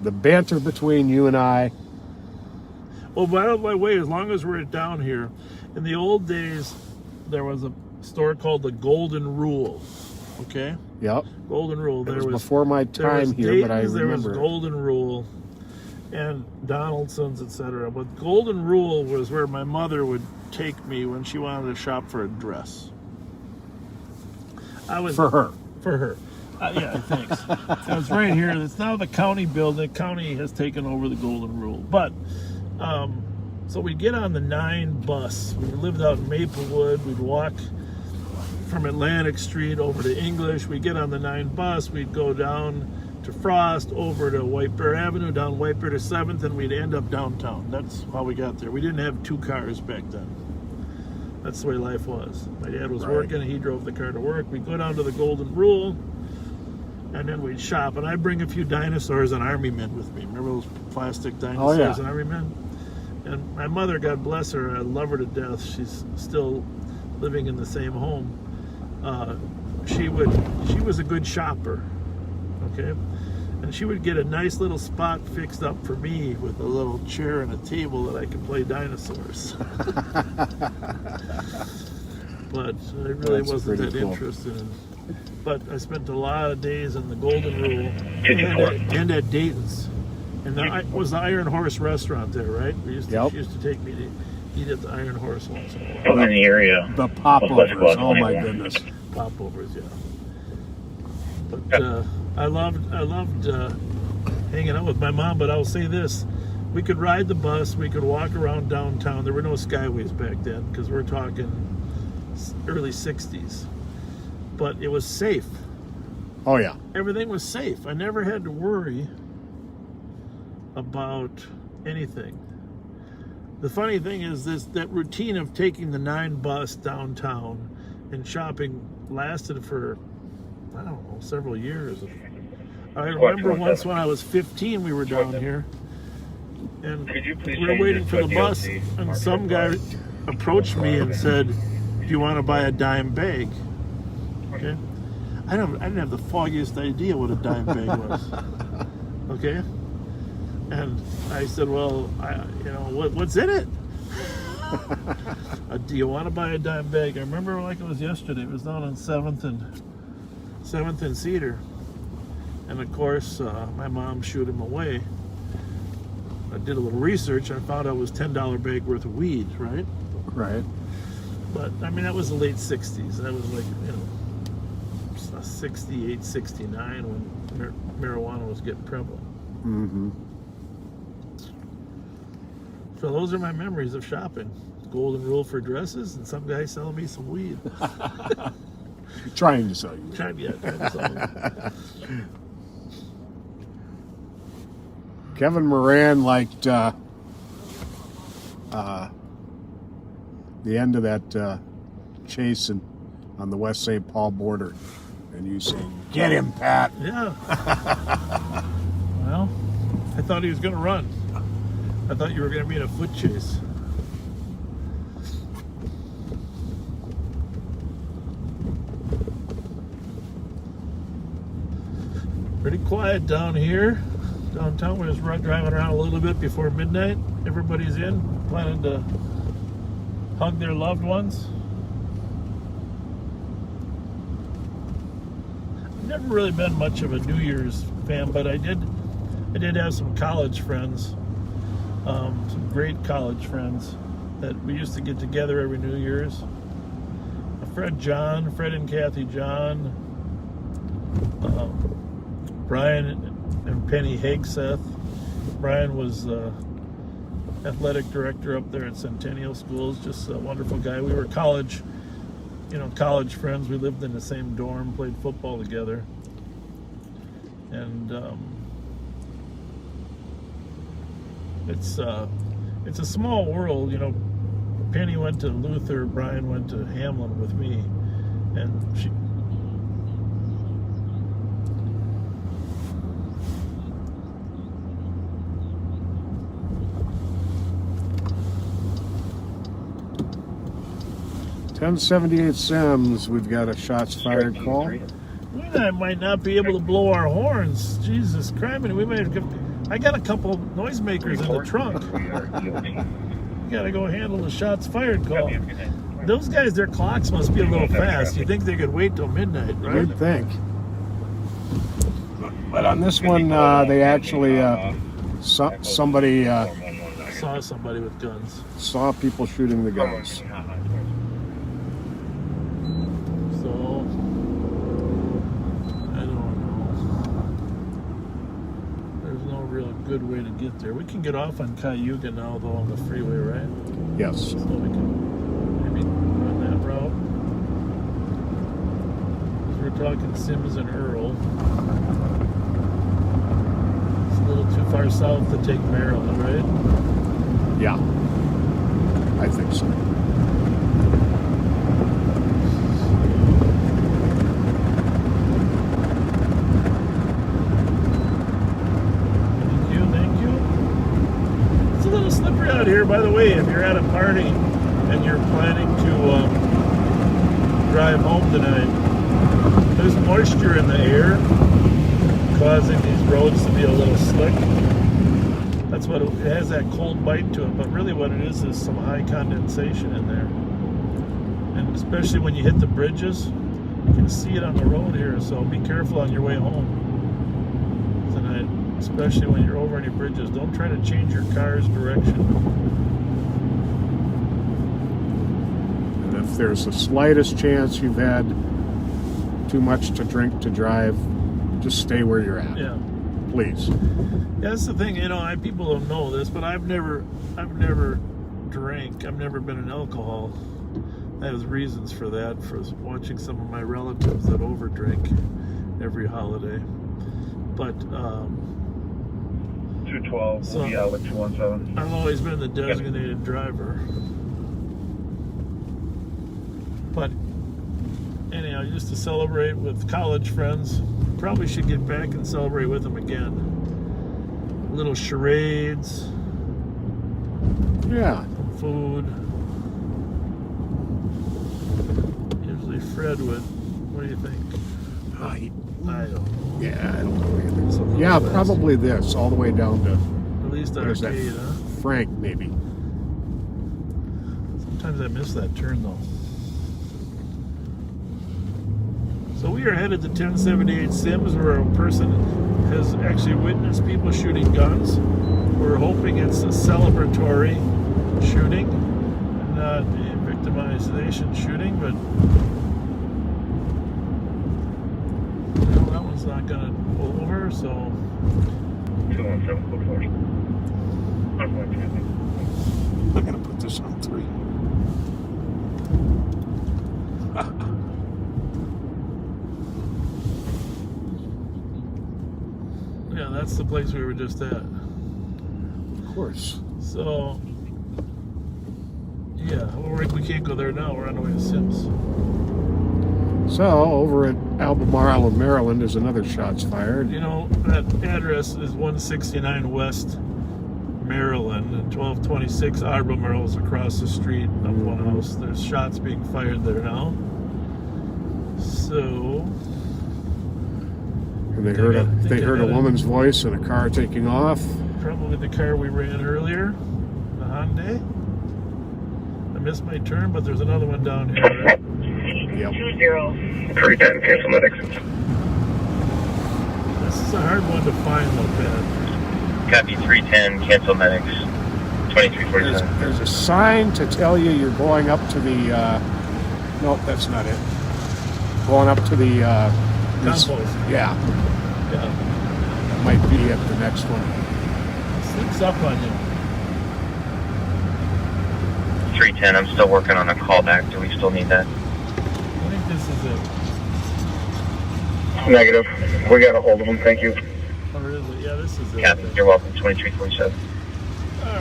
The banter between you and I. Well, by the way, as long as we're down here, in the old days, there was a store called the Golden Rule. Okay? Yep. Golden Rule. It was before my time here, but I remember. There was Golden Rule and Donaldson's, etc. But Golden Rule was where my mother would take me when she wanted to shop for a dress. For her. For her. Yeah, thanks. It was right here. It's now the county building. The county has taken over the Golden Rule. But, so we'd get on the 9 bus. We lived out in Maplewood. We'd walk from Atlantic Street over to English. We'd get on the 9 bus. We'd go down to Frost, over to White Bear Avenue, down White Bear to 7th, and we'd end up downtown. That's how we got there. We didn't have 2 cars back then. That's the way life was. My dad was working, and he drove the car to work. We'd go down to the Golden Rule, and then we'd shop. And I'd bring a few dinosaurs and Army men with me. Remember those plastic dinosaurs and Army men? And my mother, God bless her, I love her to death. She's still living in the same home. She was a good shopper, okay? And she would get a nice little spot fixed up for me with a little chair and a table that I could play dinosaurs. But I really wasn't that interested in but I spent a lot of days in the Golden Rule and at Dayton's. And there was the Iron Horse restaurant there, right? She used to take me to eat at the Iron Horse once in a while. I'm in the area. The popovers, oh my goodness. Popovers, yeah. But I loved hanging out with my mom, but I'll say this. We could ride the bus, we could walk around downtown. There were no skyways back then, because we're talking early 60s. But it was safe. Oh, yeah. Everything was safe. I never had to worry about anything. The funny thing is that routine of taking the 9 bus downtown and shopping lasted for, I don't know, several years. I remember once when I was 15, we were down here, and we were waiting for the bus, and some guy approached me and said, "Do you want to buy a dime bag?" Okay, I didn't have the foggiest idea what a dime bag was. Okay, and I said, "Well, what's in it?" Do you want to buy a dime bag? I remember like it was yesterday. It was down on 7th and Cedar. And of course, my mom shooed him away. I did a little research and I found out it was $10 bag worth of weed, right? Right. But I mean, that was the late 60s. That was like, 68, 69 when marijuana was getting prevalent. Mm-hmm. So those are my memories of shopping. Golden Rule for dresses and some guy selling me some weed. Trying to sell you. Trying to sell me. Kevin Moran liked the end of that chase on the West St. Paul border, and you saying, "Get him, Pat." Yeah. Well, I thought he was going to run. I thought you were going to be in a foot chase. Pretty quiet down here. Downtown, we're just driving around a little bit before midnight. Everybody's in, planning to hug their loved ones. I've never really been much of a New Year's fan, but I did have some college friends, some great college friends that we used to get together every New Year's. Fred and Kathy John, Brian and Penny Hagseth. Brian was athletic director up there at Centennial Schools, just a wonderful guy. We were college friends. We lived in the same dorm, played football together. And it's a small world, Penny went to Luther, Brian went to Hamlin with me, and she 1078 Sims, we've got a shots fired call. We might not be able to blow our horns. Jesus Christ, I got a couple noisemakers in the trunk. We gotta go handle the shots fired call. Those guys, their clocks must be a little fast. You think they could wait till midnight, right? You'd think. But on this one, they actually somebody saw somebody with guns. Saw people shooting the guns. So I don't know. There's no real good way to get there. We can get off on Cayuga now, though, on the freeway, right? Yes. So we can maybe run that route. We're talking Sims and Earl. It's a little too far south to take Maryland, right? Yeah, I think so. Thank you. It's a little slippery out here, by the way. If you're at a party and you're planning to drive home tonight, there's moisture in the air causing these roads to be a little slick. That's what it has, that cold bite to it, but really what it is some high condensation in there. And especially when you hit the bridges, You can see it on the road here, so be careful on your way home tonight, especially when you're over any bridges. Don't try to change your car's direction. And if there's the slightest chance you've had too much to drink to drive, just stay where you're at. Yeah. Please. Yeah, that's the thing, people don't know this, but I've never drank. I've never been an alcohol. I have reasons for that, for watching some of my relatives that overdrink every holiday. But 212, so yeah, with 217. I've always been the designated driver. But anyhow, I used to celebrate with college friends. Probably should get back and celebrate with them again. Little charades. Yeah. Food. Usually Fred would. What do you think? I don't. Yeah, I don't know either. Yeah, probably this, all the way down to. At least what is that? arcade, huh? Frank, maybe. Sometimes I miss that turn though. So we are headed to 1078 Sims, where a person has actually witnessed people shooting guns. We're hoping it's a celebratory shooting, not a victimization shooting, but that one's not going to pull over, so 217, code 4. I'm going to put this on 3. yeah, that's the place we were just at. Of course. So, yeah, we can't go there now. We're on the way to Sims. So, over at Albemarle, Maryland, there's another shots fired. That address is 169 West Maryland, and 1226 Albemarle is across the street of one house. There's shots being fired there now. So, and they heard a woman's voice in a car taking off. Probably the car we ran earlier, the Hyundai. I missed my turn, but there's another one down here, right? Yep. 310, cancel medics. This is a hard one to find, though, Pat. Copy 310, cancel medics. 2347. There's a sign to tell you you're going up to the. Nope, that's not it. Going up to the. Compost. Yeah. Yeah. That might be at the next one. Sneaks up on you. 310, I'm still working on a callback. Do we still need that? I think this is it. Negative. We got a hold of him, thank you. Oh, really? Yeah, this is it. Captain, you're welcome. 2347. All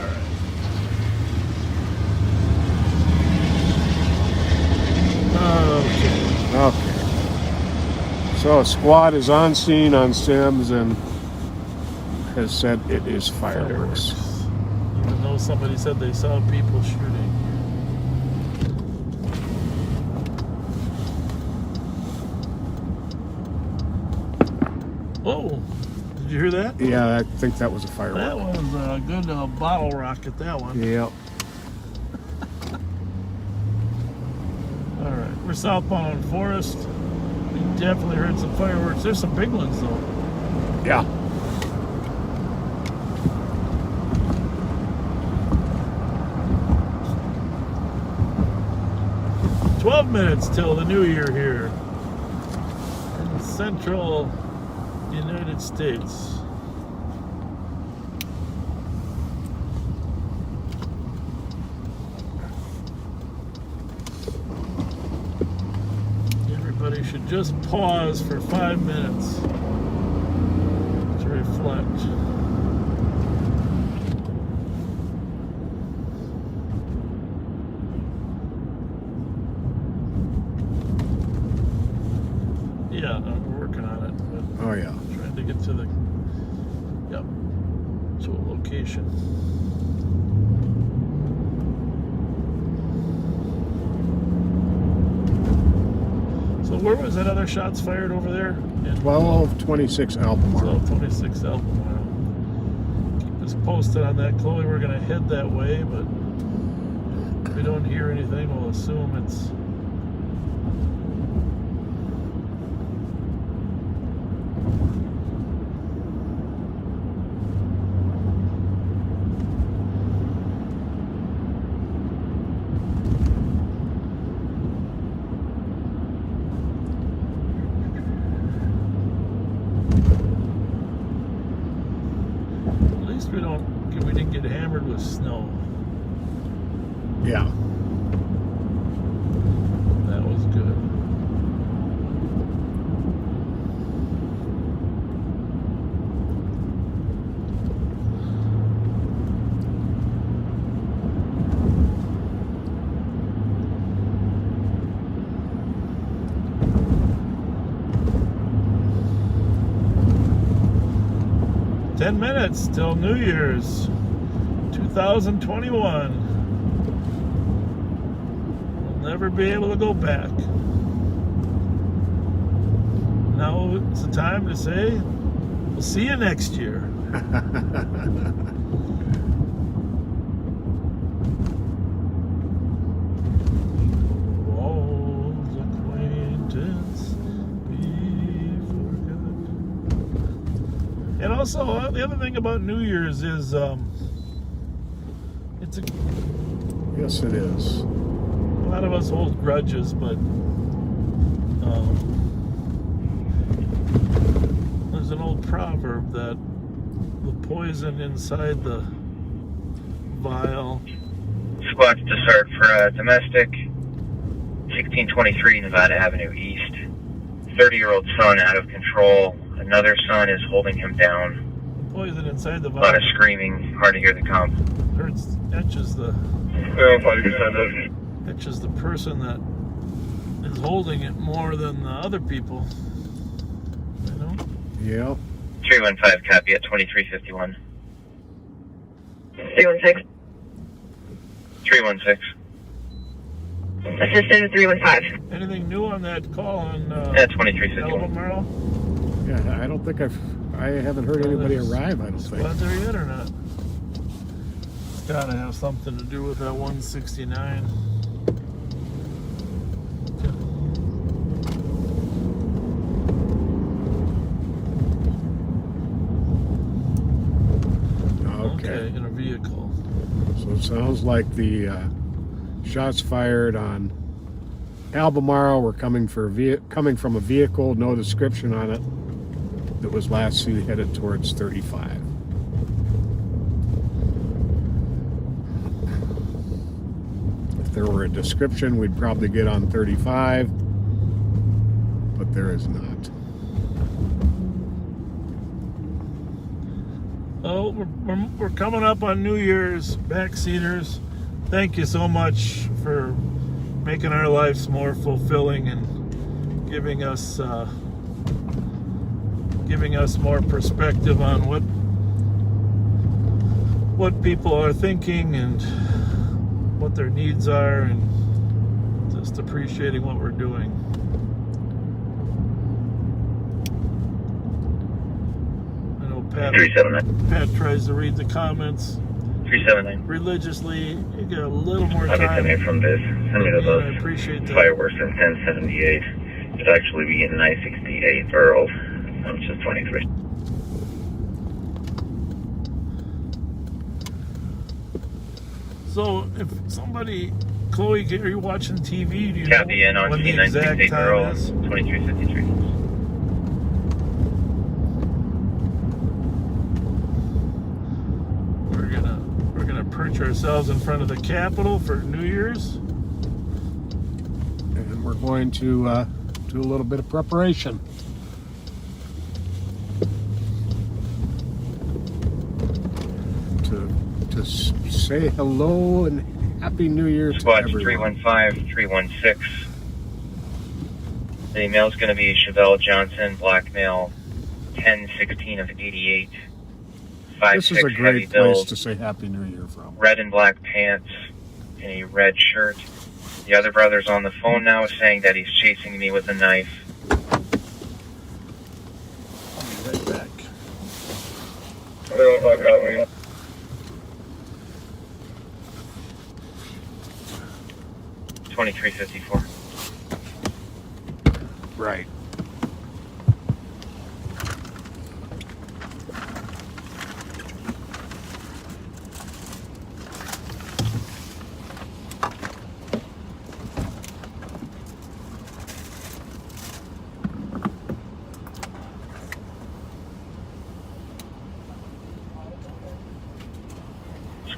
right. Okay. So a squad is on scene on Sims and has said it is fireworks. Even though somebody said they saw people shooting. Oh, did you hear that? Yeah, I think that was a firework. That was a good bottle rocket, that one. Yep. All right, we're southbound on Forest. We definitely heard some fireworks. There's some big ones, though. Yeah. "12 minutes till the new year here in central United States." Everybody should just pause for 5 minutes to reflect. Yeah, we're working on it. But Oh, yeah. trying to get to the, to a location. So where was that other shots fired over there? 1226 Albemarle. 1226 Albemarle. Keep us posted on that, Chloe. We're going to head that way, but if we don't hear anything, we'll assume it's At least we didn't get hammered with snow. Yeah. That was good. "10 minutes till New Year's 2021. We'll never be able to go back. Now it's the time to say, we'll see you next year." Old acquaintance be forgot. And also, the other thing about New Year's is, it's a... Yes, it is. A lot of us hold grudges, but there's an old proverb that the poison inside the vial. Squad to start for domestic, 1623 Nevada Avenue East. 30-year-old son out of control. Another son is holding him down. Poison inside the A vial. lot of screaming. Hard to hear the comp. Hurts, etches the person that is holding it more than the other people. You know? Yeah. 315 copy at 2351. 316. 316. Assistant 315. Anything new on that call on 2351. Albemarle? Yeah, I don't think I haven't heard anybody arrive, I don't think. Squad there yet or not? It's gotta have something to do with that 169. Okay, in a vehicle. So it sounds like the shots fired on Albemarle were coming from a vehicle, no description on it, that was last seen headed towards 35. If there were a description, we'd probably get on 35, but there is not. Oh, we're coming up on New Year's, backseaters. Thank you so much for making our lives more fulfilling and giving us more perspective on what people are thinking and what their needs are, and just appreciating what we're doing. I know Pat tries to read the comments 379. religiously. You get a little more I'll be time. coming from this. Send me to I those appreciate that. fireworks in 1078. It'd actually be in 968 Earl. I'm just 23. So if somebody, Chloe, are you watching TV? Do you Copy in know on when the exact T968 Earl, time is? 2353. We're gonna perch ourselves in front of the Capitol for New Year's. And we're going to do a little bit of preparation. To say hello and Happy New Year to Squad everyone. 315, 316. The email's going to be Chevelle Johnson, blackmail, 1016 of 88. This is a 5'6" heavy great place build, to say Happy New Year from. red and black pants, and a red shirt. The other brother's on the phone now saying that he's chasing me with a knife. I'll be right back. 2354. Right.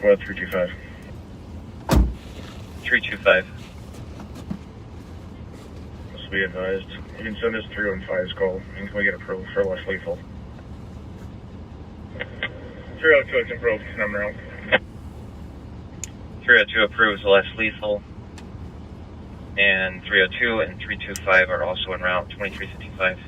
Squad 325. 325. Just be advised. You can send us 315's call, and can we get approved for less lethal? 302, it's approved. Number out. 302 approves less lethal. And 302 and 325 are also en route, 2355.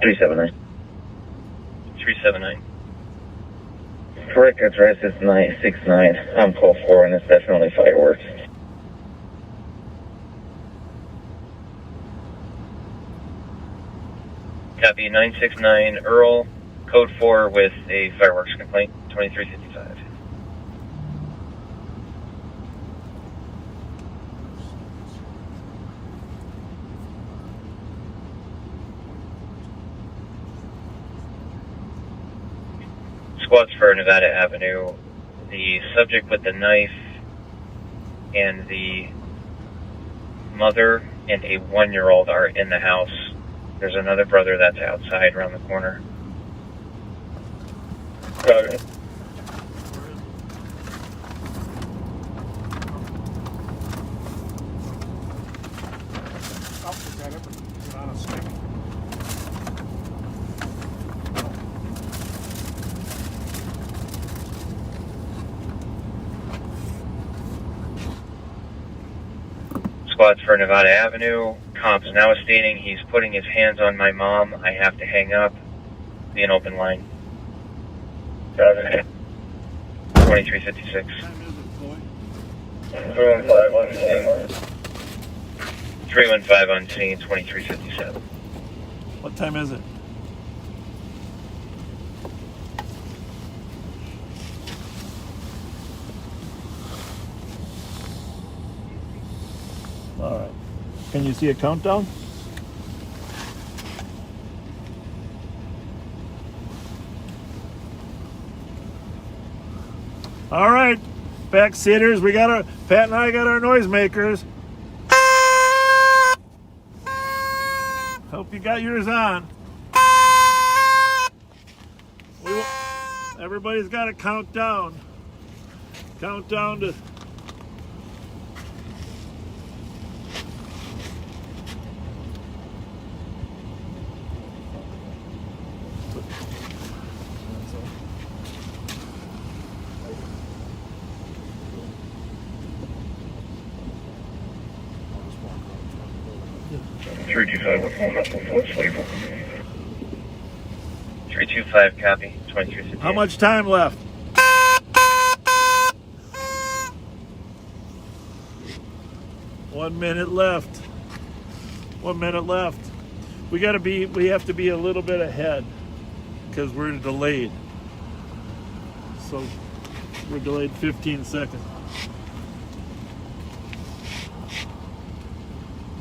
Three 379. Correct address is 969. I'm call 4 and it's definitely fireworks. Copy 969 Earl, code 4 with a fireworks complaint, 2355. Squads for Nevada Avenue. The subject with the knife and the mother and a 1-year-old are in the house. There's another brother that's outside around the corner. Got it. Oh, is that it? Get on a stick. Squads for Nevada Avenue. Comp is now stating he's putting his hands on my mom. I have to hang up. Be an open line. Got it. 2356. 315 on scene. 315 on scene, 2357. What time is it? All right. Can you see a countdown? All right, backseaters, we got our Pat and I got our noisemakers. Hope you got yours on. Everybody's got to count down. Count down to. Three two five. What's label? 325, copy. 2358. How much time left? One minute left. 1 minute left. We have to be a little bit ahead because we're delayed. So we're delayed 15 seconds.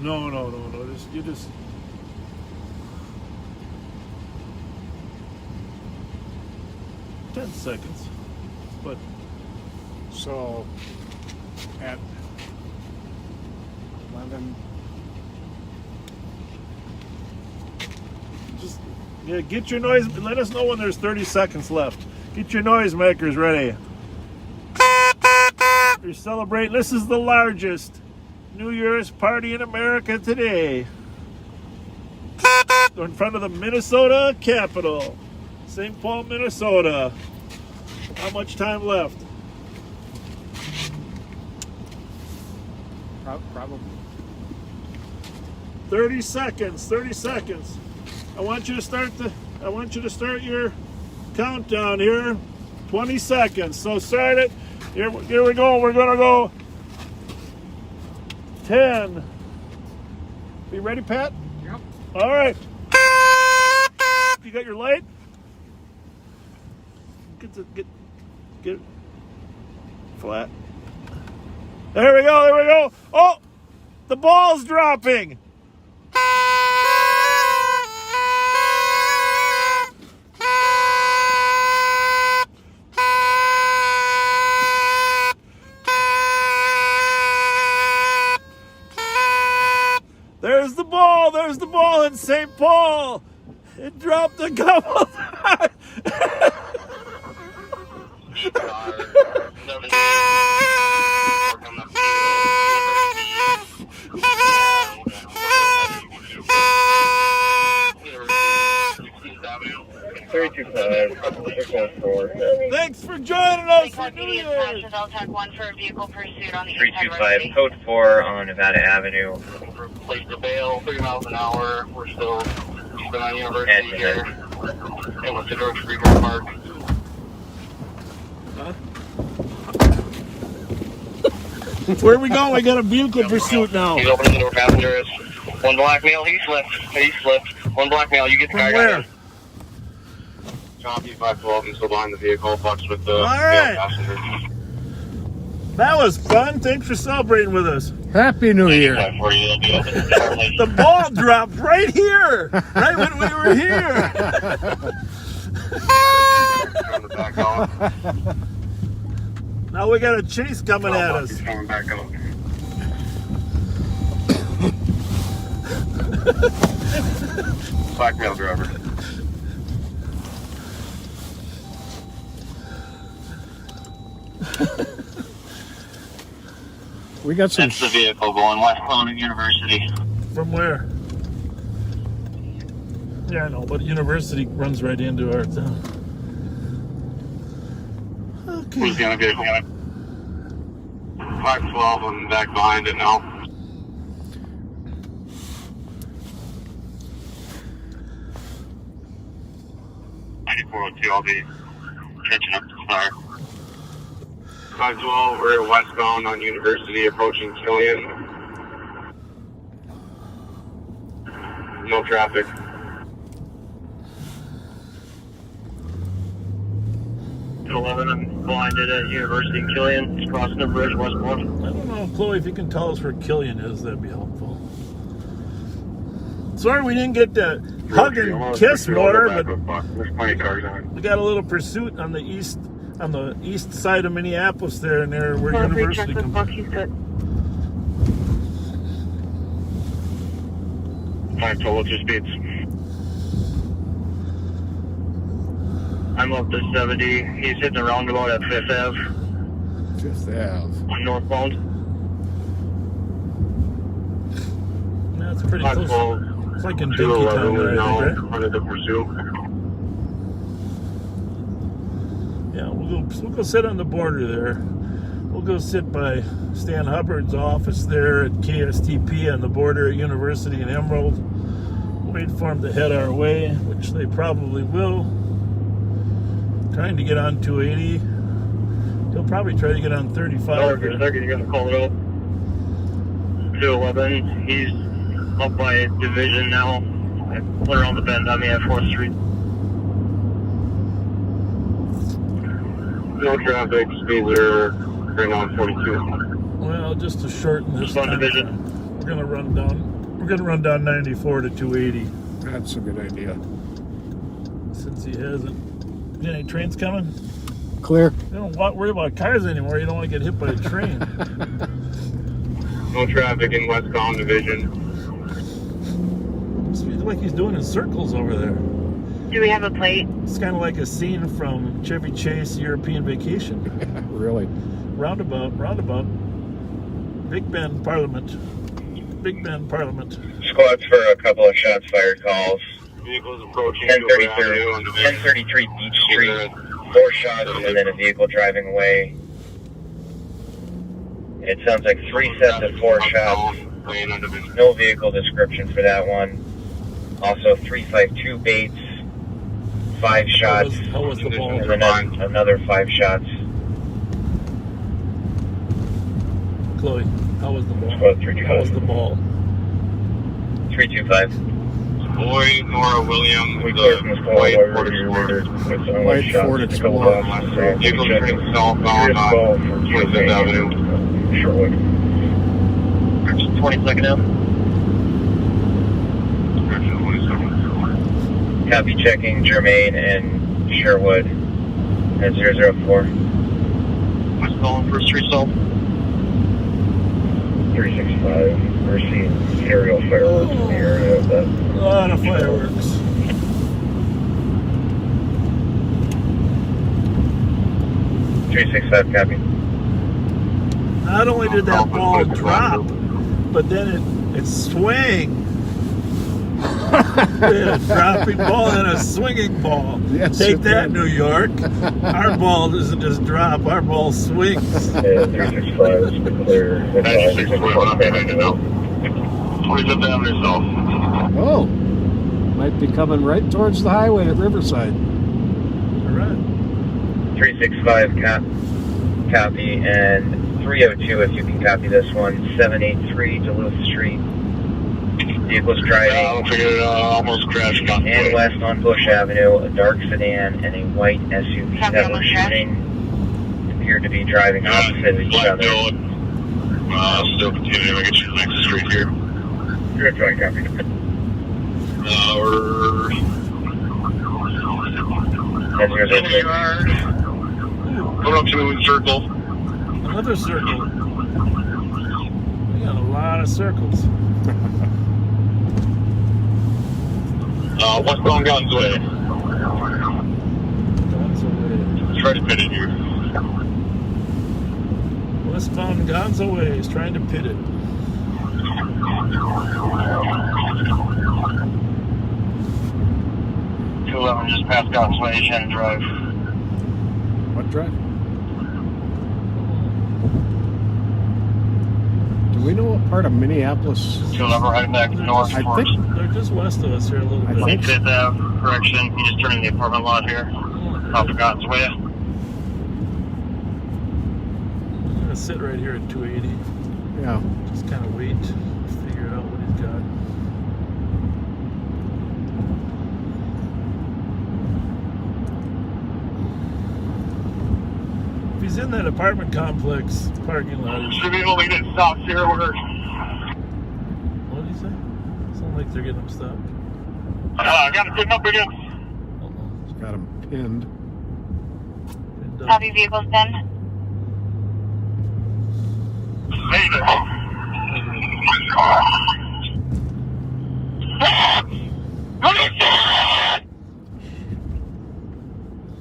No. You just. Ten seconds, but So at 11. just get your noise. Let us know when there's 30 seconds left. Get your noisemakers ready. You're celebrating. This is the largest New Year's party in America today. We're in front of the Minnesota Capitol, St. Paul, Minnesota. How much time left? Probably 30 seconds. 30 seconds. I want you to start your countdown here. 20 seconds. So start it. Here we go. We're gonna go 10. You ready, Pat? Yep. All right. You got your light? Get it flat. There we go. Oh, the ball's dropping. There's the ball. There's the ball in St. Paul. It dropped a couple times. Thanks for joining us for New Year's. 325 code 4 on Nevada Avenue. Place the bail, 30 miles an hour. We're still been on University here. And went to George Freeman Park. Where are we going? We got a vehicle pursuit now. He's opening the door, passengers. One black male, he slipped. One black male, you get the guy. Where? Copy 512, he's still behind the vehicle, bucks with the right. passenger. That was fun. Thanks for celebrating with us. Happy New Year. The ball dropped right here. Right when we were here. Now we got a chase coming at us. Coming back up. Black male driver. We got some. That's the vehicle going westbound at University. From where? Yeah, I know, but University runs right into our town. Okay. Who's the other vehicle? 512, I'm back behind it now. I'll be catching up to start. 512, we're westbound on University, approaching Killian. No traffic. 11, I'm blinded at University and Killian. It's crossing the bridge westbound. I don't know, Chloe, if you can tell us where Killian is, that'd be helpful. Sorry we didn't get to hug and kiss more, but there's plenty of cars on. we got a little pursuit on the east side of Minneapolis there, and there where University comes. 512, what's your speeds? I'm up to 70. He's hitting the roundabout at 5th Ave. 5th Ave. On northbound. That's pretty close. It's like in Dinkytown there, I think, right? Under the pursuit. Yeah, we'll go sit on the border there. We'll go sit by Stan Hubbard's office there at KSTP on the border at University and Emerald. Wait for them to head our way, which they probably will. Trying to get on 280. He'll probably try to get on 35. For a second, you're going to call it up. 211. He's up by Division now. Put around the bend on me at 4th Street. No traffic. Speeds are right now 42. Well, just to shorten this on time, Division. we're gonna run down 94 to 280. That's a good idea. Since he hasn't. Any trains coming? Clear. You don't worry about cars anymore. You don't want to get hit by a train. No traffic in westbound Division. It's like he's doing in circles over there. Do we have a plate? It's kind of like a scene from Chevy Chase European Vacation. Really? Roundabout. Big Bend Parliament. Squads for a couple of shots fired calls. Vehicles approaching 1033 Beach Street. 4 shots and then a vehicle driving away. It sounds like 3 sets of 4 shots. No vehicle description for that one. Also 352 Bates. 5 shots. How was the ball? And then another 5 shots. Chloe, how was the ball? Squad 325. How was the ball? 325. Boy, Nora Williams, We the cleared from the white Ford Ford Explorer. White Ford Explorer. Vehicle turning southbound on 25th Avenue. Sherwood. 22nd Ave. Copy checking Germain and Sherwood at 004. West calling 1st Street South. 365. We're seeing aerial fireworks in the area. A lot of fireworks. .365, copy. Not only did that ball drop, but then it swang. A dropping ball and a swinging ball. Yes, Take that, New York. Our ball doesn't just drop, our ball swings. 365 is clear. 27th Avenue South. Oh, might be coming right towards the highway at Riverside. All right. 365, copy, and 302 if you can copy this one. 783 Duluth Street. Vehicles driving almost crashed on and west on Bush Avenue, a dark sedan and a white SUV that was shooting appeared to be driving opposite of each other. Still continuing to get you the next street here. You're going to copy. We're going up to the circle. Another circle. We got a lot of circles. Westbound Guns Way. Try to pit it here. Westbound Gonzo Way is trying to pit it. 211 just past God's Way, Shannon Drive. What drive? Do we know what part of Minneapolis? 211 heading back north. I think they're just west of us here a little bit. I think 5th Ave, correction. You just turn in the apartment lot here. Off of God's Way. I'm going to sit right here at 280. Yeah. Just kind of wait, figure out what he's got. If he's in that apartment complex parking lot. Should be able to get stopped here. What did he say? Sounds like they're getting him stopped. I got to pick up again. Got him pinned. Copy, vehicles pinned. Hey there.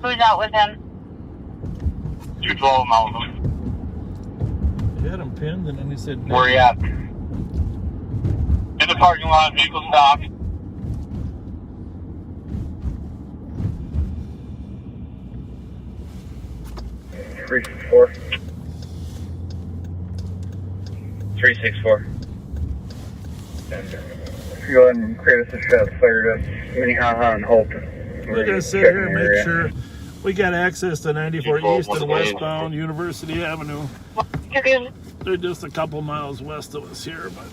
Who's out with him? 212 Mountain. He had him pinned and then he said, no. Where you at? In the parking lot, vehicle stopped. Three 364. Go ahead and create us a shot fired up Minnehaha and Hope. We're going to sit here and make sure we got access to 94 East and westbound University Avenue. They're just a couple miles west of us here, but.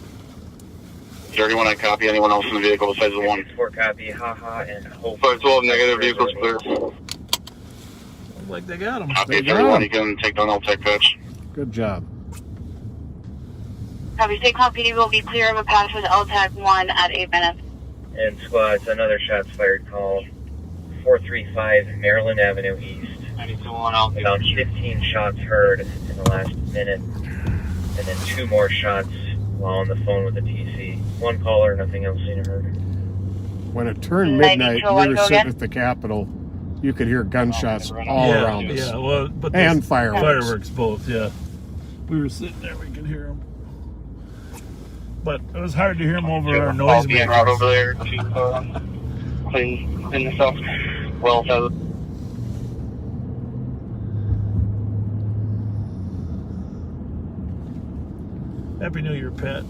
31, I copy. Anyone else in the vehicle besides the one? 4 copy, haha, and Hope. 512, negative, vehicle's clear. Looks like they got them. Copy, 31, you can take down LTEC patch. Good job. Copy, State PD will be clear of a pass with LTAC 1 at 8 minutes. And squads, another shots fired call. 435 Maryland Avenue East. 92-1 out. About 15 shots heard in the last minute. And then 2 more shots while on the phone with the TC. 1 caller, nothing else seen or heard. When it turned midnight, we were sitting at the Capitol. You could hear gunshots all around us. Yeah, well, but and fireworks. Fireworks both, yeah. We were sitting there, we could hear them. But it was hard to hear them over our noise makers. Out over there to clean this up. Well, Happy New Year, Pat.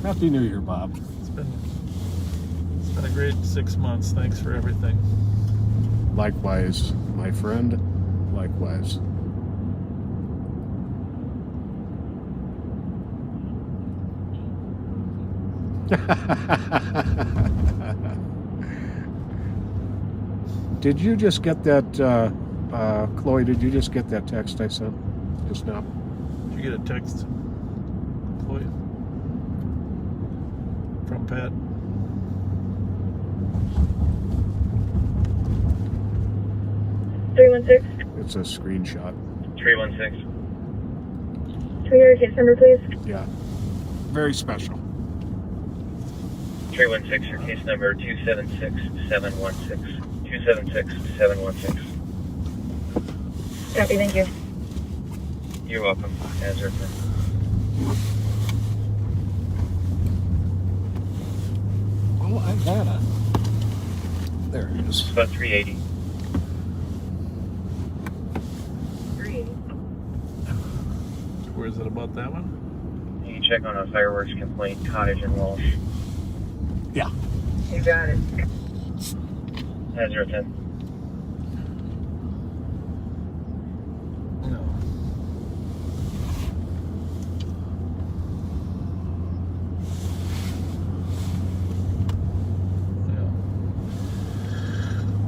Happy New Year, Bob. It's been a great 6 months. Thanks for everything. Likewise, my friend. Likewise. Did you just get that, Chloe, did you just get that text I sent just now? Did you get a text, Chloe? From Pat? It's a screenshot. 316. Can we get a case number, please? Yeah. very special. 316 for case number 276716. 276716. Copy, thank you. You're welcome. Hazard. Oh, I've had a. There it is. About 380. 380. Where is it about that one? You can check on a fireworks complaint, Cottage and Walsh. Yeah. You got it. Hazard 10. No.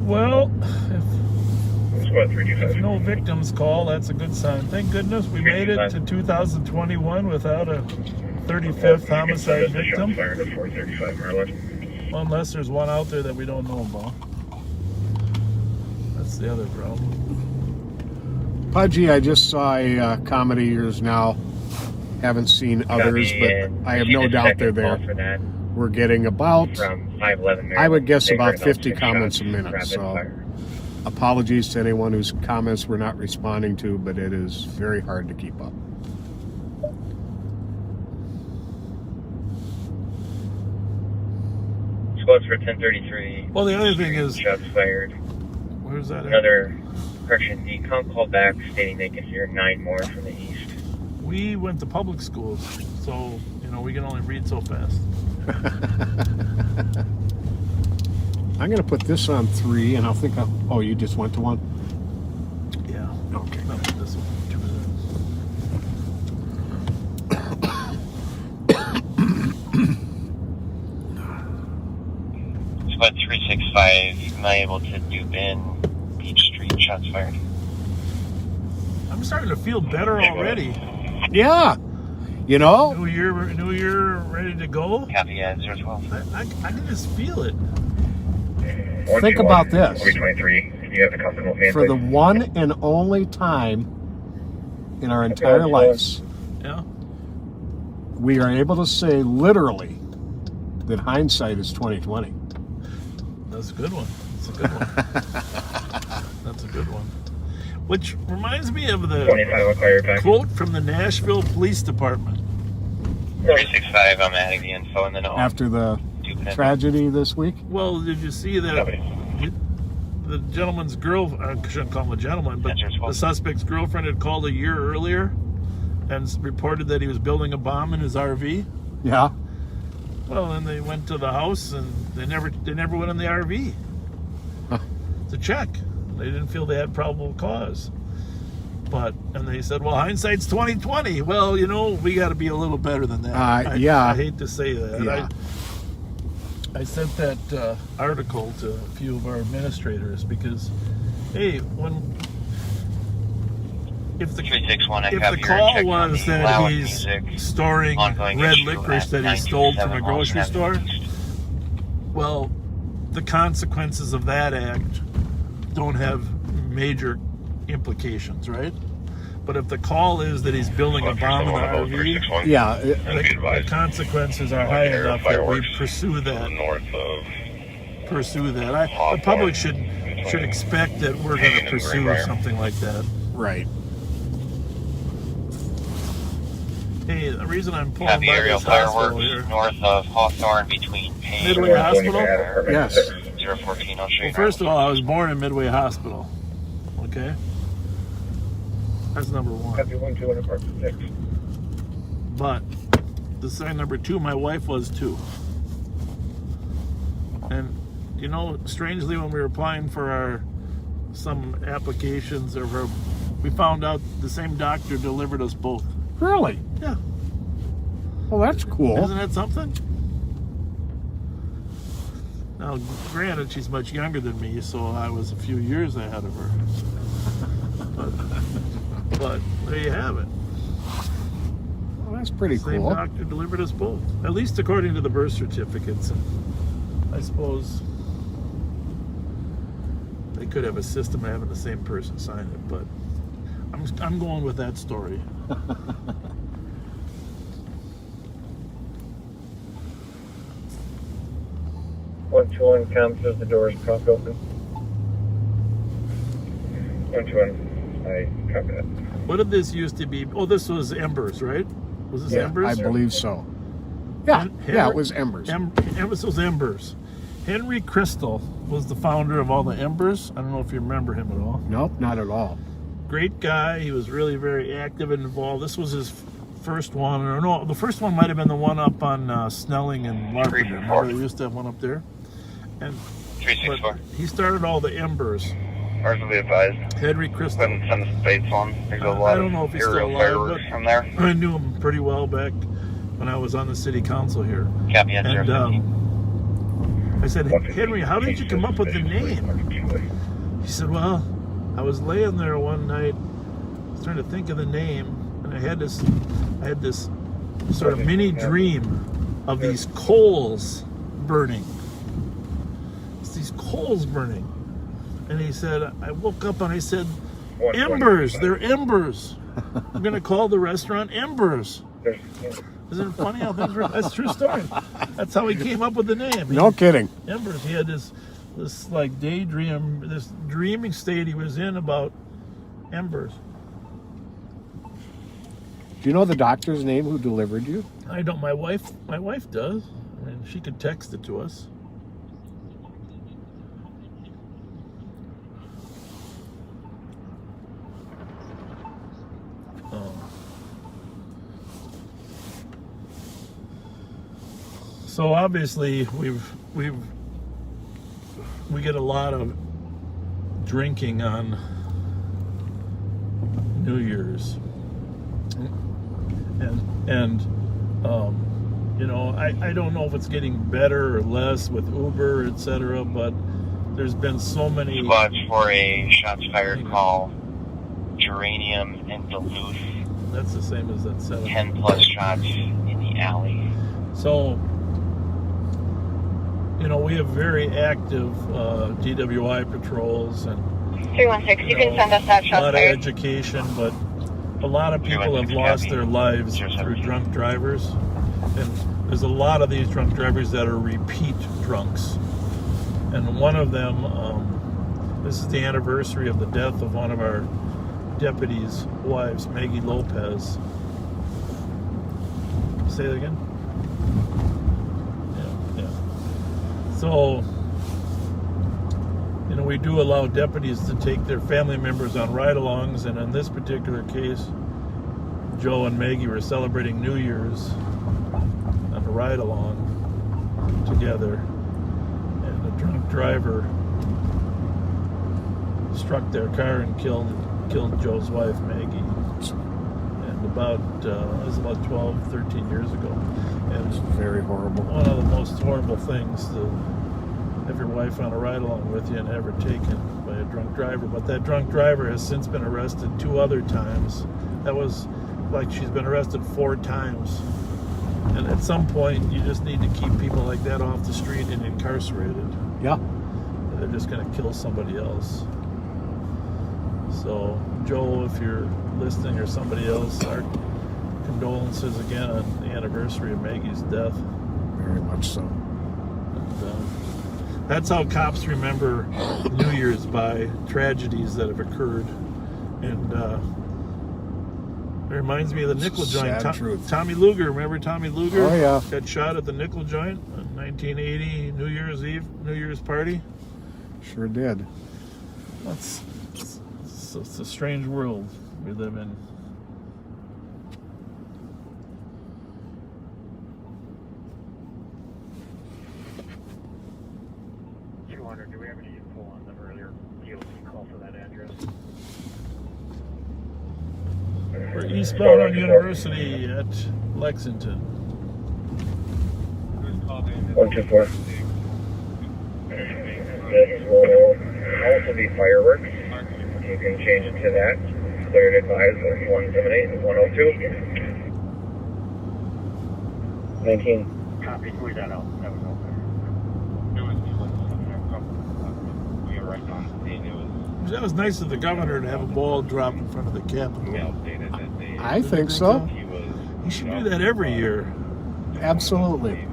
Well, if no victims call, that's a good sign. Thank goodness we made it to 2021 without a 35th homicide victim. Unless there's one out there that we don't know about. That's the other problem. Pudgy, I just saw a comedy Years Now. Haven't seen others, but I have no doubt they're there. We're getting about, I would guess, about 50 comments a minute. So apologies to anyone whose comments we're not responding to, but it is very hard to keep up. Squads for 1033. Well, the other thing is, shots fired. Where's that? Another correction. The con called back stating they can hear 9 more from the east. We went to public schools, so we can only read so fast. I'm going to put this on 3, and I'll think oh, you just went to 1? Yeah. Okay. Not this one. Squad 365, am I able to dupe in Beach Street, shots fired? I'm starting to feel better already. Yeah. New year ready to go. Copy, yeah, 012. I can just feel it. Think about this. 323. You have the comfortable fan. For the one and only time in our entire lives, we are able to say literally that hindsight is 2020. That's a good one. That's a good one. That's a good one. Which reminds me of the quote from the Nashville Police Department. 365, I'm adding the info in the note. After the tragedy this week? Well, did you see that the gentleman's I shouldn't call him a gentleman, but the suspect's girlfriend had called a year earlier and reported that he was building a bomb in his RV? Yeah. Well, then they went to the house and they never went in the RV to check. They didn't feel they had probable cause. And they said, well, hindsight's 2020. Well, we got to be a little better than that. I hate to say that. Yeah. I sent that article to a few of our administrators because, hey, if the call was that he's storing red licorice that he stole from a grocery store, well, the consequences of that act don't have major implications, right? But if the call is that he's building a bomb in the RV, the consequences are high enough that we pursue that. The public should expect that we're going to pursue something like that. Right. Hey, the reason I'm pulling Copy, by aerial this hospital fireworks here, north of Hawthorne between Payne. Midway Hospital? Yes. 014, I'll show you. Well, first of all, I was born in Midway Hospital. Okay? That's number 1. But the sign number 2, my wife was too. And strangely, when we were applying for some applications, we found out the same doctor delivered us both. Really? Yeah. Well, that's cool. Isn't that something? Now, granted, she's much younger than me, so I was a few years ahead of her. But there you have it. Well, that's pretty cool. Same doctor delivered us both, at least according to the birth certificates. And I suppose they could have a system of having the same person sign it, but I'm going with that story. 121 comes as the doors propped open. 121, I copy that. What did this used to be? Oh, this was Embers, right? Was this Yeah, Embers? I believe so. Yeah, yeah, it was Embers. This was Embers. Henry Crystal was the founder of all the Embers. I don't know if you remember him at all. Nope, not at all. Great guy. He was really very active and involved. This was his first one. Or no, the first one might have been the one up on Snelling and Larpenteur. Remember they used to have one up there? And 364. He started all the Embers. Marginally advised. Henry Crystal. Send the space on. There's a lot I don't know if he's still aerial alive, fireworks but from there. I knew him pretty well back when I was on the city council here. Copy, and I said, Henry, how did you come up with the name? He said, well, I was laying there one night, I was trying to think of the name, and I had this sort of mini dream of these coals burning. It's these coals burning. And he said, I woke up and I said, Embers, they're Embers. I'm going to call the restaurant Embers. Isn't it funny how things work? That's a true story. That's how he came up with the name. No kidding. Embers. He had this like daydream, this dreaming state he was in about Embers. Do you know the doctor's name who delivered you? I don't. My wife does. I mean, she could text it to us. So obviously we get a lot of drinking on New Year's, and you know, I don't know if it's getting better or less with Uber, etc. But there's been so many squads for a shots fired call. Geranium and Duluth. That's the same as that 7. 10 plus shots in the alley. So, you know, we have very active DWI patrols and 316, you can send us that a shot lot of fired. education, but a lot of people have lost their lives through drunk drivers, and there's a lot of these drunk drivers that are repeat drunks. And one of them, this is the anniversary of the death of one of our deputies' wives, Maggie Lopez. Say that again? Yeah. So, you know, we do allow deputies to take their family members on ride-alongs, and in this particular case, Joe and Maggie were celebrating New Year's on a ride-along together, and a drunk driver struck their car and killed Joe's wife, Maggie. And it was about 12, 13 years ago. And it's very horrible. One of the most horrible things to have your wife on a ride-along with you and have her taken by a drunk driver. But that drunk driver has since been arrested 2 other times. That was like she's been arrested 4 times. And at some point, you just need to keep people like that off the street and incarcerated. Yeah. They're just going to kill somebody else. So, Joe, if you're listening, or somebody else, our condolences again on the anniversary of Maggie's death. Very much so. And, that's how cops remember New Year's, by tragedies that have occurred. And it reminds me of the nickel joint. Tommy Luger, remember Tommy Luger? Oh, yeah. Got shot at the nickel joint on 1980 New Year's Eve, New Year's party. Sure did. It's a strange world we live in. Do we have any info on the earlier POC call for that address? We're eastbound on University at Lexington. 124. This will also be fireworks. You can change it to that. Clear and advise 178 and 102. 19. Copy, clear that out. That was open. We arrived on the scene. That was nice of the governor to have a ball drop in front of the Capitol. I think so. He should do that every year. Absolutely.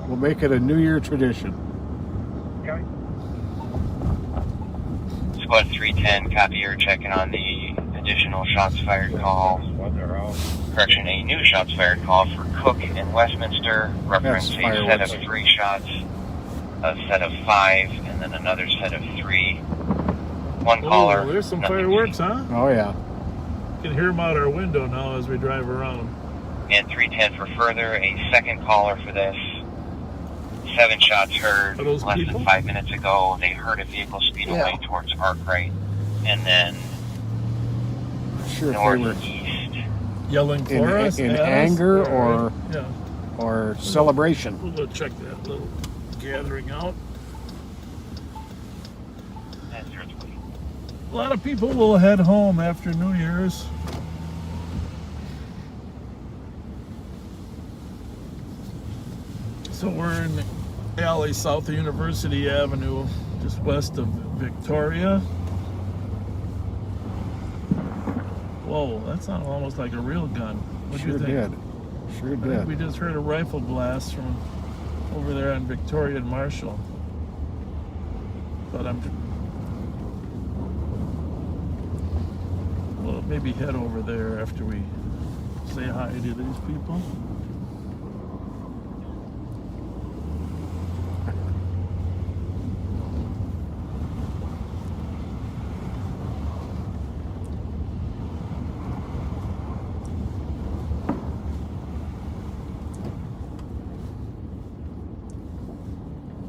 We'll make it a New Year tradition. Squad 310, copy. You're checking on the additional shots fired call. Correction, a new shots fired call for Cook in Westminster. Reference a set of 3 shots, a set of 5, and then another set of 3. One caller. There's some fireworks, huh? Oh, yeah. You can hear them out our window now as we drive around. And 310 for further, a second caller for this. 7 shots heard less than 5 minutes ago. They heard a vehicle speed away towards Arkwright, and then northeast. Yelling for us in anger or celebration. We'll go check that little gathering out. A lot of people will head home after New Year's. So we're in the alley south of University Avenue, just west of Victoria. Whoa, that sounded almost like a real gun. What do you think? Sure I did. think we just heard a rifle blast from over there on Victoria and Marshall. But we'll maybe head over there after we say hi to these people.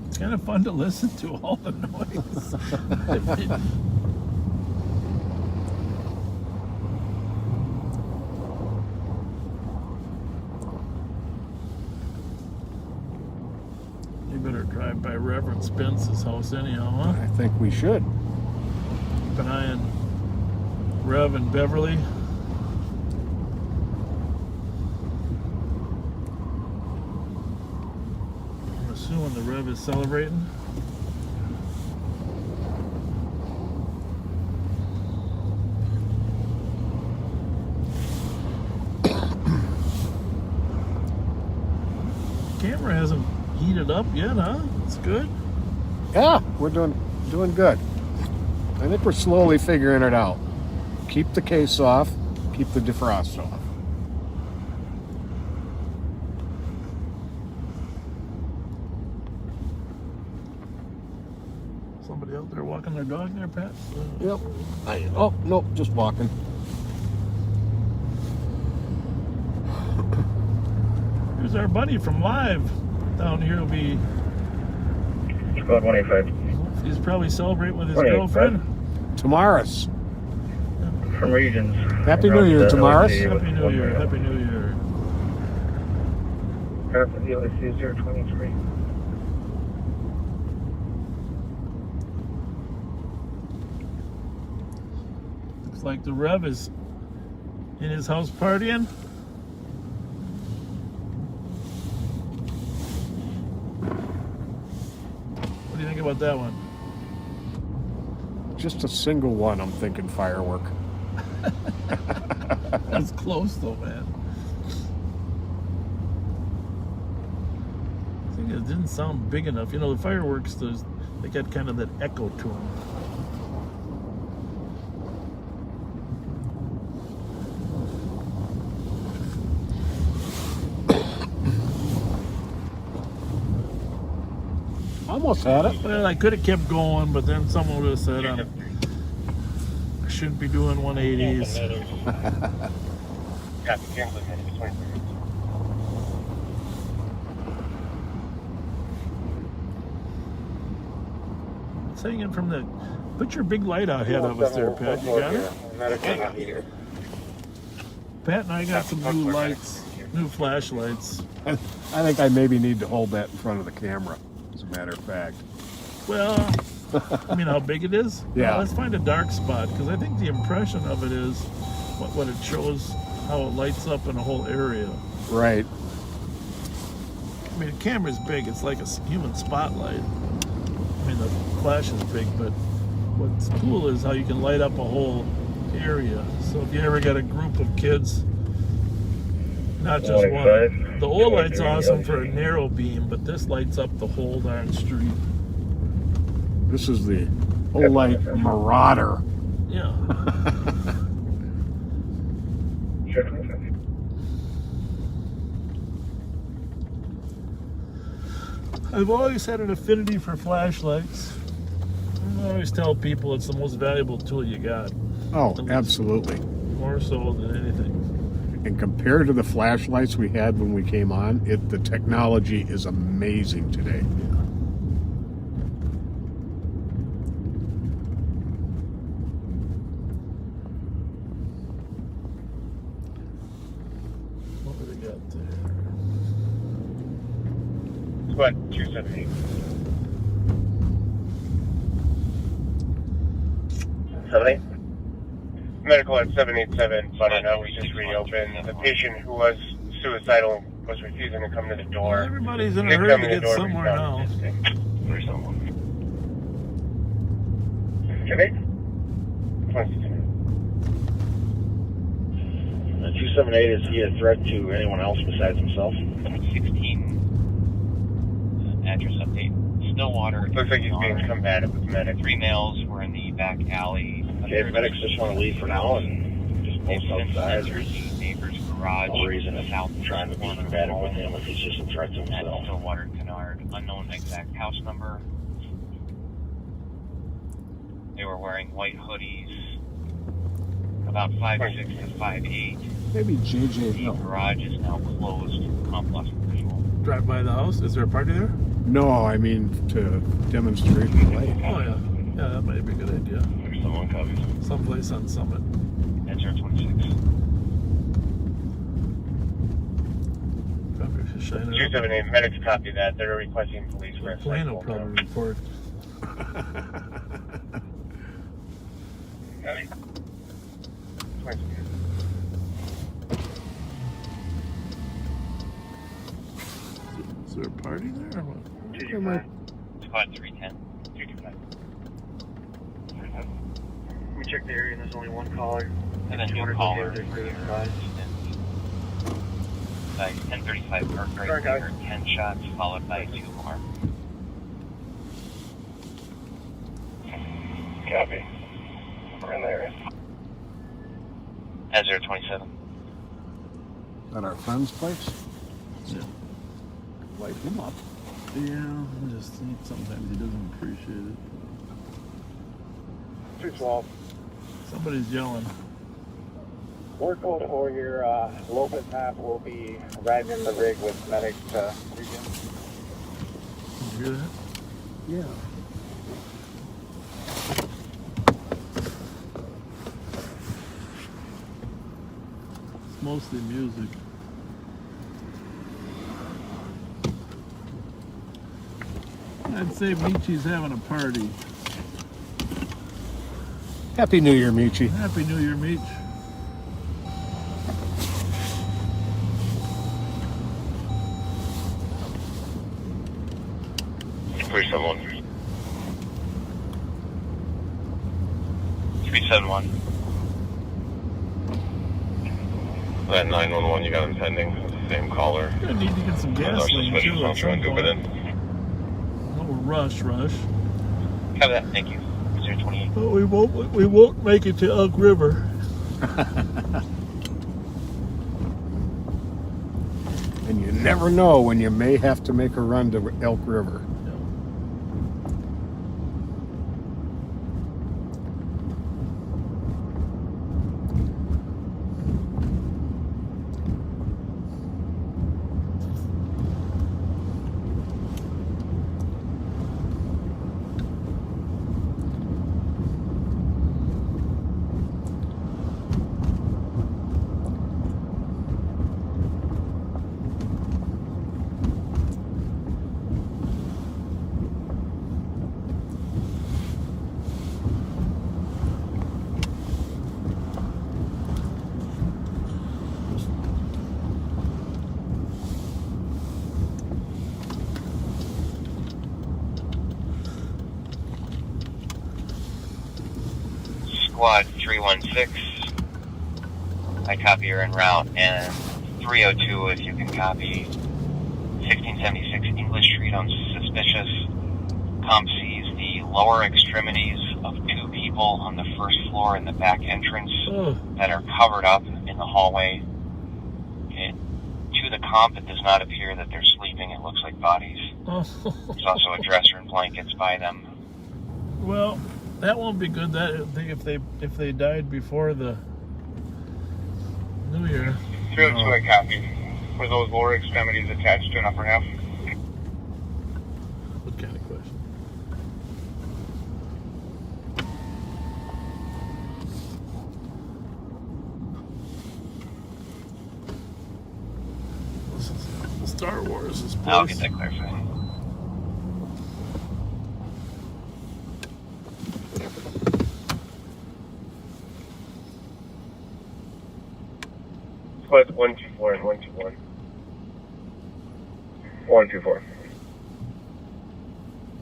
It's kind of fun to listen to all the noise. You better drive by Reverend Spence's house anyhow, huh? I think we should. Keep an eye on Rev and Beverly. I'm assuming the Rev is celebrating. Camera hasn't heated up yet, huh? It's good. Yeah, we're doing good. I think we're slowly figuring it out. Keep the case off, keep the defrost off. Somebody out there walking their dog there, Pat? Yep. Oh, nope, just walking. Here's our buddy from Live down here. Will be. Squad 185. He's probably celebrating with his girlfriend. Tamaris. From Regions. Happy New Year, Tamaris. Happy New Year. Happy New Year. Traffic LAC 023. Looks like the Rev is in his house partying. What do you think about that one? Just a single one, I'm thinking firework. That's close though, man. I think it didn't sound big enough. You know, the fireworks, they got kind of that echo to them. Almost had it. Well, I could have kept going, but then someone would have said I shouldn't be doing 180s. It's hanging from the. Put your big light out ahead of us there, Pat. You got it? Pat and I got some new lights, new flashlights. I think I maybe need to hold that in front of the camera, as a matter of fact. Well, I mean, how big it is? Yeah. Well, let's find a dark spot, because I think the impression of it is what it shows, how it lights up in a whole area. Right. I mean, the camera's big. It's like a human spotlight. I mean, the flash is big, but what's cool is how you can light up a whole area. So if you ever got a group of kids, not just one. The old light's awesome for a narrow beam, but this lights up the whole darn street. This is the Olite Marauder. Yeah. I've always had an affinity for flashlights. I always tell people it's the most valuable tool you got. Oh, absolutely. More so than anything. And compared to the flashlights we had when we came on, the technology is amazing today. What do we got there? Squad 278. 70? Medical at 787, but I know we just reopened. The patient who was suicidal was refusing to come to the door. Well, everybody's in a Did hurry come to the get door, but somewhere found now. Where's someone? 278, is he a threat to anyone else besides himself? 16 address update. Stillwater. Looks like he's being combative with medics. 3 males were in the back alley. Okay, if medics just want to leave for now and just They've post since outside. entered the neighbor's garage. No reason in the if south trying to be combative with him if he's just a threat to at himself. Stillwater Kennard. Unknown exact house number. They were wearing white hoodies. About 5'6" to 5'8". Maybe JJ The Hill. garage is now closed. Complex visual. Drive by the house. Is there a party there? No, I mean to demonstrate the light. Oh, yeah. Yeah, that might be a good idea. There's someone copies. Someplace on Summit. At 026. Probably should shine it up. 278, medics copy that. They're requesting police for a The plane will cycle. probably report. Is there a party there or what? Squad 310. 325. We checked the area and there's only one caller. And then new caller for your by 1035 Park right there, 10 shots followed by 2 more. Copy. We're in the area. At 027. At our friend's place? Yeah. Light him up. Yeah, sometimes he doesn't appreciate it. 212. Somebody's yelling. Work code for your Lopez map will be riding in the rig with medic region. Did you hear that? Yeah. It's mostly music. I'd say Michi's having a party. Happy New Year, Michi. Happy New Year, Mich. Where's someone? 371. That 911, you got him pending. It's the same caller. Gonna need to get some gasoline too at some point. No rush. Copy that. Thank you. 028. But we won't make it to Elk River. And you never know when you may have to make a run to Elk River. Squad 316. I copy you're en route. And 302 if you can copy. 1676 English Street on suspicious. Comp sees the lower extremities of 2 people on the first floor in the back entrance that are covered up in the hallway. To the comp, it does not appear that they're sleeping. It looks like bodies. There's also a dresser and blankets by them. Well, that won't be good. That if they died before the New Year. 302, copy. Were those lower extremities attached to an upper half? What kind of question? This is Star Wars. This place. I'll get that clarified. Squads 124 and 121. 124.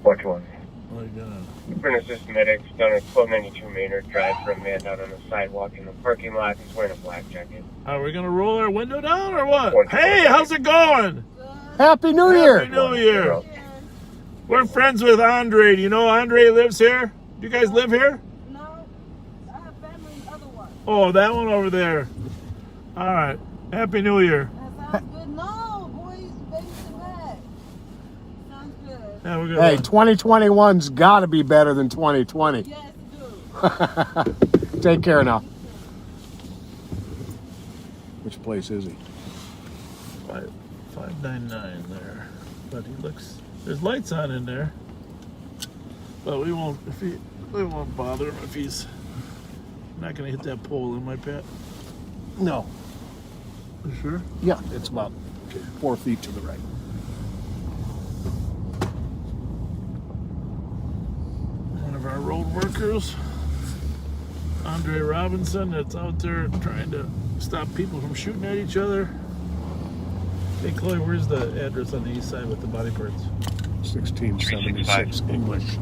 121. Oh my God. For an assist medics down at 1292 Maynard Drive for a man down on the sidewalk in the parking lot. He's wearing a black jacket. Are we gonna roll our window down or what? Hey, how's it going? Happy New Year! Happy New Year! We're friends with Andre. Do you know Andre lives here? Do you guys live here? No, I have family in other one. Oh, that one over there. All right. Happy New Year. That sounds good. No, boys, babies and that. Sounds good. Yeah, we're good. Hey, 2021's got to be better than 2020. Yes, it do. Take care now. Which place is he? 599 there. But he looks. There's lights on in there. But we won't bother him if he's not gonna hit that pole in my pet. No. You sure? Yeah, it's about 4 feet to the right. One of our road workers, Andre Robinson, that's out there trying to stop people from shooting at each other. Hey, Chloe, where's the address on the east side with the body parts? 1676 English.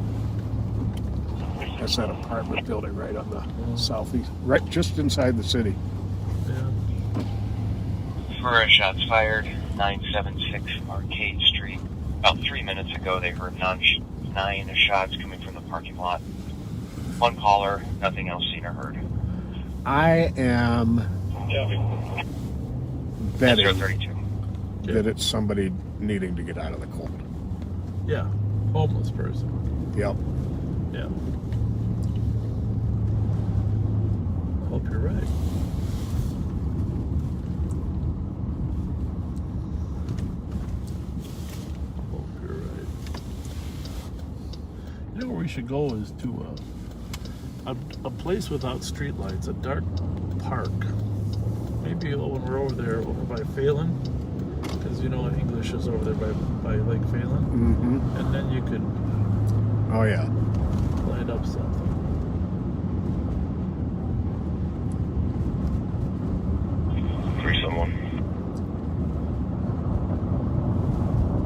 That's that apartment building right on the southeast, right just inside the city. For shots fired, 976 Arcade Street. About 3 minutes ago, they heard 9 shots coming from the parking lot. 1 caller, nothing else seen or heard. I am betting 032. that it's somebody needing to get out of the cold. Yeah, homeless person. Yep. Yeah. Hope you're right. Hope you're right. You know where we should go is to a place without streetlights, a dark park. Maybe when we're over there, over by Phelan, because you know English is over there by Lake Phelan, and then you could Oh yeah. light up something.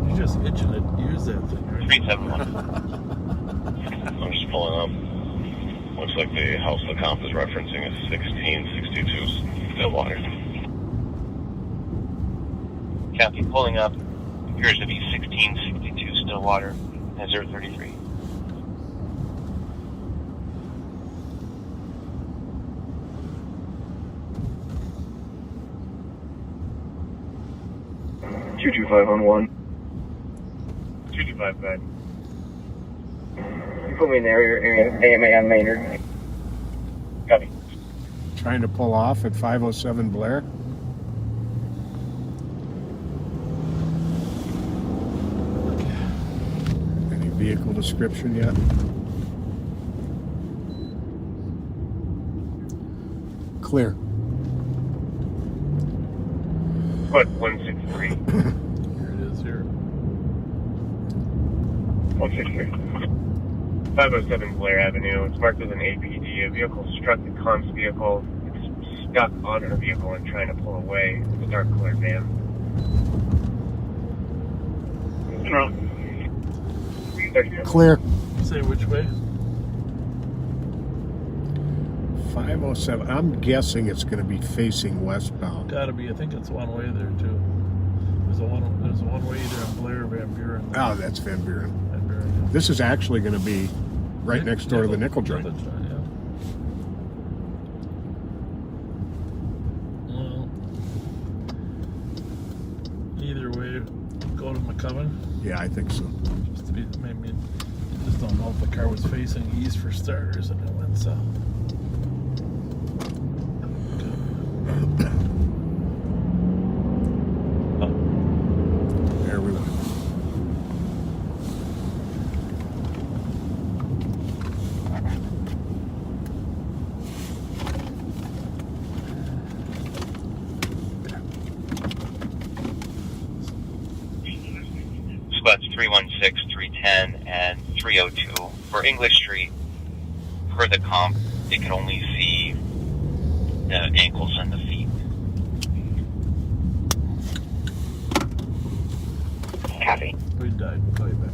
You're just itching to use that thing, right? 371. I'm just pulling up. Looks like the house the comp is referencing is 1662 Stillwater. Copy, pulling up. Appears to be 1662 Stillwater at 033. on 1. 225 bed. You put me in the area AMA on Maynard. Copy. Trying to pull off at 507 Blair. Any vehicle description yet? Clear. What, 163? Here it is here. 163. 507 Blair Avenue. It's marked as an APD. A vehicle struck the comp's vehicle. It's stuck on her vehicle and trying to pull away. It's a dark colored van. Clear. Say which way? 507. I'm guessing it's going to be facing westbound. Gotta be. I think it's one way there too. There's a one way either on Blair or Van Buren. Oh, that's Van Buren. Van Buren. This is actually going to be right next door to the nickel joint. Yeah. Well, either way, go to McCubbin. Yeah, I think so. Just to be, maybe, just don't know if the car was facing east for starters and it went south. There we went. Spots 316, 310, and 302. For English Street, per the comp, they could only see the ankles and the feet. Copy. We died. Call you back.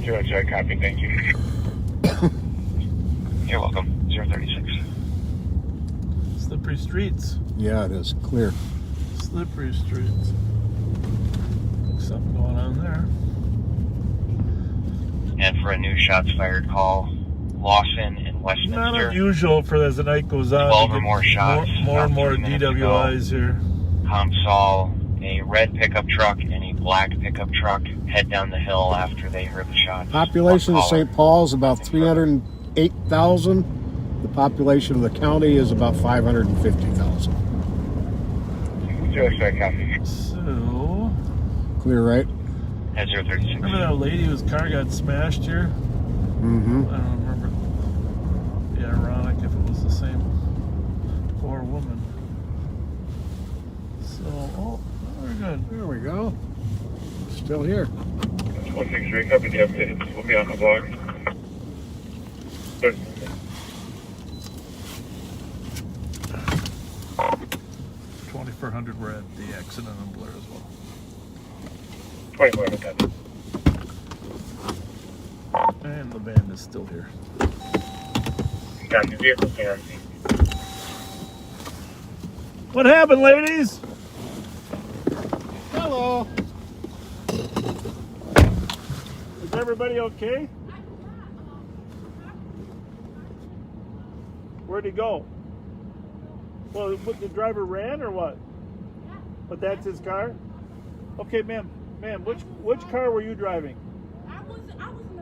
0 copy, thank you. You're welcome. 036. Slippery streets. Yeah, it is clear. Slippery streets. Something going on there. And for a new shots fired call, Lawson and Westminster. Not unusual for as the night goes on. 12 or more shots. More and more DWIs here. Comp saw a red pickup truck and a black pickup truck head down the hill after they heard the shots. Population of St. Paul is about 308,000. The population of the county is about 550,000. 0 copy. So, clear, right? At 036. remember that lady whose car got smashed here? Mm-hmm. I don't remember. Be ironic if it was the same poor woman. So, oh, we're good. There we go. Still here. 163, copy the update. We'll be on the blog. 2400 we're at the accident in Blair as well. 2400, copy. And the band is still here. Copy, vehicle can. What happened, ladies? Hello. Is everybody okay? Where'd he go? Well, the driver ran or what? But that's his car? Okay, ma'am, which car were you driving? I was in the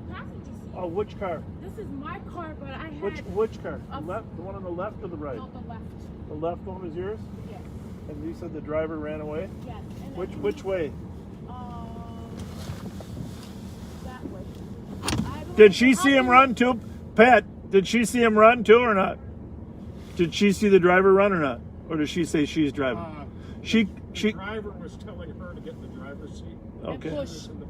passenger seat. Oh, which car? This is my car, but I had... Which car? The left? The one on the left or the right? No, the left. The left one was yours? Yes. And you said the driver ran away? Yes. And Which way? That way. Did she see him run too? Pat, did she see him run too or not? Did she see the driver run or not? Or did she say she's driving? The driver was telling her to get in the driver's seat. Okay.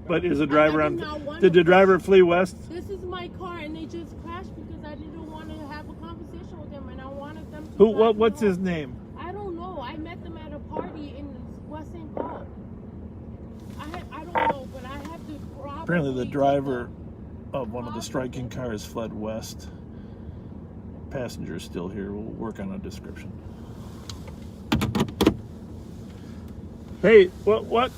But is the driver on? Did the driver flee west? This is my car, and they just crashed because I didn't want to have a conversation with them, and I wanted them to... What's his name? I don't know. I met them at a party in West St. Paul. I don't know, but I have to probably... Apparently the driver of one of the striking cars fled west. Passenger is still here. We'll work on a description. Hey, what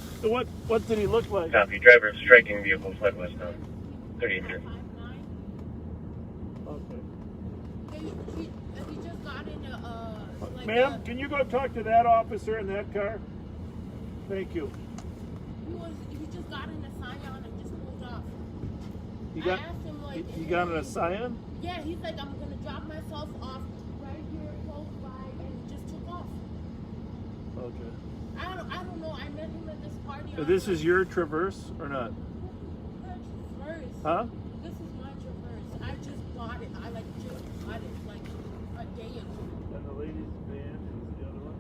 did he look like? Copy, driver of striking vehicle fled westbound. 3800. Okay. He just got in a... Ma'am, can you go talk to that officer in that car? Thank you. He just got in a Scion and just pulled off. You I asked him, like... He got in a Scion? Yeah, he's like, I'm going to drop myself off right here close by, and just took off. Okay. I don't know. I met him at this party. So this is your Traverse or not? Traverse. Huh? This is my Traverse. I just bought it. I just got it like a day ago. And the ladies' band is the other one?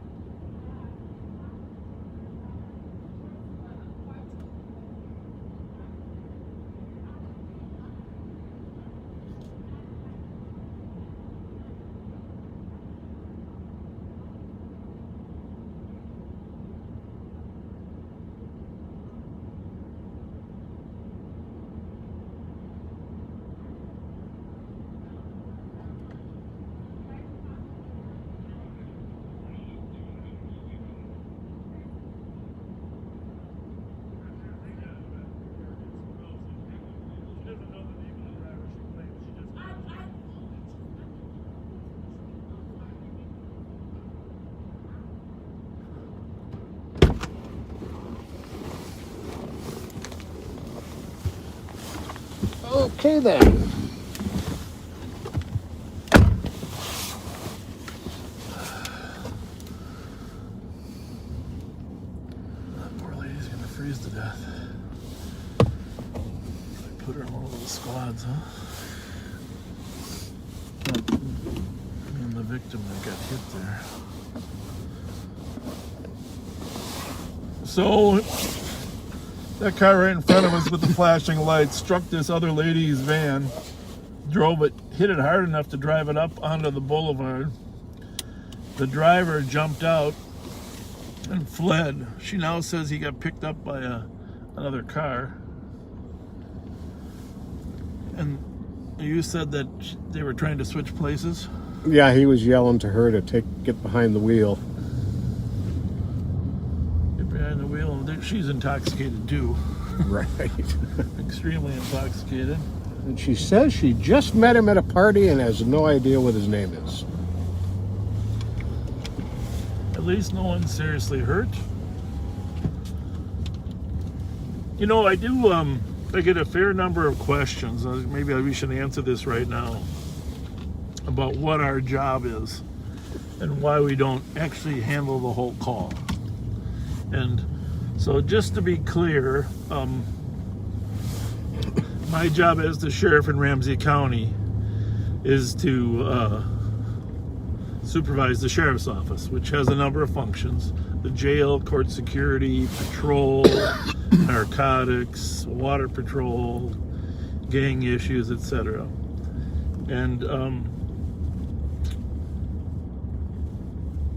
Okay then. Poor lady's gonna freeze to death. Put her in one of those squads, huh? And the victim that got hit there. So, that car right in front of us with the flashing lights struck this other lady's van, drove it, hit it hard enough to drive it up onto the boulevard. The driver jumped out and fled. She now says he got picked up by another car. And you said that they were trying to switch places? Yeah, he was yelling to her to get behind the wheel. Get behind the wheel. She's intoxicated too. Right. Extremely intoxicated. And she says she just met him at a party and has no idea what his name is. At least no one's seriously hurt. You know, I do, I get a fair number of questions. Maybe we should answer this right now. About what our job is and why we don't actually handle the whole call. And so just to be clear, my job as the sheriff in Ramsey County is to supervise the sheriff's office, which has a number of functions: the jail, court security, patrol, narcotics, water patrol, gang issues, etc. And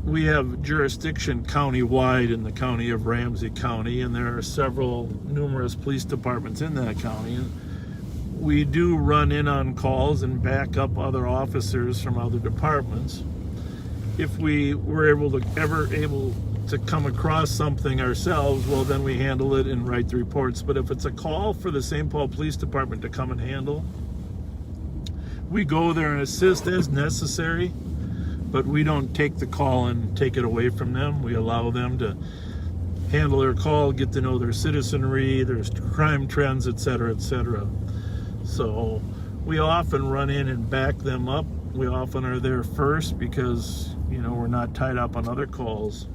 we have jurisdiction county-wide in the county of Ramsey County, and there are numerous police departments in that county. And we do run in on calls and back up other officers from other departments. If we were able to come across something ourselves, well, then we handle it and write the reports. But if it's a call for the St. Paul Police Department to come and handle, we go there and assist as necessary. But we don't take the call and take it away from them. We allow them to handle their call, get to know their citizenry, their crime trends, etc., etc. So we often run in and back them up. We often are there first because, you know, we're not tied up on other calls.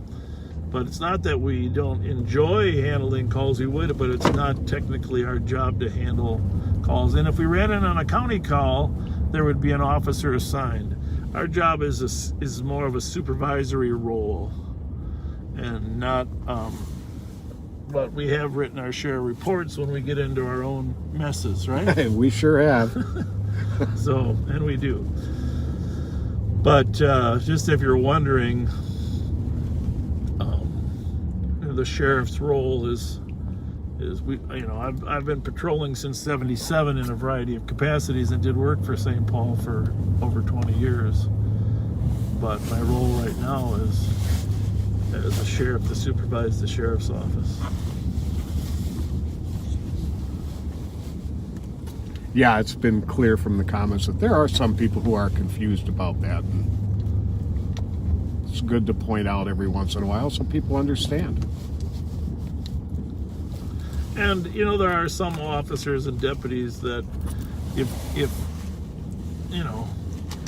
But it's not that we don't enjoy handling calls, we would, but it's not technically our job to handle calls. And if we ran in on a county call, there would be an officer assigned. Our job is more of a supervisory role, and not but we have written our share of reports when we get into our own messes, right? We sure have. So, and we do. But just if you're wondering, the sheriff's role is we, you know, I've been patrolling since '77 in a variety of capacities and did work for St. Paul for over 20 years. But my role right now is as a sheriff to supervise the sheriff's office. Yeah, it's been clear from the comments that there are some people who are confused about that. And it's good to point out every once in a while so people understand. And, you know, there are some officers and deputies that if you know,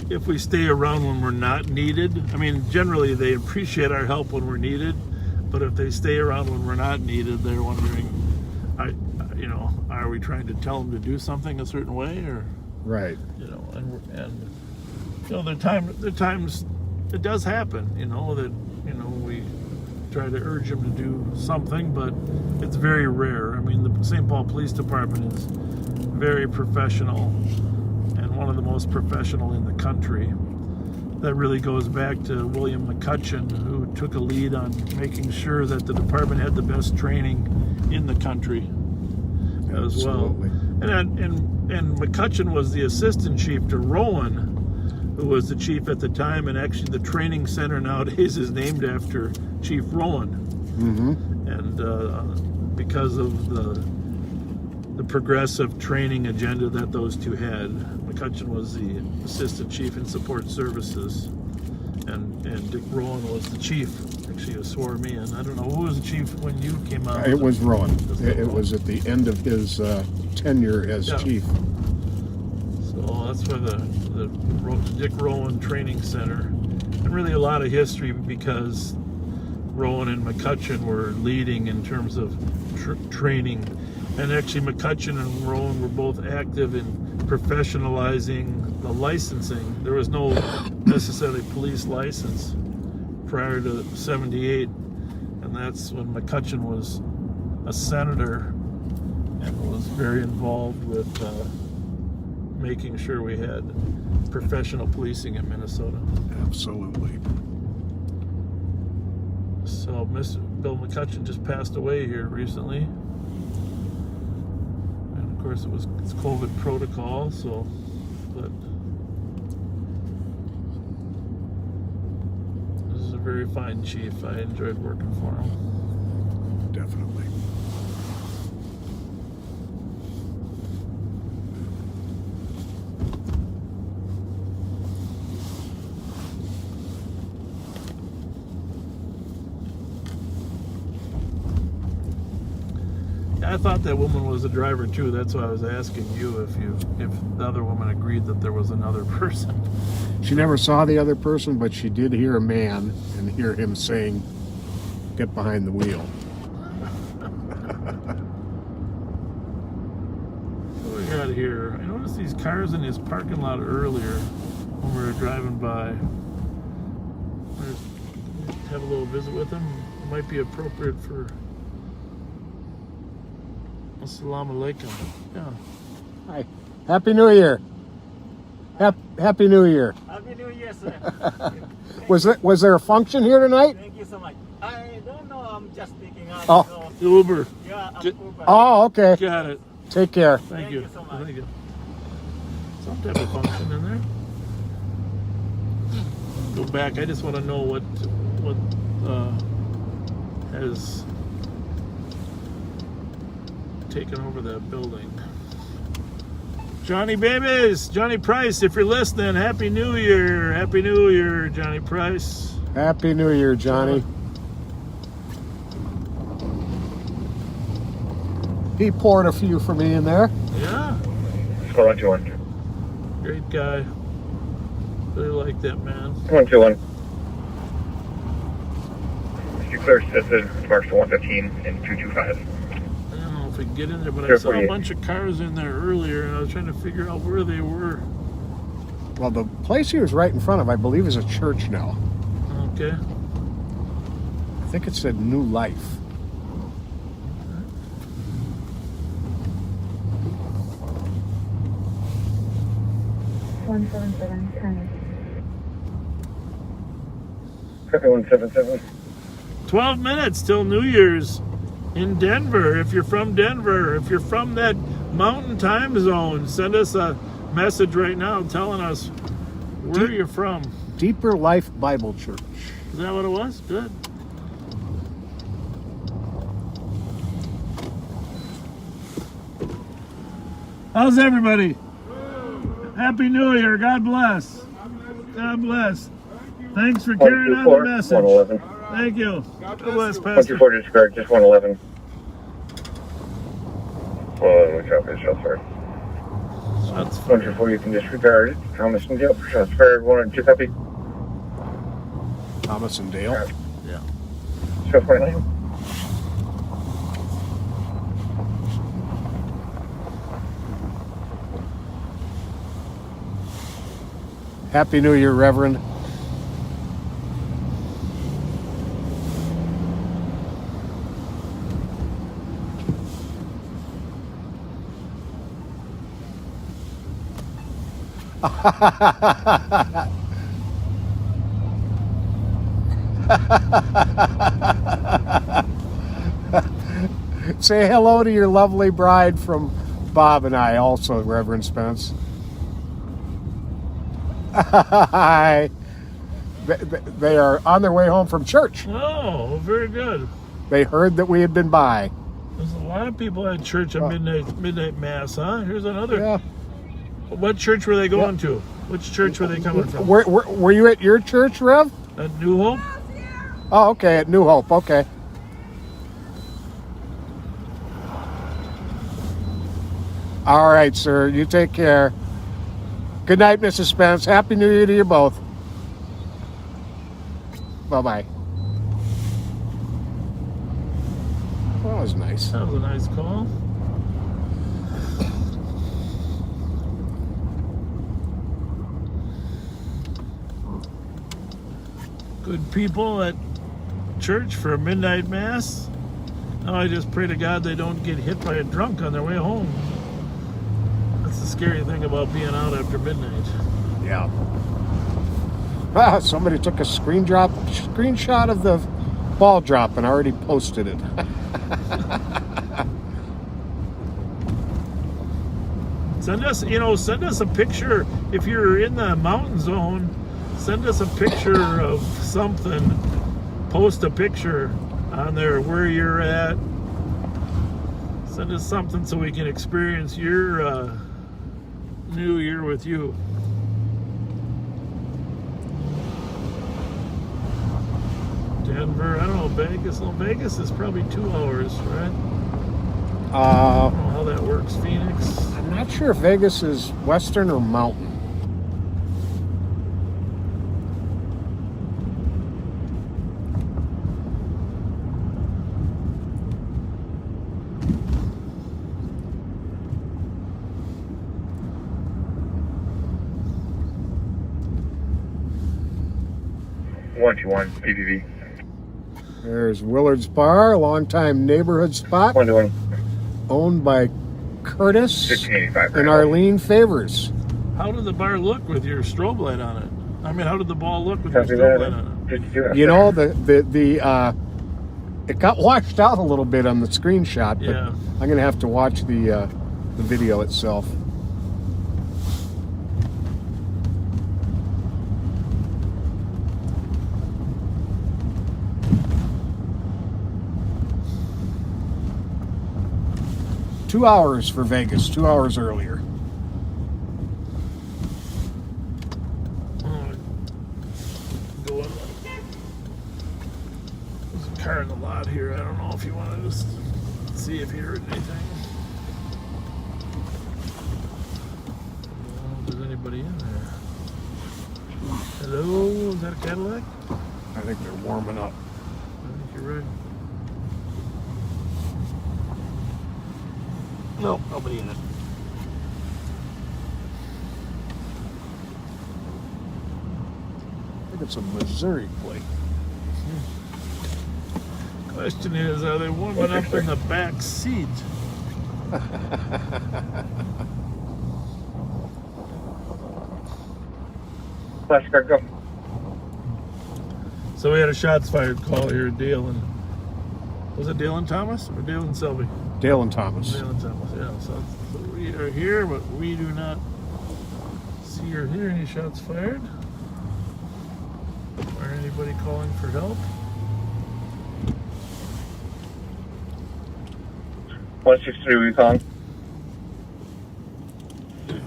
if we stay around when we're not needed, I mean, generally they appreciate our help when we're needed, but if they stay around when we're not needed, they're wondering, you know, are we trying to tell them to do something a certain way, or right? You know, and you know, there are times it does happen, you know, that, you know, we try to urge them to do something, but it's very rare. I mean, the St. Paul Police Department is very professional and one of the most professional in the country. That really goes back to William McCutcheon, who took a lead on making sure that the department had the best training in the country as well. And McCutcheon was the assistant chief to Rowan, who was the chief at the time, and actually the training center nowadays is named after Chief Rowan. Mm-hmm. And because of the progressive training agenda that those two had, McCutcheon was the assistant chief in support services, and Dick Rowan was the chief. Actually, he swore me in. I don't know, who was the chief when you came out? It was Rowan. It was at the end of his tenure as chief. that's where the Dick Rowan Training Center, and really a lot of history because Rowan and McCutcheon were leading in terms of training. And actually McCutcheon and Rowan were both active in professionalizing the licensing. There was no necessarily police license prior to 78, and that's when McCutcheon was a senator and was very involved with making sure we had professional policing in Minnesota. Absolutely. So Mr. Bill McCutcheon just passed away here recently. And of course it's COVID protocol, so, but this is a very fine chief. I enjoyed working for him. Definitely. I thought that woman was a driver too. That's why I was asking you if the other woman agreed that there was another person. She never saw the other person, but she did hear a man and hear him saying, "Get behind the wheel." What we got here? I noticed these cars in his parking lot earlier when we were driving by. Let's have a little visit with him. It might be appropriate for Assalamu alaikum. Yeah. Hi. Happy New Year. Happy New Year. Happy New Year, sir. Was there a function here tonight? Thank you so much. I don't know. I'm just picking up. Oh. So, Uber. yeah, I'm Uber. Oh, okay. Got it. Take care. Thank you so much. Thank you. Some type of function in there. Go back. I just want to know what has taken over that building. Johnny Babies, Johnny Price, if you're listening, Happy New Year. Happy New Year, Johnny Price. Happy New Year, Johnny. He poured a few for me in there. Yeah. Score 121. Great guy. Really like that man. 121. You clear citizen, marks to 115 and 225. I don't know if we can get in there, but I saw a bunch of cars in there earlier, and I was trying to figure out where they were. Well, the place he was right in front of, I believe, is a church now. Okay. I think it said New Life. Copy 177. 12 minutes till New Year's in Denver. If you're from Denver, if you're from that mountain time zone, send us a message right now telling us where you're from. Deeper Life Bible Church. Is that what it was? Good. How's everybody? Happy New Year. God bless. God bless. Thanks for carrying on the message. 111. Thank you. God bless, Pastor. 124 discard, just 111. Well, we copy shots fired. Shots 124, you can disregard. Thomas and Dale for shots fired. 1 and 2 copy. Thomas and Dale. Right. Yeah. Shots 49. Happy New Year, Reverend. Say hello to your lovely bride from Bob and I also, Reverend Spence. Hi. They are on their way home from church. Oh, very good. They heard that we had been by. There's a lot of people at church at midnight mass, huh? Here's another. Yeah. What church were they going to? Which church were they coming from? Were you at your church, Rev? At New Hope? Oh, okay, at New Hope, okay. All right, sir, you take care. Good night, Mrs. Spence. Happy New Year to you both. Bye-bye. Well, that was nice. That was a nice call. Good people at church for a midnight mass. Now I just pray to God they don't get hit by a drunk on their way home. That's the scary thing about being out after midnight. Yeah. Ah, somebody took a screenshot of the ball drop and already posted it. Send us a picture if you're in the mountain zone. Send us a picture of something. Post a picture on there where you're at. Send us something so we can experience your New Year with you. Denver, I don't know, Vegas. Well, Vegas is probably 2 hours, right? I don't know how that works. Phoenix. I'm not sure if Vegas is western or mountain. One PPV. There's Willard's Bar, a longtime neighborhood spot. 121. Owned by Curtis 1585. and Arlene Favors. How did the bar look with your strobe light on it? I mean, how did the ball look with your strobe light on it? You know, it got washed out a little bit on the screenshot, but Yeah. I'm going to have to watch the video itself. Two hours for Vegas, 2 hours earlier. There's a car in the lot here. I don't know if you want to just see if you heard anything. I don't know if there's anybody in there. Hello? Is that a Cadillac? I think they're warming up. I think you're right. Nope, nobody in it. I think it's a Missouri plate. Question is, are they warming up in the back seat? Flash car, go. So we had a shots fired call here at Dale and was it Dale and Thomas or Dale and Selby? Dale and Thomas. Dale and Thomas, yeah. So we are here, but we do not see or hear any shots fired or anybody calling for help. 163, we calling?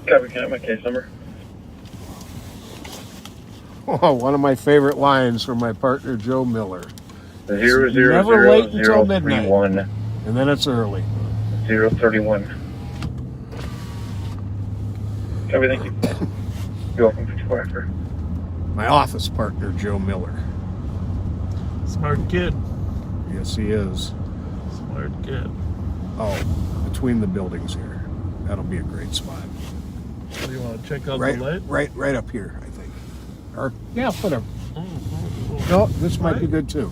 Copy, can I have my case number? Oh, one of my favorite lines from my partner Joe Miller. 000 Never late until midnight. 031. And then it's early. 031. Copy, thank you. You're welcome, 54 after. My office partner Joe Miller. Smart kid. Yes, he is. Smart kid. Oh, between the buildings here. That'll be a great spot. So you want to check out Right, the light? right up here, I think. Or yeah, whatever. No, this might be good too.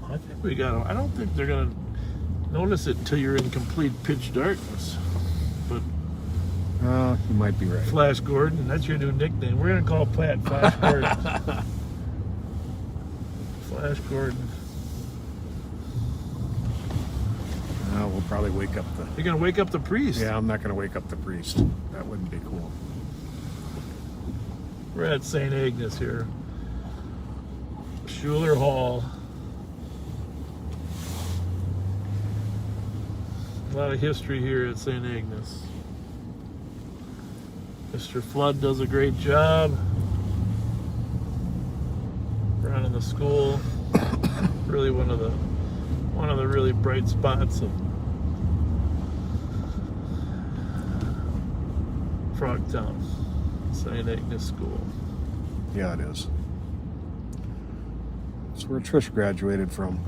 I think we got them. I don't think they're gonna notice it until you're in complete pitch darkness. But You might be right. Flash Gordon, that's your new nickname. We're gonna call Pat Flash Gordon. Flash Gordon. We'll probably wake up the... You're gonna wake up the priest. Yeah, I'm not gonna wake up the priest. That wouldn't be cool. We're at St. Agnes here. Schuler Hall. A lot of history here at St. Agnes. Mr. Flood does a great job running the school. Really one of the really bright spots of Frogtown, St. Agnes School. Yeah, it is. It's where Trish graduated from.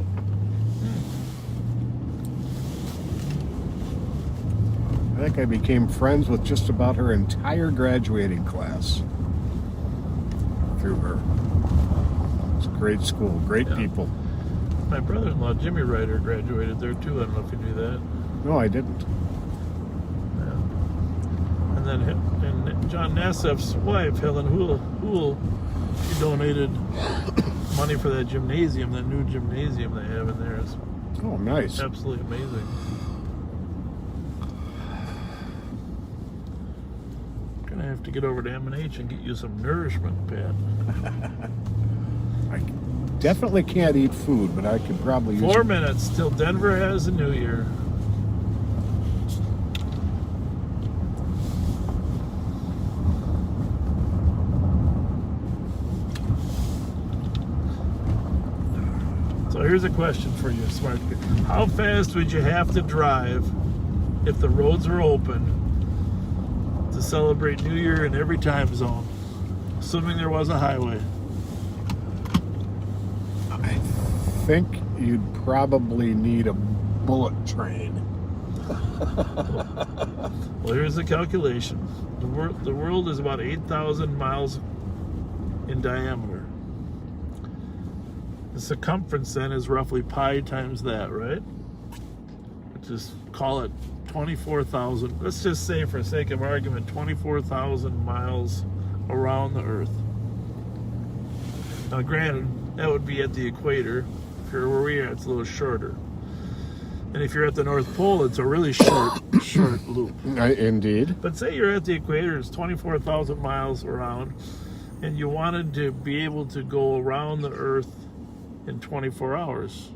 I think I became friends with just about her entire graduating class through her. It's a great school, great people. My brother-in-law, Jimmy Ryder, graduated there too. I don't know if you knew that. No, I didn't. And then and John Nassef's wife, Helen Hool, she donated money for that gymnasium, that new gymnasium they have in there. It's nice. Absolutely amazing. Gonna have to get over to M&H and get you some nourishment, Pat. I definitely can't eat food, but I could probably use 4 minutes till Denver has a new year. So here's a question for you, smart kid. How fast would you have to drive if the roads were open to celebrate New Year in every time zone, assuming there was a highway? I think you'd probably need a bullet train. Well, here's the calculation. The world is about 8,000 miles in diameter. The circumference then is roughly pi times that, right? Just call it 24,000. Let's just say, for sake of argument, 24,000 miles around the Earth. Now, granted, that would be at the equator. If you're where we are, it's a little shorter. And if you're at the North Pole, it's a really short loop. Indeed. But say you're at the equator, it's 24,000 miles around, and you wanted to be able to go around the Earth in 24 hours.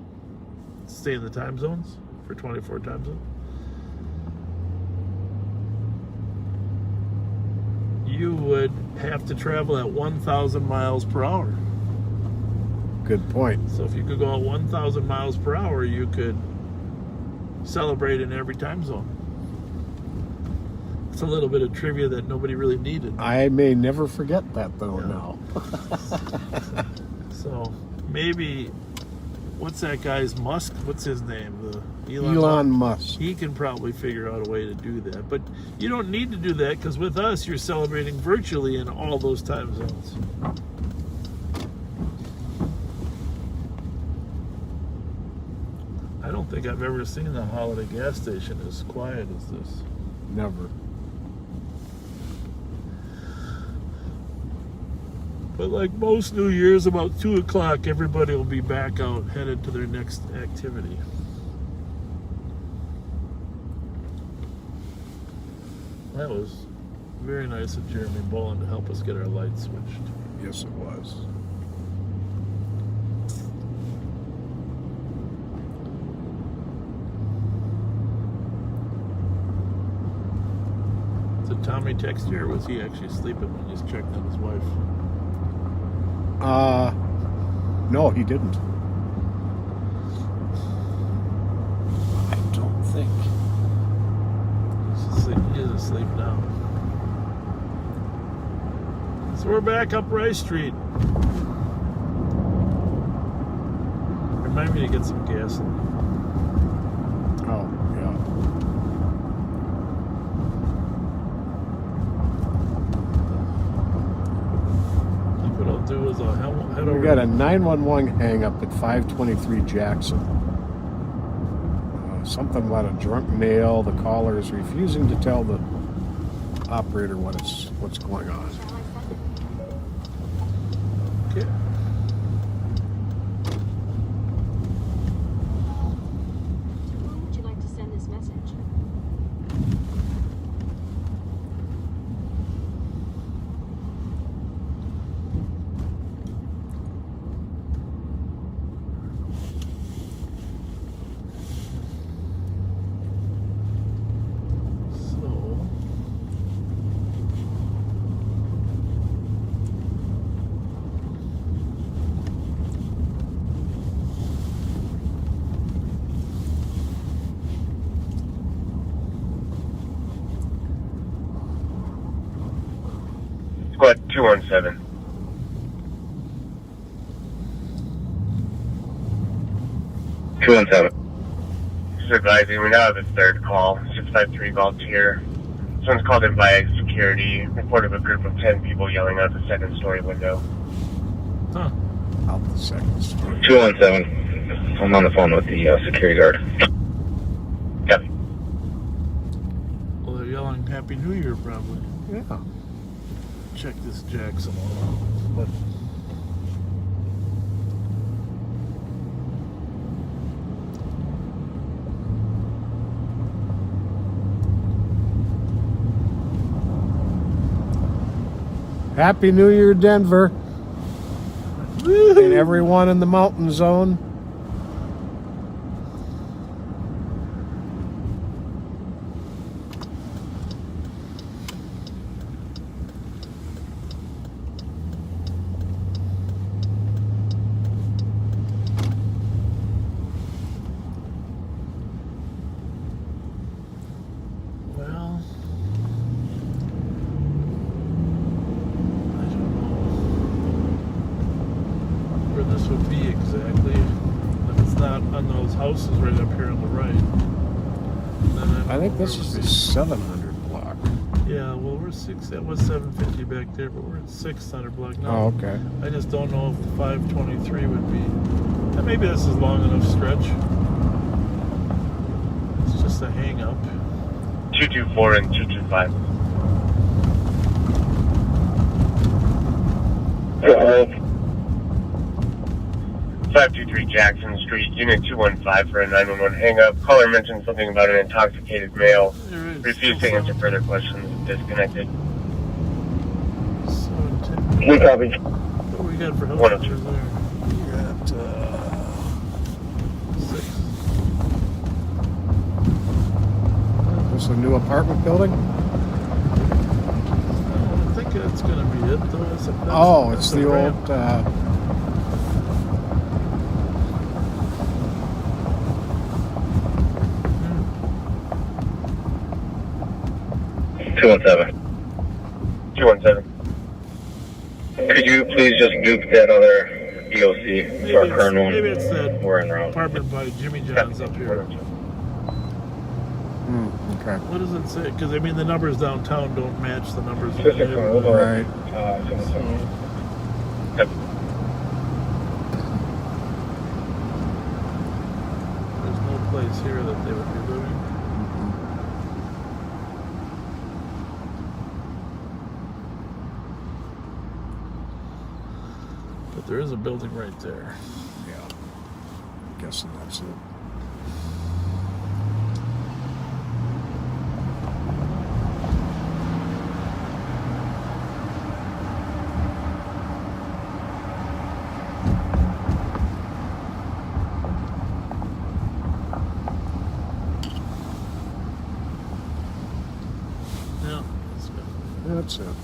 Stay in the time zones for 24 time zones. You would have to travel at 1,000 miles per hour. Good point. So if you could go at 1,000 miles per hour, you could celebrate in every time zone. It's a little bit of trivia that nobody really needed. I may never forget that, though, now. So maybe, what's that guy's Musk? What's his name? Elon Musk. He can probably figure out a way to do that. But you don't need to do that, because with us, you're celebrating virtually in all those time zones. I don't think I've ever seen the holiday gas station as quiet as this. Never. But like most New Year's, about 2 o'clock, everybody will be back out, headed to their next activity. That was very nice of Jeremy Bolin to help us get our lights switched. Yes, it was. Did Tommy text you, or was he actually sleeping when you checked on his wife? No, he didn't. I don't think. He's asleep now. So we're back up Rice Street. Remind me to get some gasoline. Oh, yeah. What I'll do is I'll head over. We got a 911 hang up at 523 Jackson. Something about a drunk male. The caller is refusing to tell the operator what's going on. Okay. Who would you like to send this message? Squad 217. Just advising, we now have a third call, 653 volunteer. This one's called in by security. Report of a group of 10 people yelling out the second story window. Huh. Out the second story. 217. I'm on the phone with the security guard. Copy. Well, they're yelling Happy New Year, probably. Yeah. Check this Jackson out. But Happy New Year, Denver. And everyone in the mountain zone. well, where this would be exactly, if it's not on those houses right up here on the right. Then I think this is the 700 block. Yeah, well, we're six. That was 750 back there, but we're at 600 block now. Oh, okay. I just don't know if the 523 would be. And maybe this is long enough stretch. It's just a hang up. 224 and 225. 523 Jackson Street, Unit 215 for a 911 hang-up. Caller mentioned something about an intoxicated male. Refused to answer further questions. Disconnected. We copy. What do we got for One helicopters of there? We got 6. This a new apartment building? I think that's going to be it, though. It's the ramp. old. 217. 217. Could you please just nuke that other EOC? It's our current one. Maybe it's that We're en route. apartment by Jimmy John's up here. Okay. What does it say? Because, I mean, the numbers downtown don't match the numbers in the Right. neighborhood. There's no place here that they would be living. But there is a building right there. Yeah. I'm guessing that's it. Yeah, that's good. That's it.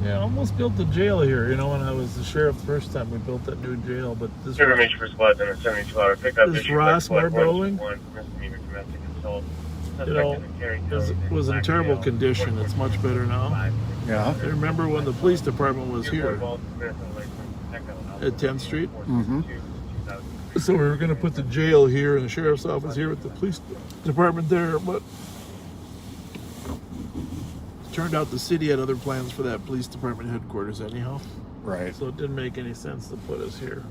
Yeah, I almost built the jail here, you know, when I was the sheriff the first time we built that new jail, but this Information for squads on a 72-hour pickup. This issued by Rossmore squad building? 121, misdemeanor domestic assault. you know, was in terrible condition. It's much better now. Yeah. I remember when the police department was here at 10th Street. Mm-hmm. So we were going to put the jail here and the sheriff's office here with the police department there, but it turned out the city had other plans for that police department headquarters anyhow. Right. So it didn't make any sense to put us here.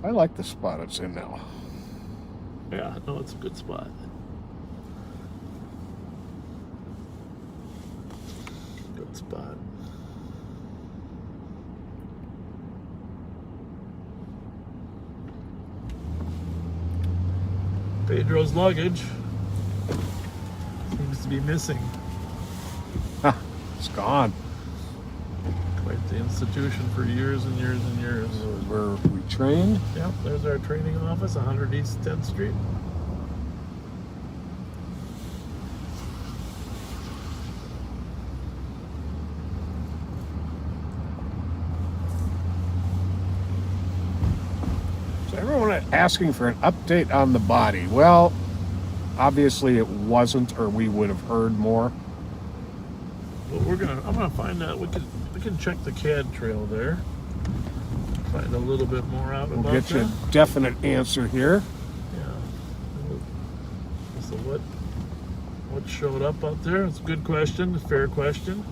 I like the spot it's in now. Yeah, no, it's a good spot. Good spot. Pedro's luggage seems to be missing. It's gone. Quite the institution for years and years and years. Where we trained. Yep, there's our training office, 100 East 10th Street. asking for an update on the body. Well, obviously it wasn't, or we would have heard more. But I'm gonna find out. We can check the CAD trail there. Find a little bit more out about that. We'll get you a definite answer here. Yeah. So what showed up out there? It's a good question, a fair question.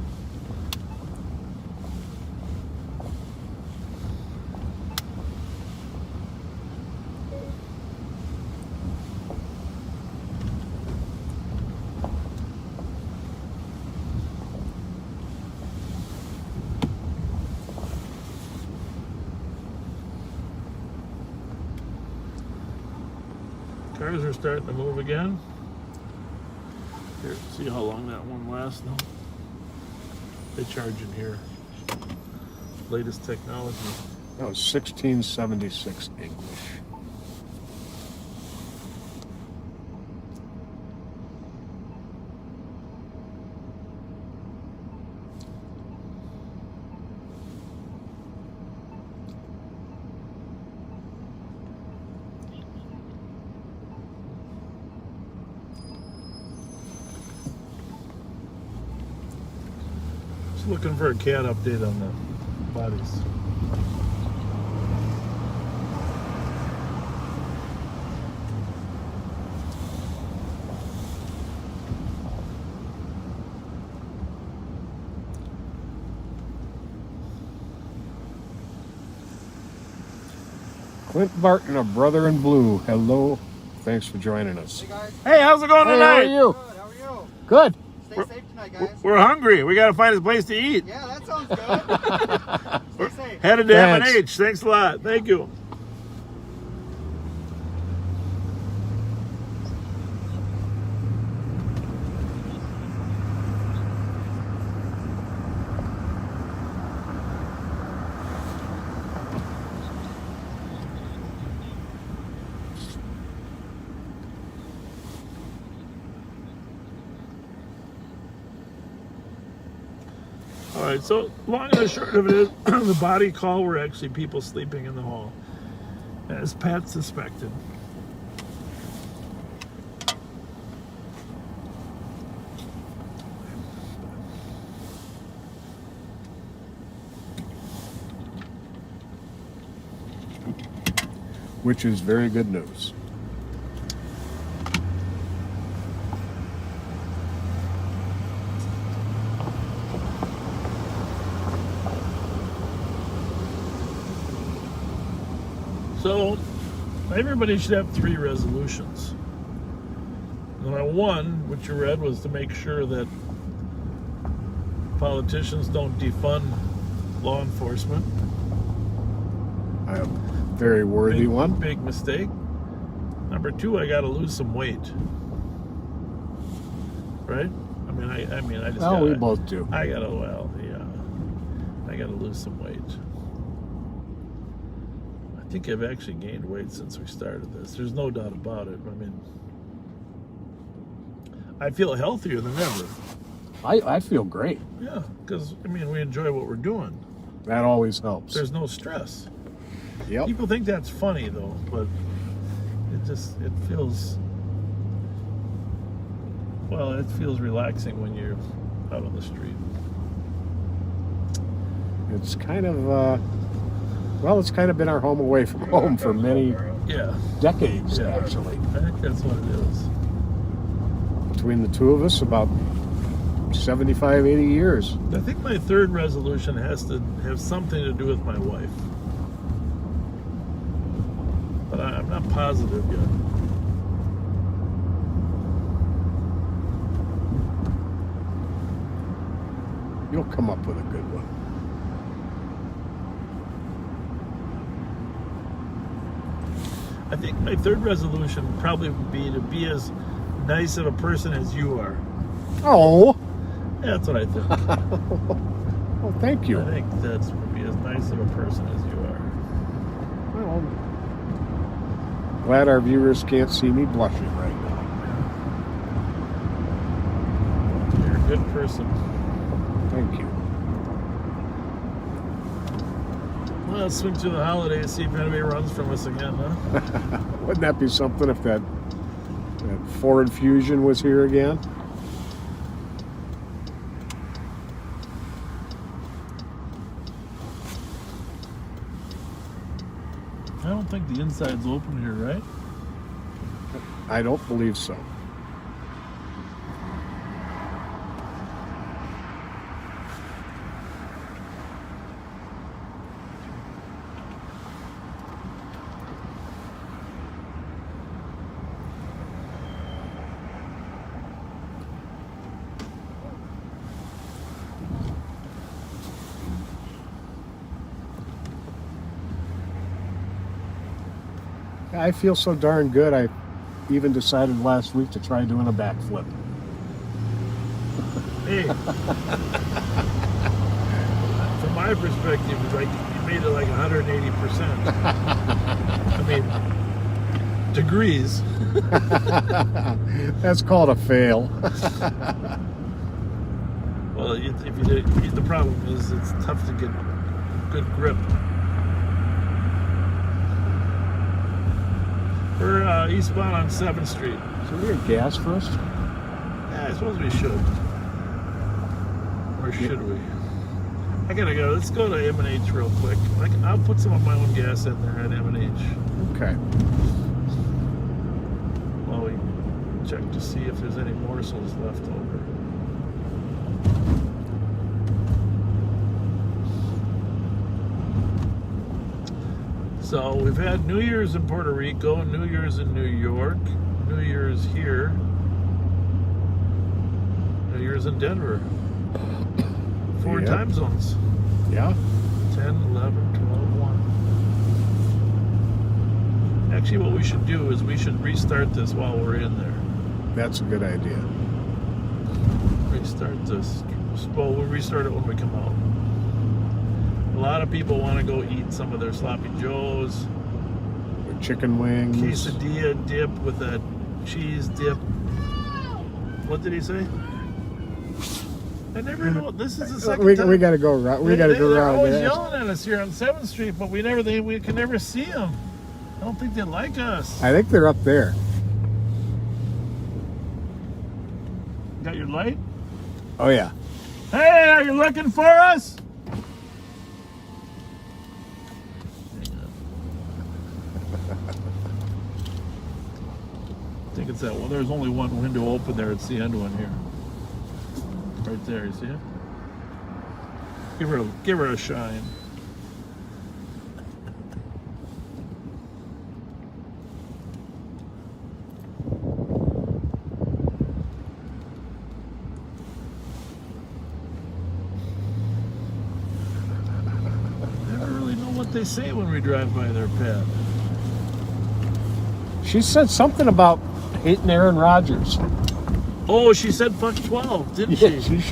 Cars are starting to move again. Here, see how long that one lasts now. They charge in here. Latest technology. That was 1676 English. Just looking for a CAD update on the bodies. Clint Barton, a brother in blue. Hello. Thanks for joining us. Hey, how's it going Hey, tonight? how are you? Good. Stay safe tonight, guys. We're hungry. We got to find a place to eat. Yeah, that sounds good. Stay safe. Headed to Thanks. M&H. Thanks a lot. Thank you. All right, so long and the short of it is, the body call were actually people sleeping in the hall, as Pat suspected. Which is very good news. So, everybody should have 3 resolutions. Number 1, which you read, was to make sure that politicians don't defund law enforcement. A very worthy one. Big mistake. Number 2, I got to lose some weight. Right? I just. Oh, we both do. I gotta lose some weight. I think I've actually gained weight since we started this. There's no doubt about it. I feel healthier than ever. I feel great. Yeah, because we enjoy what we're doing. That always helps. There's no stress. Yep. People think that's funny though, but it feels relaxing when you're out on the street. It's kind of it's kind of been our home away from home for many decades, actually. I think that's what it is. Between the two of us, about 75, 80 years. I think my 3rd resolution has to have something to do with my wife. But I'm not positive yet. You'll come up with a good one. I think my 3rd resolution probably would be to be as nice of a person as you are. Oh. Yeah, that's what I think. Well, thank you. I think that's to be as nice of a person as you are. Well, glad our viewers can't see me blushing right now. You're a good person. Thank you. Well, let's swing through the holidays, see if anybody runs from us again, huh? Wouldn't that be something if that Ford Fusion was here again? I don't think the inside's open here, right? I don't believe so. I feel so darn good. I even decided last week to try doing a backflip. Hey, from my perspective, it's like you made it like 180%. I mean, degrees. That's called a fail. Well, if you did, the problem is it's tough to get good grip. We're eastbound on 7th Street. Should we get gas first? Yeah, I suppose we should. Or should we? I gotta go. Let's go to M&H real quick. I'll put some of my own gas in there at M&H. Okay. While we check to see if there's any morsels left over. So we've had New Year's in Puerto Rico, New Year's in New York, New Year's here, New Year's in Denver. 4 Yep. time zones. Yeah. 10, 11, 12, 1. Actually, what we should do is we should restart this while we're in there. That's a good idea. Restart this. Well, we'll restart it when we come out. A lot of people want to go eat some of their sloppy joes, Or chicken wings. quesadilla dip with that cheese dip. What did he say? I never know. This is the second time. We gotta go around. We gotta go They're around. always guys. yelling at us here on 7th Street, but we can never see them. I don't think they like us. I think they're up there. Got your light? Oh yeah. Hey, are you looking for us? I think it's that one. There's only one window open there. It's the end one here. Right there, you see it? Give her a shine. Never really know what they say when we drive by their pad. She said something about hating Aaron Rodgers. Oh, she said fuck 12, didn't Yeah, she? she